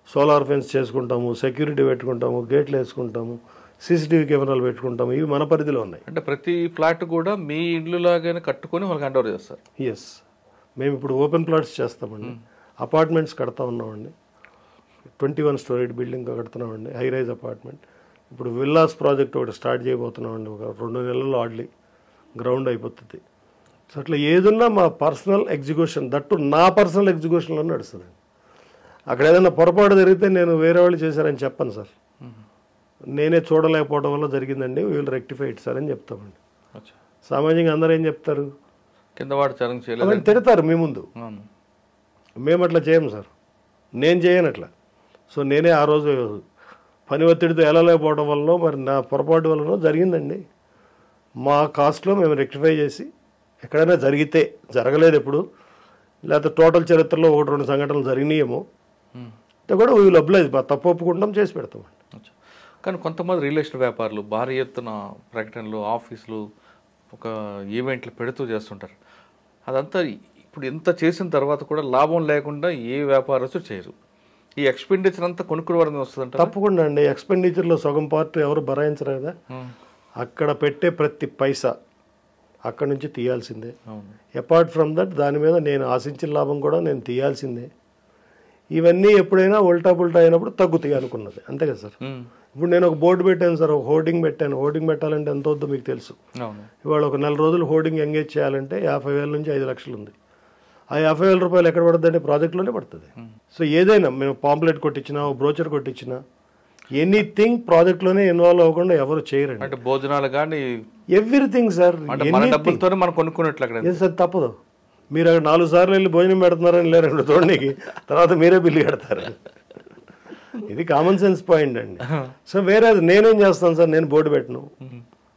సోలార్ ఫెన్స్ చేసుకుంటాము, సెక్యూరిటీ పెట్టుకుంటాము, గేట్లు వేసుకుంటాము, సీసీటీవీ కెమెరాలు పెట్టుకుంటాము. ఇవి మన పరిధిలో ఉన్నాయి. అంటే ప్రతి ఫ్లాట్ కూడా మీ ఇల్లు లాగానే కట్టుకొని వాళ్ళకి హ్యాండ్ ఓవర్ చేస్తారు? ఎస్, మేము ఇప్పుడు ఓపెన్ ప్లాట్స్ చేస్తామండి, అపార్ట్మెంట్స్ కడతా ఉన్నామండి. 21 స్టోరీడ్ బిల్డింగ్ కడుతున్నామండి, హై రైజ్ అపార్ట్మెంట్. ఇప్పుడు విల్లాస్ ప్రాజెక్ట్ ఒకటి స్టార్ట్ చేయబోతున్నామండి, ఒక 2 నెలల్లో ఆడ్లీ గ్రౌండ్ అయిపోతుంది. సో అట్లా ఏదున్నా మా పర్సనల్ ఎగ్జిక్యూషన్, దట్టు నా పర్సనల్ ఎగ్జిక్యూషన్లో నడుస్తుంది. అక్కడ ఏదైనా పొరపాటు జరిగితే నేను వేరే వాళ్ళు చేశారని చెప్పను సార్, నేనే చూడలేకపోవడం వల్ల జరిగిందండి, వీళ్ళు రెక్టిఫై ఇట్ సార్ అని చెప్తామండి. సామాన్యంగా అందరూ ఏం చెప్తారు, కింద వాడు ఛాలెంజ్ చేయలేదు తిడతారు మీ ముందు. మేము అట్లా చేయము సార్, నేను చేయను అట్లా. సో నేనే ఆ రోజు పని ఒత్తిడితో వెళ్ళలేకపోవడం వల్ల, మరి నా పొరపాటు వలన జరిగిందండి. మా కాస్ట్లో మేము రెక్టిఫై చేసి, ఎక్కడైనా జరిగితే, జరగలేదు ఎప్పుడు, లేకపోతే టోటల్ చరిత్రలో 1-2 సంఘటనలు జరిగినాయేమో కూడా వీళ్ళు అబ్లైజ్, మా తప్పు ఒప్పుకుంటాం, చేసి పెడతామండి. కానీ కొంతమంది రియల్ ఎస్టేట్ వ్యాపారులు భారీ ఎత్తున ప్రకటనలు, ఆఫీసులు, ఒక ఈవెంట్లు పెడుతూ చేస్తుంటారు. అదంతా ఇప్పుడు ఇంత చేసిన తర్వాత కూడా లాభం లేకుండా ఏ వ్యాపారస్తు చేయరు. ఈ ఎక్స్పెండిచర్ అంతా కొనుక్కునే వారిని వస్తుందంట. తప్పకుండా అండి, ఎక్స్పెండిచర్లో సగం పార్ట్ ఎవరు భరాయించరు కదా. అక్కడ పెట్టే ప్రతి పైసా అక్కడ నుంచి తీయాల్సిందే. అపార్ట్ ఫ్రమ్ దట్ దాని మీద నేను ఆశించిన లాభం కూడా నేను తీయాల్సిందే. ఇవన్నీ ఎప్పుడైనా ఉల్టా పుల్టా అయినప్పుడు తగ్గుతాయి అనుకున్నది, అంతే కదా సార్. ఇప్పుడు నేను ఒక బోర్డు పెట్టాను సార్, ఒక హోర్డింగ్ పెట్టాను. హోర్డింగ్ పెట్టాలంటే ఎంత వద్దో మీకు తెలుసు. ఇవాళ ఒక 4 రోజులు హోర్డింగ్ ఎంగేజ్ చేయాలంటే 50,000 నుంచి 5 లక్షలు ఉంది. ఆ 50,000 రూపాయలు ఎక్కడ పడుతుంది అంటే ప్రాజెక్ట్లోనే పడుతుంది. సో ఏదైనా మేము పాంప్లెట్ కొట్టించినా, బ్రోచర్ కొట్టించినా, ఎనీథింగ్ ప్రాజెక్ట్లోనే ఇన్వాల్వ్ అవ్వకుండా ఎవరు చేయరండి. అంటే భోజనాలు కానీ ఎవ్రీథింగ్ సార్, డబ్బులతోనే మనం కొనుక్కున్నట్లు సార్. తప్పదు, మీరు అక్కడ 4 సార్లు వెళ్ళి భోజనం పెడుతున్నారని లేరండి చూడండికి, తర్వాత మీరే బిల్లు కడతారు. ఇది కామన్ సెన్స్ పాయింట్ అండి. సో వేరే నేనేం చేస్తాను సార్, నేను బోర్డు పెట్టను,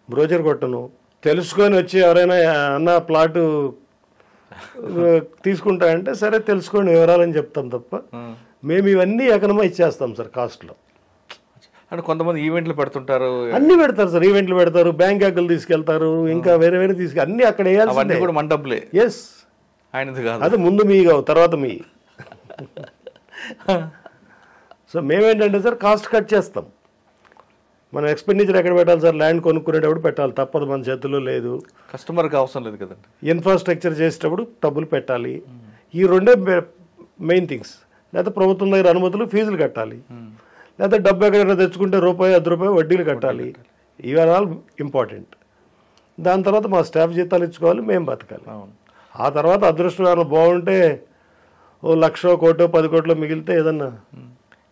బ్రోచర్ కొట్టను. తెలుసుకొని వచ్చి ఎవరైనా అన్న ప్లాటు తీసుకుంటాయంటే సరే తెలుసుకోండి వివరాలని చెప్తాం తప్ప, మేము ఇవన్నీ ఎకనమైజ్ చేస్తాం సార్ కాస్ట్లో. అంటే కొంతమంది ఈవెంట్లు పెడుతుంటారు, అన్ని పెడతారు సార్, ఈవెంట్లు పెడతారు, బ్యాంక్ అకౌంట్లు తీసుకెళ్తారు, ఇంకా వేరే వేరే అన్ని అక్కడ వేయాల్సిందే కూడా మన డబ్బులే. ఎస్, ఆయనది కాదు, అది ముందు మీ కావు, తర్వాత మీ. సో మేమేంటంటే సార్ కాస్ట్ కట్ చేస్తాం. మనం ఎక్స్పెండిచర్ ఎక్కడ పెట్టాలి సార్, ల్యాండ్ కొనుక్కునేటప్పుడు పెట్టాలి, తప్పదు, మన చేతుల్లో లేదు. కస్టమర్కి అవసరం లేదు కదండి. ఇన్ఫ్రాస్ట్రక్చర్ చేసేటప్పుడు డబ్బులు పెట్టాలి. ఈ 2 మెయిన్ థింగ్స్. లేకపోతే ప్రభుత్వం దగ్గర అనుమతులు, ఫీజులు కట్టాలి, లేకపోతే డబ్బు ఎక్కడైనా తెచ్చుకుంటే ₹1-10 వడ్డీలు కట్టాలి. ఇవి ఆల్ ఇంపార్టెంట్. దాని తర్వాత మా స్టాఫ్ జీతాలు ఇచ్చుకోవాలి, మేము బతకాలి. ఆ తర్వాత అదృష్టం బాగుంటే ఓ 1,00,000, 1,00,00,000, 10 కోట్లు మిగిలితే ఏదన్నా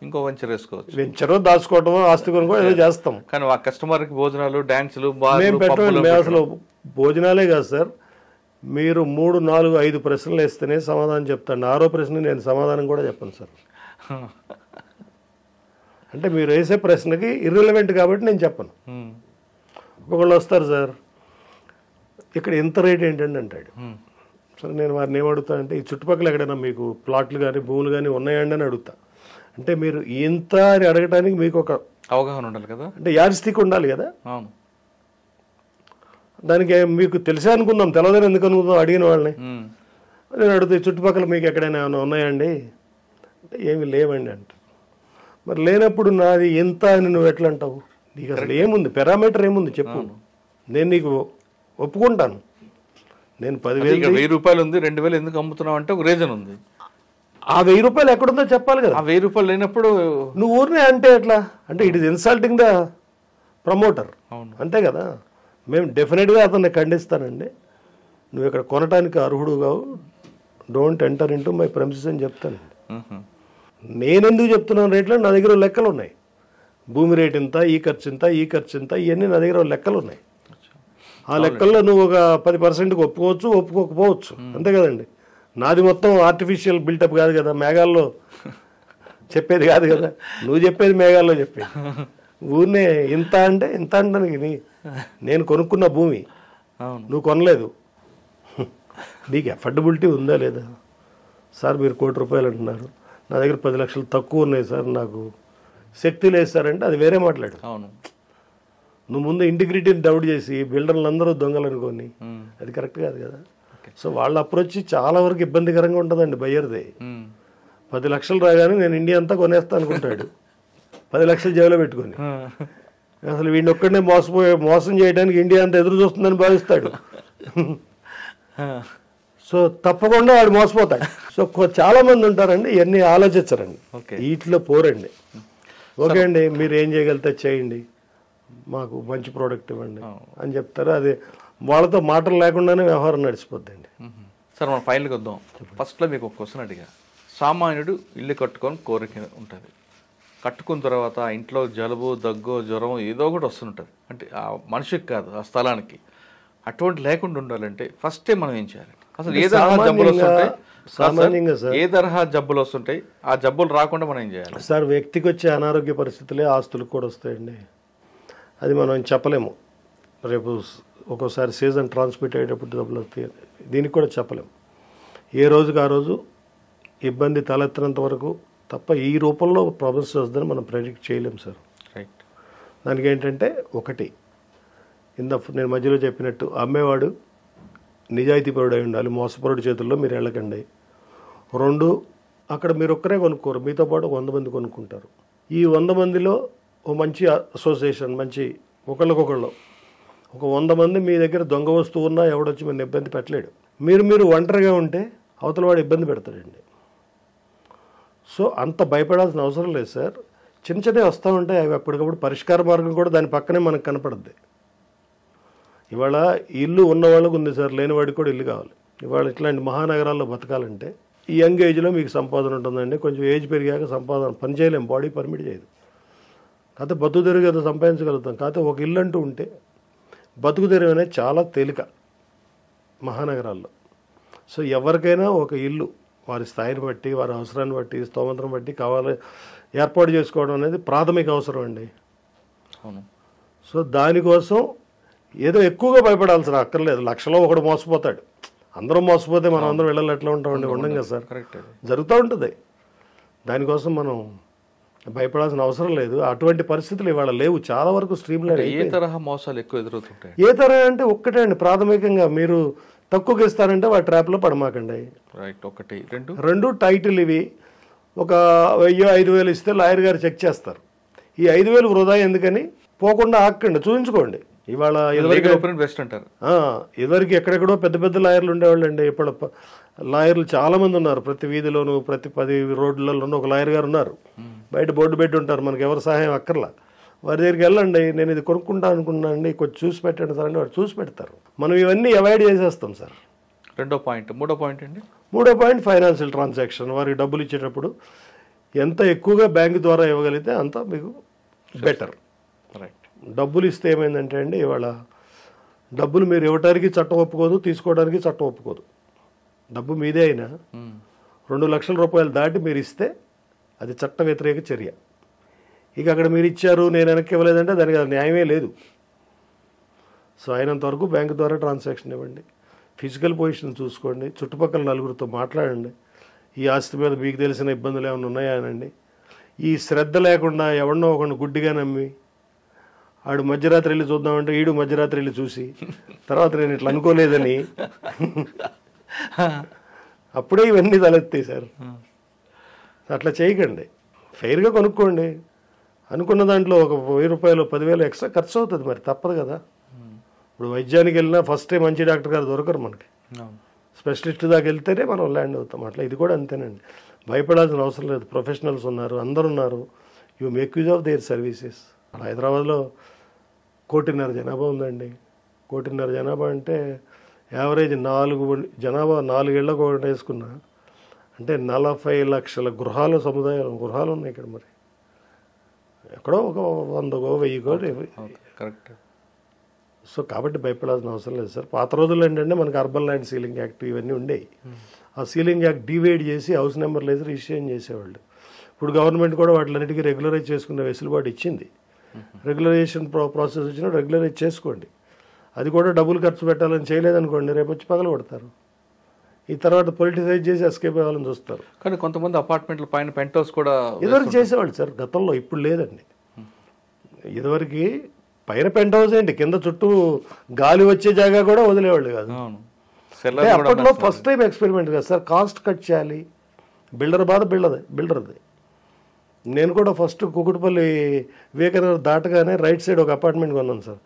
ఇంకో వెంచర్ వేసుకోవచ్చు, వెంచరో దాచుకోవటమో ఆస్తి కొనుక్కో ఏదో చేస్తాం. కానీ ఆ కస్టమర్కి భోజనాలు, డ్యాన్సులు మేము పెట్టండి. మేము అసలు భోజనాలే కాదు సార్, మీరు 3, 4, 5 ప్రశ్నలు వేస్తేనే సమాధానం చెప్తాను. 6వ ప్రశ్న నేను సమాధానం కూడా చెప్పను సార్. అంటే మీరు వేసే ప్రశ్నకి ఇర్రిలవెంట్ కాబట్టి నేను చెప్పను. ఒకళ్ళు వస్తారు సార్, ఇక్కడ ఎంత రేట్ ఏంటండి అంటాడు. సరే నేను వారిని ఏమడుగుతానంటే, ఈ చుట్టుపక్కల ఎక్కడైనా మీకు ప్లాట్లు కానీ భూములు కానీ ఉన్నాయండి అని అడుగుతా. అంటే మీరు ఎంత అని అడగటానికి మీకు ఒక అవగాహన ఉండాలి కదా, అంటే యాడ్స్టిక్ ఉండాలి కదా. దానికి మీకు తెలిసే అనుకుందాం, తెలవదని ఎందుకు అనుకుందాం అడిగిన వాళ్ళని. నేను అడుగుతా, చుట్టుపక్కల మీకు ఎక్కడైనా ఏమైనా ఉన్నాయండి అంటే ఏమి లేవండి అంట. మరి లేనప్పుడు నాది ఎంత అని నువ్వు ఎట్లా అంటావు? నీకు అసలు ఏముంది, పారామీటర్ ఏముంది చెప్పు, నేను నీకు ఒప్పుకుంటాను. నేను 10,000 రూపాయలు ఉంది, 2,000 ఎందుకు అమ్ముతున్నావు అంటే ఒక రీజన్ ఉంది. ఆ 1,000 రూపాయలు ఎక్కడుందో చెప్పాలి కదా. ఆ 1,000 రూపాయలు లేనప్పుడు నువ్వు ఊరినే అంటే ఎట్లా అంటే, it is insulting the promoter, అంతే కదా. మేము డెఫినెట్గా అతన్ని ఖండిస్తానండి. నువ్వు ఇక్కడ కొనడానికి అర్హుడు కావు, don't enter into my premises అని చెప్తానండి. నేనెందుకు చెప్తున్నాను రేట్లో, నా దగ్గర లెక్కలు ఉన్నాయి. భూమి రేట్ ఇంత, ఈ ఖర్చు ఇంత, ఈ ఖర్చు ఇంత, ఇవన్నీ నా దగ్గర లెక్కలు ఉన్నాయి. ఆ లెక్కల్లో నువ్వు ఒక 10%కి ఒప్పుకోవచ్చు, ఒప్పుకోకపోవచ్చు, అంతే కదండి. నాది మొత్తం ఆర్టిఫిషియల్ బిల్టప్ కాదు కదా, మేఘాల్లో చెప్పేది కాదు కదా. నువ్వు చెప్పేది మేఘాల్లో చెప్పేది. ఊరినే ఇంత అంటే ఇంత అంటానికి నేను కొనుక్కున్న భూమి నువ్వు కొనలేదు, నీకు ఎఫర్డబిలిటీ ఉందా లేదా? సార్ మీరు ₹1,00,00,000 అంటున్నారు, నా దగ్గర 10 లక్షలు తక్కువ ఉన్నాయి సార్, నాకు శక్తి లేదు సార్ అంటే అది వేరే మాట్లాడు. నువ్వు ముందు ఇంటిగ్రిటీని డౌట్ చేసి బిల్డర్లు అందరూ దొంగలు అనుకోని అది కరెక్ట్ కాదు కదా. సో వాళ్ళ అప్రోచ్ చాలా వరకు ఇబ్బందికరంగా ఉంటుందండి బయ్యర్ది. 10 లక్షలు రాగానే నేను ఇండియా అంతా కొనేస్తా అనుకుంటాడు, 10 లక్షలు జేబులో పెట్టుకొని. అసలు వీడిని ఒక్కడనే మోసం చేయడానికి ఇండియా అంతా ఎదురు చూస్తుందని భావిస్తాడు. సో తప్పకుండా వాడు మోసపోతాడు. సో చాలా మంది ఉంటారండి, ఇవన్నీ ఆలోచించరండి, వీటిలో పోరండి. ఓకే అండి, మీరు ఏం చేయగలిగితే చేయండి, మాకు మంచి ప్రోడక్ట్ ఇవ్వండి అని చెప్తారు. అది వాళ్ళతో మాటలు లేకుండానే వ్యవహారం నడిచిపోద్దండి. సార్ మనం ఫైనల్కి వద్దాం. ఫస్ట్లో మీకు ఒక క్వశ్చన్ అడిగా, సామాన్యుడు ఇల్లు కట్టుకొని కోరిక ఉంటుంది, కట్టుకున్న తర్వాత ఆ ఇంట్లో జలుబు, దగ్గు, జ్వరం ఏదో ఒకటి వస్తుంటుంది, అంటే ఆ మనిషికి కాదు ఆ స్థలానికి. అటువంటి లేకుండా ఉండాలంటే ఫస్టే మనం ఏం చేయాలి? అసలు ఏ తరహా జబ్బులు వస్తుంటాయి, సామాన్యంగా సార్ ఏ తరహా జబ్బులు వస్తుంటాయి, ఆ జబ్బులు రాకుండా మనం ఏం చేయాలి? సార్ వ్యక్తికి వచ్చే అనారోగ్య పరిస్థితులే ఆస్తులకు కూడా వస్తాయండి. అది మనం చెప్పలేము. రేపు ఒక్కోసారి సీజన్ ట్రాన్స్మిట్ అయ్యేటప్పుడు జబ్బులు వస్తాయి, దీనికి కూడా చెప్పలేము. ఏ రోజుకి ఆ రోజు ఇబ్బంది తలెత్తినంత వరకు తప్ప ఈ రూపంలో ప్రాబ్లమ్స్ వస్తుందని మనం ప్రెడిక్ట్ చేయలేము సార్. రైట్. దానికి ఏంటంటే ఒకటి, నేను మధ్యలో చెప్పినట్టు అమ్మేవాడు నిజాయితీపరుడు అయి ఉండాలి, మోసపరుడు చేతుల్లో మీరు వెళ్ళకండి. 2, అక్కడ మీరు ఒక్కరే కొనుక్కోరు, మీతో పాటు 100 మంది కొనుక్కుంటారు. ఈ 100 మందిలో ఓ మంచి అసోసియేషన్, మంచి ఒకళ్ళకొకళ్ళు ఒక 100 మంది మీ దగ్గర దొంగ వస్తువు ఉన్నా ఎవడొచ్చి మన ఇబ్బంది పెట్టలేడు. మీరు ఒంటరిగా ఉంటే అవతల వాడు ఇబ్బంది పెడతాడండి. సో అంత భయపడాల్సిన అవసరం లేదు సార్. చిన్న చిన్నవి వస్తూ ఉంటాయి, అవి అప్పటికప్పుడు పరిష్కార మార్గం కూడా దాని పక్కనే మనకు కనపడుద్ది. ఇవాళ ఇల్లు ఉన్నవాళ్ళకు ఉంది సార్, లేనివాడికి కూడా ఇల్లు కావాలి. ఇవాళ ఇట్లాంటి మహానగరాల్లో బతకాలంటే ఈ యంగ్ ఏజ్లో మీకు సంపాదన ఉంటుందండి, కొంచెం ఏజ్ పెరిగాక సంపాదన పని చేయలేం, బాడీ పర్మిట్ చేయదు. కాకపోతే బతుకు తెరుగు ఏదో సంపాదించగలుగుతాం. కాకపోతే ఒక ఇల్లు అంటూ ఉంటే బతుకు తెరుగు అనేది చాలా తేలిక మహానగరాల్లో. సో ఎవరికైనా ఒక ఇల్లు వారి స్థాయిని బట్టి, వారి అవసరాన్ని బట్టి, స్తోమతను బట్టి కావాలి ఏర్పాటు చేసుకోవడం అనేది ప్రాథమిక అవసరం అండి. అవును. సో దానికోసం ఏదో ఎక్కువగా భయపడాల్సిన అక్కర్లేదు. లక్షలో ఒకడు మోసపోతాడు, అందరం మోసపోతే మనం అందరం వెళ్ళాలి ఎట్లా ఉంటామండి, ఉండం కదా సార్. జరుగుతూ ఉంటుంది. దానికోసం మనం భయపడాల్సిన అవసరం లేదు. అటువంటి పరిస్థితులు ఇవాళ లేవు, చాలా వరకు స్ట్రీమ్ లైన్. ఏ తరహా మోసాలు ఎక్కువ ఎదురవుతుంటాయి? ఏ తరహా అంటే ఒక్కటే అండి, ప్రాథమికంగా మీరు తక్కువకి ఇస్తారంటే వాటి ట్రాప్లో పడమాకండి. రైట్. 1, 2 టైటిల్ ఇవి ఒక 1000-5000 ఇస్తే లాయర్ గారు చెక్ చేస్తారు. ఈ 5000 వృధా ఎందుకని పోకుండా ఆక్కండి, చూపించుకోండి. ఇవాళ బెస్ట్ అంటారు. ఇదివరకు ఎక్కడెక్కడో పెద్ద పెద్ద లాయర్లు ఉండేవాళ్ళు అండి. ఇప్పుడు లాయర్లు చాలా మంది ఉన్నారు, ప్రతి వీధిలోనూ ప్రతి 10 రోడ్లలోనూ ఒక లాయర్ గారు ఉన్నారు. బయట బోర్డు పెట్టి ఉంటారు, మనకి ఎవరు సహాయం అక్కర్లా. వారి దగ్గరికి వెళ్ళండి, నేను ఇది కొనుక్కుంటా అనుకున్నాను అండి, కొంచెం చూసి పెట్టండి సార్ అంటే వారు చూసి పెడతారు. మనం ఇవన్నీ అవాయిడ్ చేసేస్తాం సార్. 2వ పాయింట్. 3వ పాయింట్ అండి, 3వ పాయింట్ ఫైనాన్షియల్ ట్రాన్సాక్షన్. వారికి డబ్బులు ఇచ్చేటప్పుడు ఎంత ఎక్కువగా బ్యాంకు ద్వారా ఇవ్వగలిగితే అంత మీకు బెటర్. రైట్. డబ్బులు ఇస్తే ఏమైందంటే అండి, ఇవాళ డబ్బులు మీరు ఇవ్వడానికి చట్టం ఒప్పుకోదు, తీసుకోవడానికి చట్టం ఒప్పుకోదు. డబ్బు మీదే అయినా 2 లక్షల రూపాయలు దాటి మీరు ఇస్తే అది చట్ట వ్యతిరేక చర్య. ఇక అక్కడ మీరు ఇచ్చారు, నేను వెనక్కి ఇవ్వలేదంటే దానికి అది న్యాయమే లేదు. సో అయినంత వరకు బ్యాంకు ద్వారా ట్రాన్సాక్షన్ ఇవ్వండి, ఫిజికల్ పొజిషన్ చూసుకోండి, చుట్టుపక్కల నలుగురితో మాట్లాడండి, ఈ ఆస్తి మీద మీకు తెలిసిన ఇబ్బందులు ఏమైనా ఉన్నాయా అనండి. ఈ శ్రద్ధ లేకుండా ఎవరినో ఒకరిని గుడ్డిగా నమ్మి ఆడు మధ్యరాత్రి వెళ్ళి చూద్దామంటే ఈడు మధ్యరాత్రి వెళ్ళి చూసి తర్వాత నేను ఇట్లా అనుకోలేదని అప్పుడే ఇవన్నీ తలెత్తాయి సార్. అట్లా చేయకండి, ఫెయిర్గా కొనుక్కోండి. అనుకున్న దాంట్లో ఒక 1000 రూపాయలు 10,000 ఎక్స్ట్రా ఖర్చు అవుతుంది, మరి తప్పదు కదా. ఇప్పుడు వైద్యానికి వెళ్ళినా ఫస్టే మంచి డాక్టర్ గారు దొరకరు మనకి, స్పెషలిస్ట్ దాకా వెళ్తేనే మనం ల్యాండ్ అవుతాం. అట్లా ఇది కూడా అంతేనండి, భయపడాల్సిన అవసరం లేదు. ప్రొఫెషనల్స్ ఉన్నారు, అందరు ఉన్నారు, you make use of their services. హైదరాబాద్లో 1,50,00,000 జనాభా ఉందండి, 1,5 జనాభా అంటే యావరేజ్ 4 జనాభా 4 ఇళ్లకు ఒకటి వేసుకున్నా అంటే 40 లక్షల గృహాలు ఉన్నాయి ఇక్కడ. మరి ఎక్కడో ఒక 100 1000 కరెక్ట్. సో కాబట్టి భయపడాల్సిన అవసరం లేదు సార్. పాత రోజుల్లో ఏంటంటే మనకి అర్బన్ ల్యాండ్ సీలింగ్ యాక్ట్ ఇవన్నీ ఉండేవి. ఆ సీలింగ్ యాక్ట్ డివైడ్ చేసి హౌస్ నెంబర్లు వేసి రిజిస్ట్రేషన్ చేసేవాళ్ళు. ఇప్పుడు గవర్నమెంట్ కూడా వాటిలన్నిటికీ రెగ్యులరైజ్ చేసుకునే వెసులుబాటు ఇచ్చింది. రెగ్యులరైజేషన్ ప్రాసెస్ వచ్చినా రెగ్యులరైజ్ చేసుకోండి. అది కూడా డబ్బులు ఖర్చు పెట్టాలని చేయలేదనుకోండి, రేపు వచ్చి పగల కొడతారు. ఈ తర్వాత పొలిటిసైజ్ చేసి ఎస్కేప్ అవ్వాలని చూస్తారు. కానీ కొంతమంది అపార్ట్మెంట్ల పైన పెంట్ హౌస్ కూడా ఇదివరకు చేసేవాళ్ళు సార్ గతంలో, ఇప్పుడు లేదండి. ఇదివరకు పైన పెంట్ హౌస్ ఏంటి, కింద చుట్టూ గాలి వచ్చే జాగా కూడా వదిలేవాళ్ళు కాదు. అప్పట్లో ఫస్ట్ టైం ఎక్స్పెరిమెంట్ కదా సార్, కాస్ట్ కట్ చేయాలి. బిల్డర్ బాధ బిల్డర్ది. నేను కూడా ఫస్ట్ కుకుట్పల్లి వివేకానగర్ దాటగానే రైట్ సైడ్ ఒక అపార్ట్మెంట్ కొన్నాను సార్.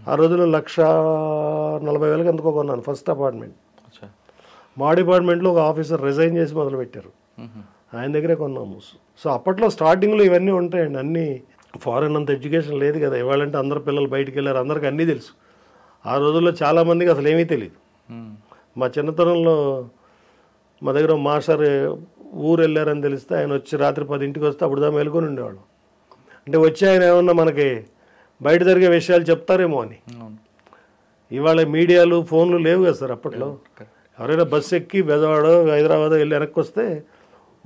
ఆ రోజుల్లో 1,40,000 ఎంతకో కొన్నాను ఫస్ట్ అపార్ట్మెంట్. మా డిపార్ట్మెంట్లో ఒక ఆఫీసర్ రిజైన్ చేసి మొదలుపెట్టారు, ఆయన దగ్గరే కొన్నాము. సో అప్పట్లో స్టార్టింగ్లో ఇవన్నీ ఉంటాయండి. అన్నీ ఫారెన్ అంత ఎడ్యుకేషన్ లేదు కదా. ఇవాళంటే అందరు పిల్లలు బయటికి వెళ్ళారు, అందరికీ అన్నీ తెలుసు. ఆ రోజుల్లో చాలామందికి అసలు ఏమీ తెలియదు. మా చిన్నతనంలో మా దగ్గర మాస్టర్ ఊరు వెళ్ళారని తెలిస్తే ఆయన వచ్చి రాత్రి 10ంటికి వస్తే అప్పుడు దా మేలుకొని ఉండేవాళ్ళు. అంటే వచ్చి ఆయన ఏమన్నా మనకి బయట జరిగే విషయాలు చెప్తారేమో అని. ఇవాళ మీడియాలు ఫోన్లు లేవు కదా సార్ అప్పట్లో. ఎవరైనా బస్సు ఎక్కి బెజవాడో హైదరాబాద్ వెళ్ళి వెనక్కి వస్తే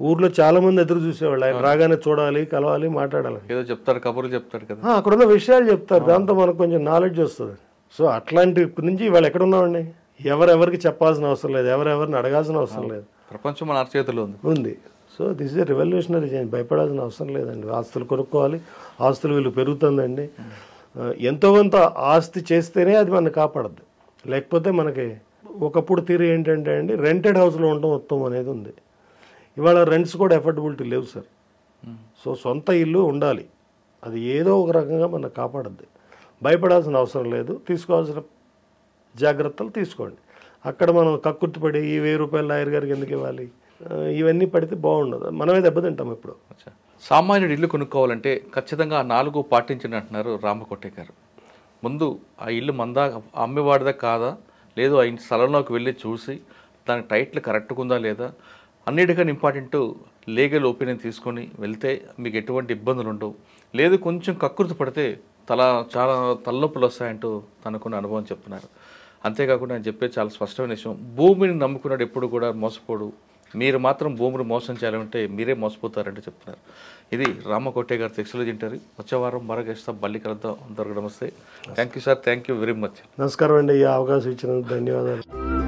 ఊర్లో చాలా మంది ఎదురు చూసేవాళ్ళు. ఆయన రాగానే చూడాలి, కలవాలి, మాట్లాడాలి. ఏదో చెప్తారు, కబుర్లు చెప్తారు కదా, అక్కడున్న విషయాలు చెప్తారు. దాంతో మనకు కొంచెం నాలెడ్జ్ వస్తుంది. సో అట్లాంటి నుంచి ఇవాళ ఎక్కడున్నామండి, ఎవరెవరికి చెప్పాల్సిన అవసరం లేదు, ఎవరెవరిని అడగాల్సిన అవసరం లేదు. ప్రపంచం మన చేతిలో ఉంది. So this is revolutionary change. భయపడాల్సిన అవసరం లేదండి. ఆస్తులు కొనుక్కోవాలి, ఆస్తుల విలువ పెరుగుతుందండి. ఎంతో కొంత ఆస్తి చేస్తేనే అది మనల్ని కాపాడద్దు. లేకపోతే మనకి ఒకప్పుడు తీరు ఏంటంటే అండి, రెంటెడ్ హౌస్లో ఉండటం ఉత్తమం అనేది ఉంది. ఇవాళ రెంట్స్ కూడా ఎఫర్డబిలిటీ లేవు సార్. సో సొంత ఇల్లు ఉండాలి, అది ఏదో ఒక రకంగా మనకు కాపాడద్దు. భయపడాల్సిన అవసరం లేదు. తీసుకోవాల్సిన జాగ్రత్తలు తీసుకోండి. అక్కడ మనం కక్కుర్తిపడి ఈ 1000 రూపాయలు లాయర్ గారికి ఎందుకు ఇవ్వాలి, ఇవన్నీ పడితే బాగుండదు. మనమే దెబ్బతింటాం ఇప్పుడు. సామాన్యుడు ఇల్లు కొనుక్కోవాలంటే ఖచ్చితంగా 4 పాటించండి అంటున్నారు రామకోటే గారు. ముందు ఆ ఇల్లు మందా, అమ్మేవాడిదా కాదా, లేదు ఆ ఇంటి స్థలంలోకి వెళ్ళి చూసి దాని టైటిల్ కరెక్ట్గా ఉందా లేదా, అన్నిటికన్నా ఇంపార్టెంట్ లీగల్ ఒపీనియన్ తీసుకొని వెళ్తే మీకు ఎటువంటి ఇబ్బందులు ఉండవు. లేదు కొంచెం కక్కుర్తి పడితే చాలా తలనొప్పులు వస్తాయంటూ తనకున్న అనుభవం చెప్తున్నారు. అంతేకాకుండా నేను చెప్పేది చాలా స్పష్టమైన విషయం, భూమిని నమ్ముకున్నాడు ఎప్పుడు కూడా మోసపోడు. మీరు మాత్రం భూమిని మోసం చేయాలంటే మీరే మోసపోతారంటే చెప్తున్నారు. ఇది రామకోటే గారి సెక్సులజీ ఇంటర్వ్యూ. వచ్చే వారం మరొక ఇస్తాం, మళ్ళీ కలుద్దాం. అందరికీ నమస్తే. Thank you sir, thank you very much. నమస్కారం అండి. ఈ అవకాశం ఇచ్చినందుకు ధన్యవాదాలు.